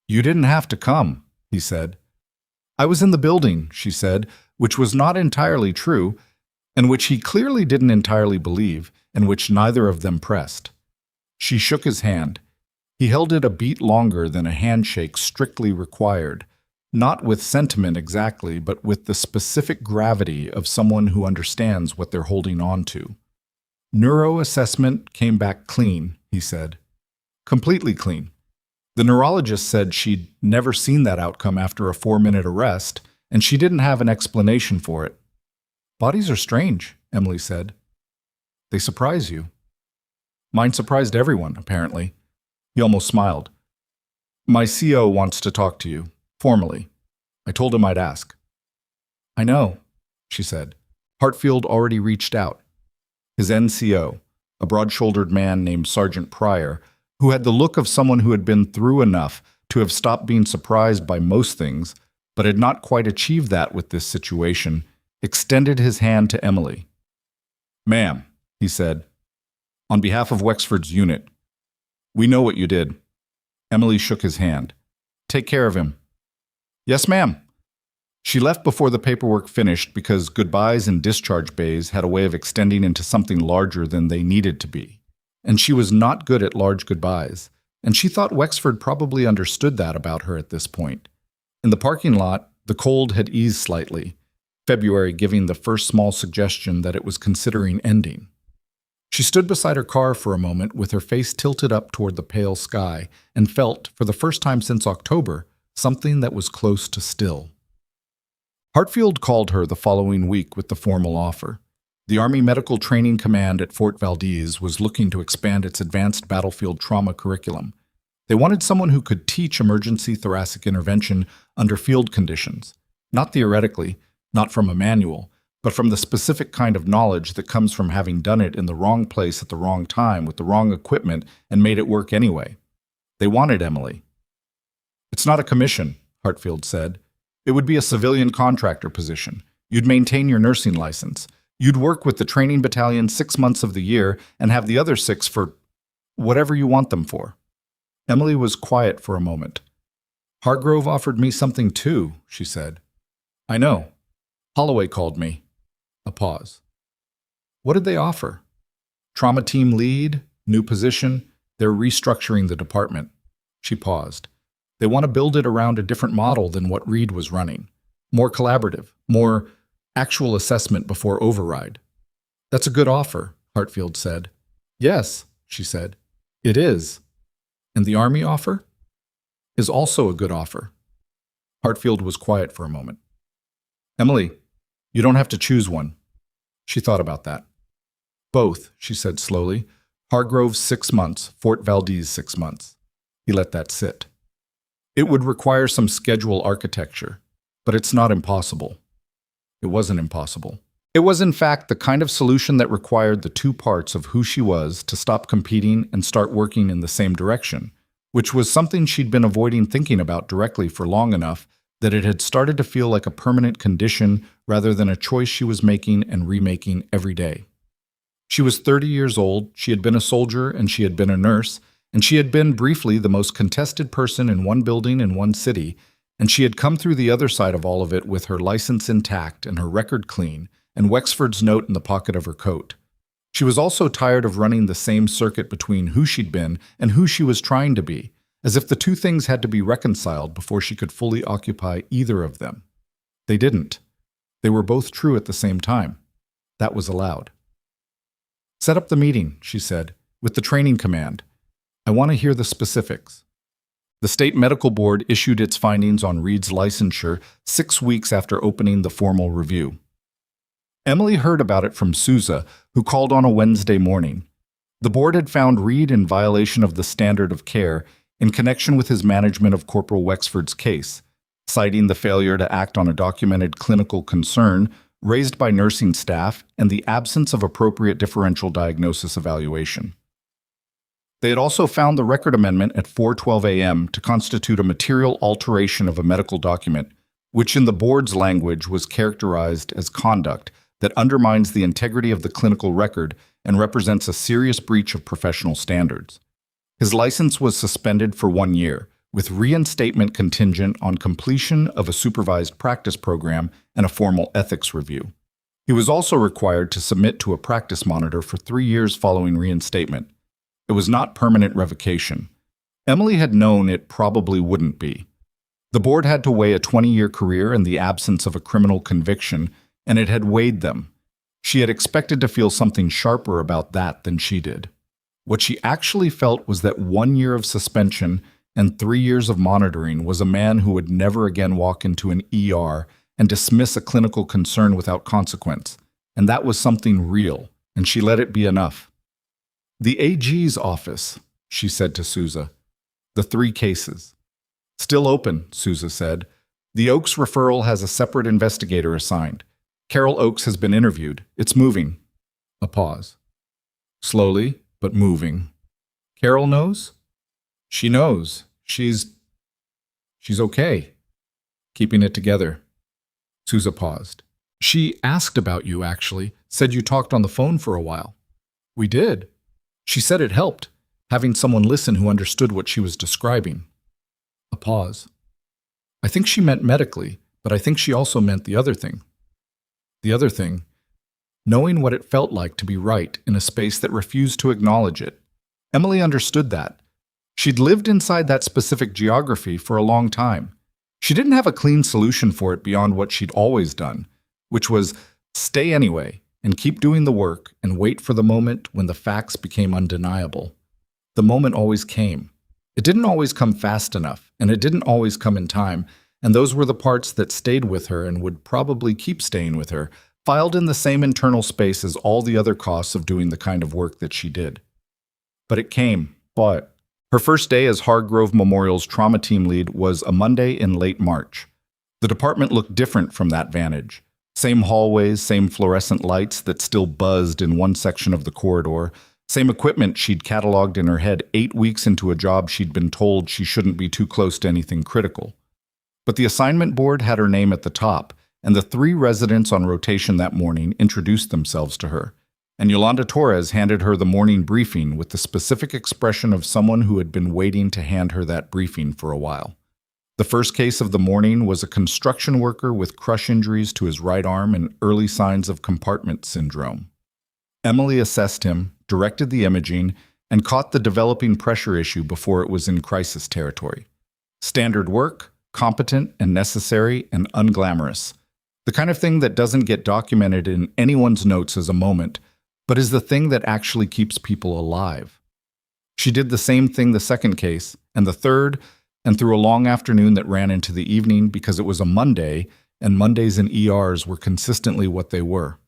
"You didn't have to come," he said. "I was in the building," she said, which was not entirely true, and which he clearly didn't entirely believe, and which neither of them pressed. She shook his hand. He held it a beat longer than a handshake strictly required, not with sentiment exactly, but with the specific gravity of someone who understands what they're holding on to. "Neuro assessment came back clean," he said. "Completely clean. The neurologist said she'd never seen that outcome after a 4-minute arrest, and she didn't have an explanation for it." "Bodies are strange," Emily said. "They surprise you." "Mine surprised everyone, apparently." He almost smiled. "My CO wants to talk to you, formally. I told him I'd ask." "I know," she said. Hartfield already reached out. His NCO, a broad-shouldered man named Sergeant Pryor, who had the look of someone who had been through enough to have stopped being surprised by most things, but had not quite achieved that with this situation, extended his hand to Emily. "Ma'am," he said, "on behalf of Wexford's unit, we know what you did." Emily shook his hand. "Take care of him." "Yes, ma'am." She left before the paperwork finished because goodbyes in discharge bays had a way of extending into something larger than they needed to be. And she was not good at large goodbyes, and she thought Wexford probably understood that about her at this point. In the parking lot, the cold had eased slightly, February giving the first small suggestion that it was considering ending. She stood beside her car for a moment with her face tilted up toward the pale sky and felt, for the first time since October, something that was close to still. Hartfield called her the following week with the formal offer. The Army Medical Training Command at Fort Valdez was looking to expand its advanced battlefield trauma curriculum. They wanted someone who could teach emergency thoracic intervention under field conditions, not theoretically, not from a manual, but from the specific kind of knowledge that comes from having done it in the wrong place at the wrong time with the wrong equipment and made it work anyway. They wanted Emily. "It's not a commission," Hartfield said. "It would be a civilian contractor position. You'd maintain your nursing license. You'd work with the training battalion 6 months of the year and have the other 6 for whatever you want them for." Emily was quiet for a moment. "Hargrove offered me something too," she said. "I know. Holloway called me." A pause. "What did they offer?" "Trauma team lead, new position. They're restructuring the department." She paused. "They want to build it around a different model than what Reed was running. More collaborative, more actual assessment before override." "That's a good offer," Hartfield said. "Yes," she said. "It is." "And the Army offer?" "Is also a good offer." Hartfield was quiet for a moment. "Emily, you don't have to choose one. She thought about that. Both, she said slowly. Hargrove 6 months, Fort Valdez 6 months. He let that sit. It would require some schedule architecture, but it's not impossible. It wasn't impossible. It was, in fact, the kind of solution that required the two parts of who she was to stop competing and start working in the same direction, which was something she'd been avoiding thinking about directly for long enough that it had started to feel like a permanent condition rather than a choice she was making and remaking every day. She was 30 years old, she had been a soldier, and she had been a nurse, and she had been, briefly, the most contested person in one building in one city, and she had come through the other side of all of it with her license intact and her record clean, and Wexford's note in the pocket of her coat. She was also tired of running the same circuit between who she'd been and who she was trying to be, as if the two things had to be reconciled before she could fully occupy either of them. They didn't. They were both true at the same time. That was allowed. "Set up the meeting," she said, "with the training command. I want to hear the specifics." The state medical board issued its findings on Reed's licensure 6 weeks after opening the formal review. Emily heard about it from Sousa, who called on a Wednesday morning. The board had found Reed in violation of the standard of care in connection with his management of Corporal Wexford's case, citing the failure to act on a documented clinical concern raised by nursing staff and the absence of appropriate differential diagnosis evaluation. They had also found the record amendment at 4:12 a.m. to constitute a material alteration of a medical document, which in the board's language was characterized as conduct that undermines the integrity of the clinical record and represents a serious breach of professional standards. His license was suspended for 1 year, with reinstatement contingent on completion of a supervised practice program and a formal ethics review. He was also required to submit to a practice monitor for 3 years following reinstatement. It was not permanent revocation. Emily had known it probably wouldn't be. The board had to weigh a 20-year career in the absence of a criminal conviction, and it had weighed them. She had expected to feel something sharper about that than she did. What she actually felt was that 1 year of suspension and 3 years of monitoring was a man who would never again walk into an ER and dismiss a clinical concern without consequence, and that was something real, and she let it be enough. "The AG's office," she said to Sousa. "The 3 cases." "Still open," Sousa said. "The Oaks referral has a separate investigator assigned. Carol Oaks has been interviewed. It's moving." A pause. "Slowly, but moving. Carol knows?" "She knows. She's okay. Keeping it together." Sousa paused. "She asked about you, actually. Said you talked on the phone for a while." "We did. She said it helped, having someone listen who understood what she was describing." A pause. "I think she meant medically, but I think she also meant the other thing." "The other thing?" "Knowing what it felt like to be right in a space that refused to acknowledge it." Emily understood that. She'd lived inside that specific geography for a long time. She didn't have a clean solution for it beyond what she'd always done, which was stay anyway and keep doing the work and wait for the moment when the facts became undeniable. The moment always came. It didn't always come fast enough, and it didn't always come in time, and those were the parts that stayed with her and would probably keep staying with her, filed in the same internal space as all the other costs of doing the kind of work that she did. But it came. But her first day as Hargrove Memorial's trauma team lead was a Monday in late March. The department looked different from that vantage. Same hallways, same fluorescent lights that still buzzed in one section of the corridor, same equipment she'd cataloged in her head 8 weeks into a job she'd been told she shouldn't be too close to anything critical. But the assignment board had her name at the top, and the 3 residents on rotation that morning introduced themselves to her, and Yolanda Torres handed her the morning briefing with the specific expression of someone who had been waiting to hand her that briefing for a while. The first case of the morning was a construction worker with crush injuries to his right arm and early signs of compartment syndrome. Emily assessed him, directed the imaging, and caught the developing pressure issue before it was in crisis territory. Standard work, competent and necessary and unglamorous. The kind of thing that doesn't get documented in anyone's notes as a moment, but is the thing that actually keeps people alive. She did the same thing the second case, and the third, and through a long afternoon that ran into the evening because it was a Monday, and Mondays in ERs were consistently what they were.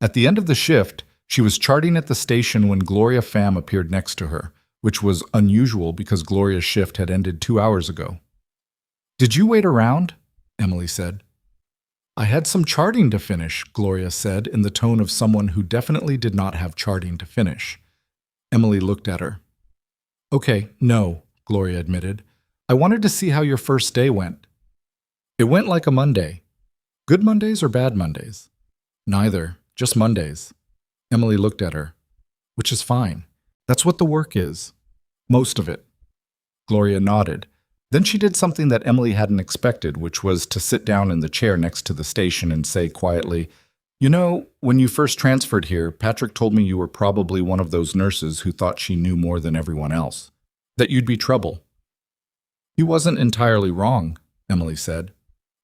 At the end of the shift, she was charting at the station when Gloria Pham appeared next to her, which was unusual because Gloria's shift had ended 2 hours ago. "Did you wait around?" Emily said. "I had some charting to finish," Gloria said in the tone of someone who definitely did not have charting to finish. Emily looked at her. "Okay, no," Gloria admitted. "I wanted to see how your first day went." "It went like a Monday." "Good Mondays or bad Mondays?" "Neither, just Mondays." Emily looked at her. "Which is fine. That's what the work is. Most of it." Gloria nodded. Then she did something that Emily hadn't expected, which was to sit down in the chair next to the station and say quietly, "You know, when you first transferred here, Patrick told me you were probably one of those nurses who thought she knew more than everyone else. That you'd be trouble." "He wasn't entirely wrong," Emily said.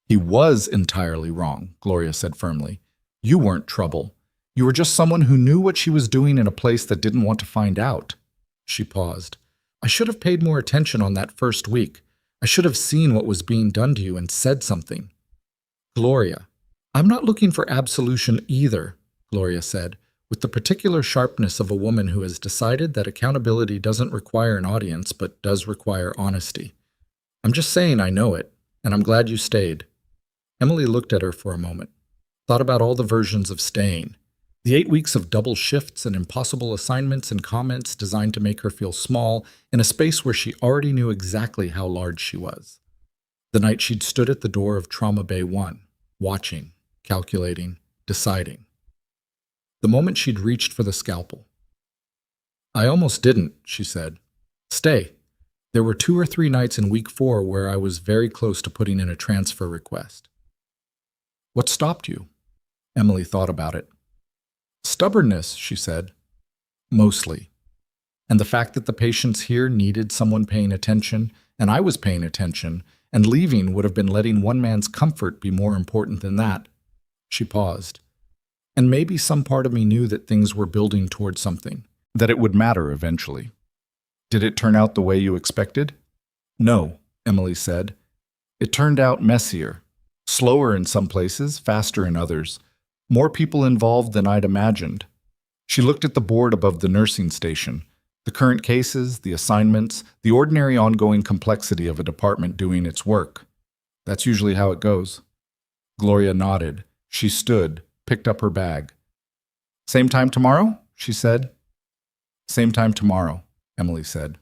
"He was entirely wrong," Gloria said firmly. "You weren't trouble. You were just someone who knew what she was doing in a place that didn't want to find out." She paused. "I should have paid more attention on that first week. I should have seen what was being done to you and said something." "Gloria, I'm not looking for absolution either," Gloria said, with the particular sharpness of a woman who has decided that accountability doesn't require an audience but does require honesty. "I'm just saying I know it, and I'm glad you stayed." Emily looked at her for a moment, thought about all the versions of staying. The 8 weeks of double shifts and impossible assignments and comments designed to make her feel small in a space where she already knew exactly how large she was. The night she'd stood at the door of Trauma Bay 1, watching, calculating, deciding. The moment she'd reached for the scalpel. "I almost didn't," she said. "Stay. There were 2 or 3 nights in week 4 where I was very close to putting in a transfer request." "What stopped you?" Emily thought about it. "Stubbornness," she said. "Mostly. And the fact that the patients here needed someone paying attention, and I was paying attention, and leaving would have been letting one man's comfort be more important than that." She paused. "And maybe some part of me knew that things were building toward something, that it would matter eventually." "Did it turn out the way you expected?" "No," Emily said. "It turned out messier. Slower in some places, faster in others. More people involved than I'd imagined." She looked at the board above the nursing station, the current cases, the assignments, the ordinary ongoing complexity of a department doing its work. "That's usually how it goes." Gloria nodded. She stood, picked up her bag. "Same time tomorrow?" she said. "Same time tomorrow," Emily said.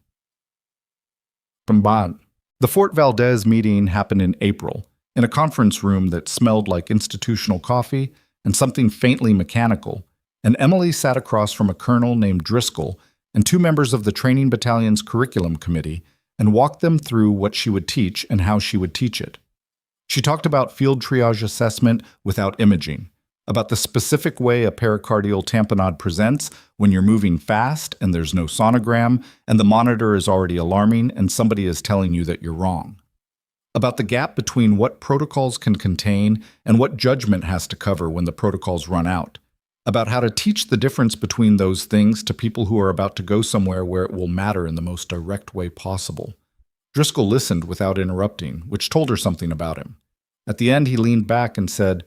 Pamban. The Fort Valdez meeting happened in April, in a conference room that smelled like institutional coffee and something faintly mechanical, and Emily sat across from a colonel named Driscoll and 2 members of the training battalion's curriculum committee and walked them through what she would teach and how she would teach it. She talked about field triage assessment without imaging, about the specific way a pericardial tamponade presents when you're moving fast and there's no sonogram and the monitor is already alarming and somebody is telling you that you're wrong. About the gap between what protocols can contain and what judgment has to cover when the protocols run out. About how to teach the difference between those things to people who are about to go somewhere where it will matter in the most direct way possible. Driscoll listened without interrupting, which told her something about him. At the end, he leaned back and said,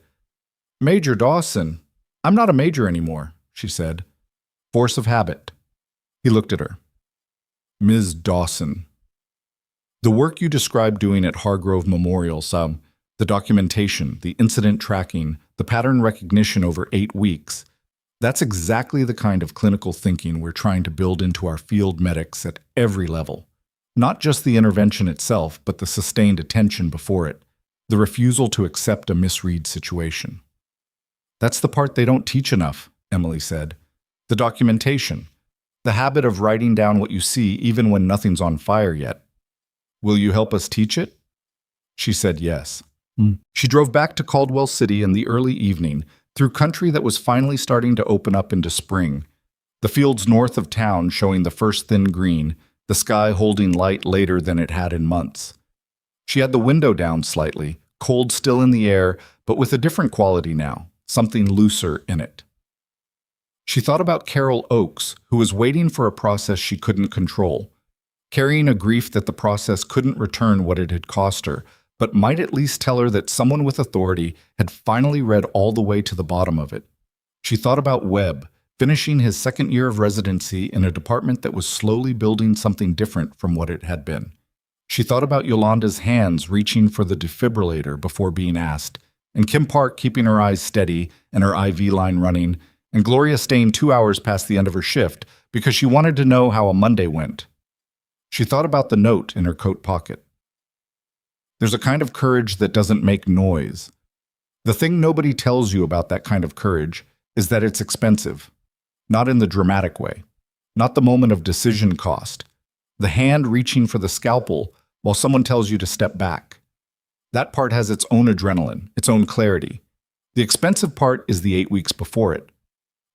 "Major Dawson." "I'm not a major anymore," she said. "Force of habit." He looked at her. "Ms. Dawson. The work you described doing at Hargrove Memorial, the documentation, the incident tracking, the pattern recognition over 8 weeks, that's exactly the kind of clinical thinking we're trying to build into our field medics at every level. Not just the intervention itself, but the sustained attention before it, the refusal to accept a misread situation." "That's the part they don't teach enough," Emily said. "The documentation, the habit of writing down what you see even when nothing's on fire yet. Will you help us teach it?" She said yes. She drove back to Caldwell City in the early evening, through country that was finally starting to open up into spring. The fields north of town showing the first thin green, the sky holding light later than it had in months. She had the window down slightly, cold still in the air, but with a different quality now, something looser in it. She thought about Carol Oakes, who was waiting for a process she couldn't control, carrying a grief that the process couldn't return what it had cost her, but might at least tell her that someone with authority had finally read all the way to the bottom of it. She thought about Webb, finishing his second year of residency in a department that was slowly building something different from what it had been. She thought about Yolanda's hands reaching for the defibrillator before being asked, and Kim Park keeping her eyes steady and her IV line running, and Gloria staying 2 hours past the end of her shift because she wanted to know how a Monday went. She thought about the note in her coat pocket. There's a kind of courage that doesn't make noise. The thing nobody tells you about that kind of courage is that it's expensive. Not in the dramatic way. Not the moment of decision cost. The hand reaching for the scalpel while someone tells you to step back. That part has its own adrenaline, its own clarity. The expensive part is the 8 weeks before it.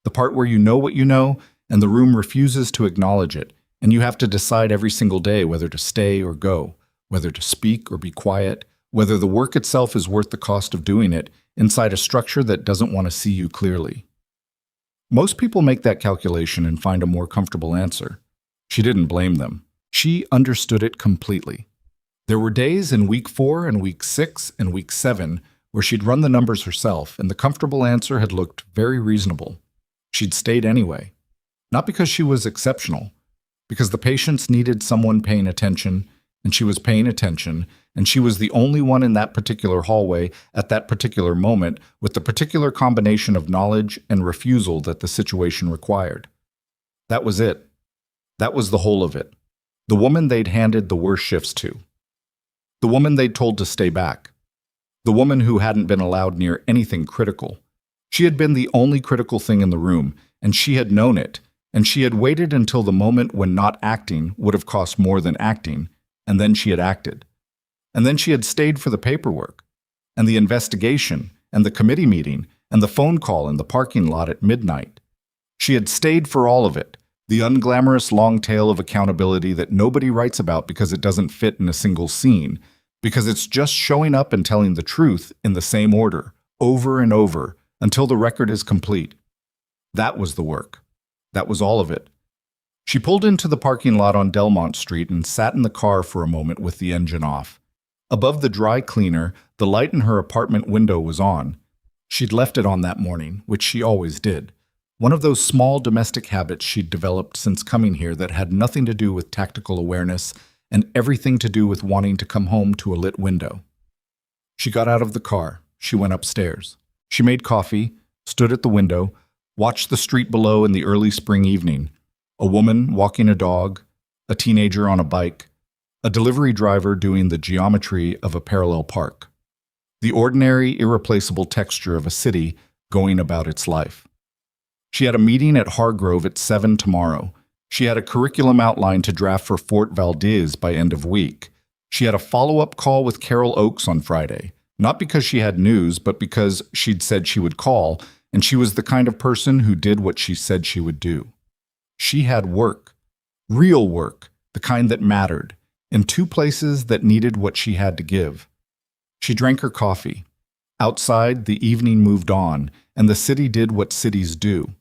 The part where you know what you know and the room refuses to acknowledge it, and you have to decide every single day whether to stay or go, whether to speak or be quiet, whether the work itself is worth the cost of doing it inside a structure that doesn't want to see you clearly. Most people make that calculation and find a more comfortable answer. She didn't blame them. She understood it completely. There were days in week 4 and week 6 and week 7 where she'd run the numbers herself, and the comfortable answer had looked very reasonable. She'd stayed anyway. Not because she was exceptional, because the patients needed someone paying attention, and she was paying attention, and she was the only one in that particular hallway at that particular moment with the particular combination of knowledge and refusal that the situation required. That was it. That was the whole of it. The woman they'd handed the worst shifts to. The woman they'd told to stay back. The woman who hadn't been allowed near anything critical. She had been the only critical thing in the room, and she had known it, and she had waited until the moment when not acting would have cost more than acting, and then she had acted. And then she had stayed for the paperwork, and the investigation, and the committee meeting, and the phone call in the parking lot at midnight. She had stayed for all of it, the unglamorous long tail of accountability that nobody writes about because it doesn't fit in a single scene, because it's just showing up and telling the truth in the same order, over and over, until the record is complete. That was the work. That was all of it. She pulled into the parking lot on Delmont Street and sat in the car for a moment with the engine off. Above the dry cleaner, the light in her apartment window was on. She'd left it on that morning, which she always did. One of those small domestic habits she'd developed since coming here that had nothing to do with tactical awareness and everything to do with wanting to come home to a lit window. She got out of the car. She went upstairs. She made coffee, stood at the window, watched the street below in the early spring evening. A woman walking a dog, a teenager on a bike, a delivery driver doing the geometry of a parallel park. The ordinary, irreplaceable texture of a city going about its life. She had a meeting at Hargrove at 7 tomorrow. She had a curriculum outline to draft for Fort Valdez by end of week. She had a follow-up call with Carol Oakes on Friday, not because she had news, but because she'd said she would call, and she was the kind of person who did what she said she would do. She had work, real work, the kind that mattered, in 2 places that needed what she had to give. She drank her coffee. Outside, the evening moved on, and the city did what cities do.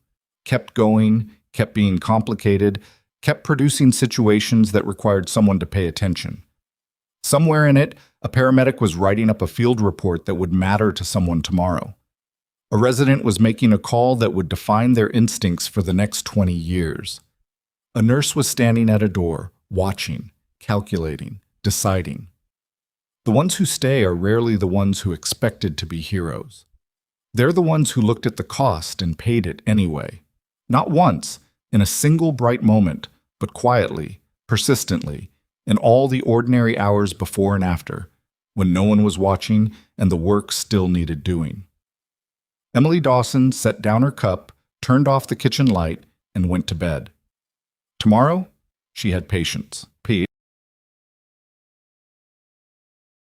Kept going, kept being complicated, kept producing situations that required someone to pay attention. Somewhere in it, a paramedic was writing up a field report that would matter to someone tomorrow. A resident was making a call that would define their instincts for the next 20 years. A nurse was standing at a door, watching, calculating, deciding. The ones who stay are rarely the ones who expected to be heroes. They're the ones who looked at the cost and paid it anyway. Not once, in a single bright moment, but quietly, persistently, in all the ordinary hours before and after, when no one was watching and the work still needed doing. Emily Dawson set down her cup, turned off the kitchen light, and went to bed. Tomorrow, she had patience.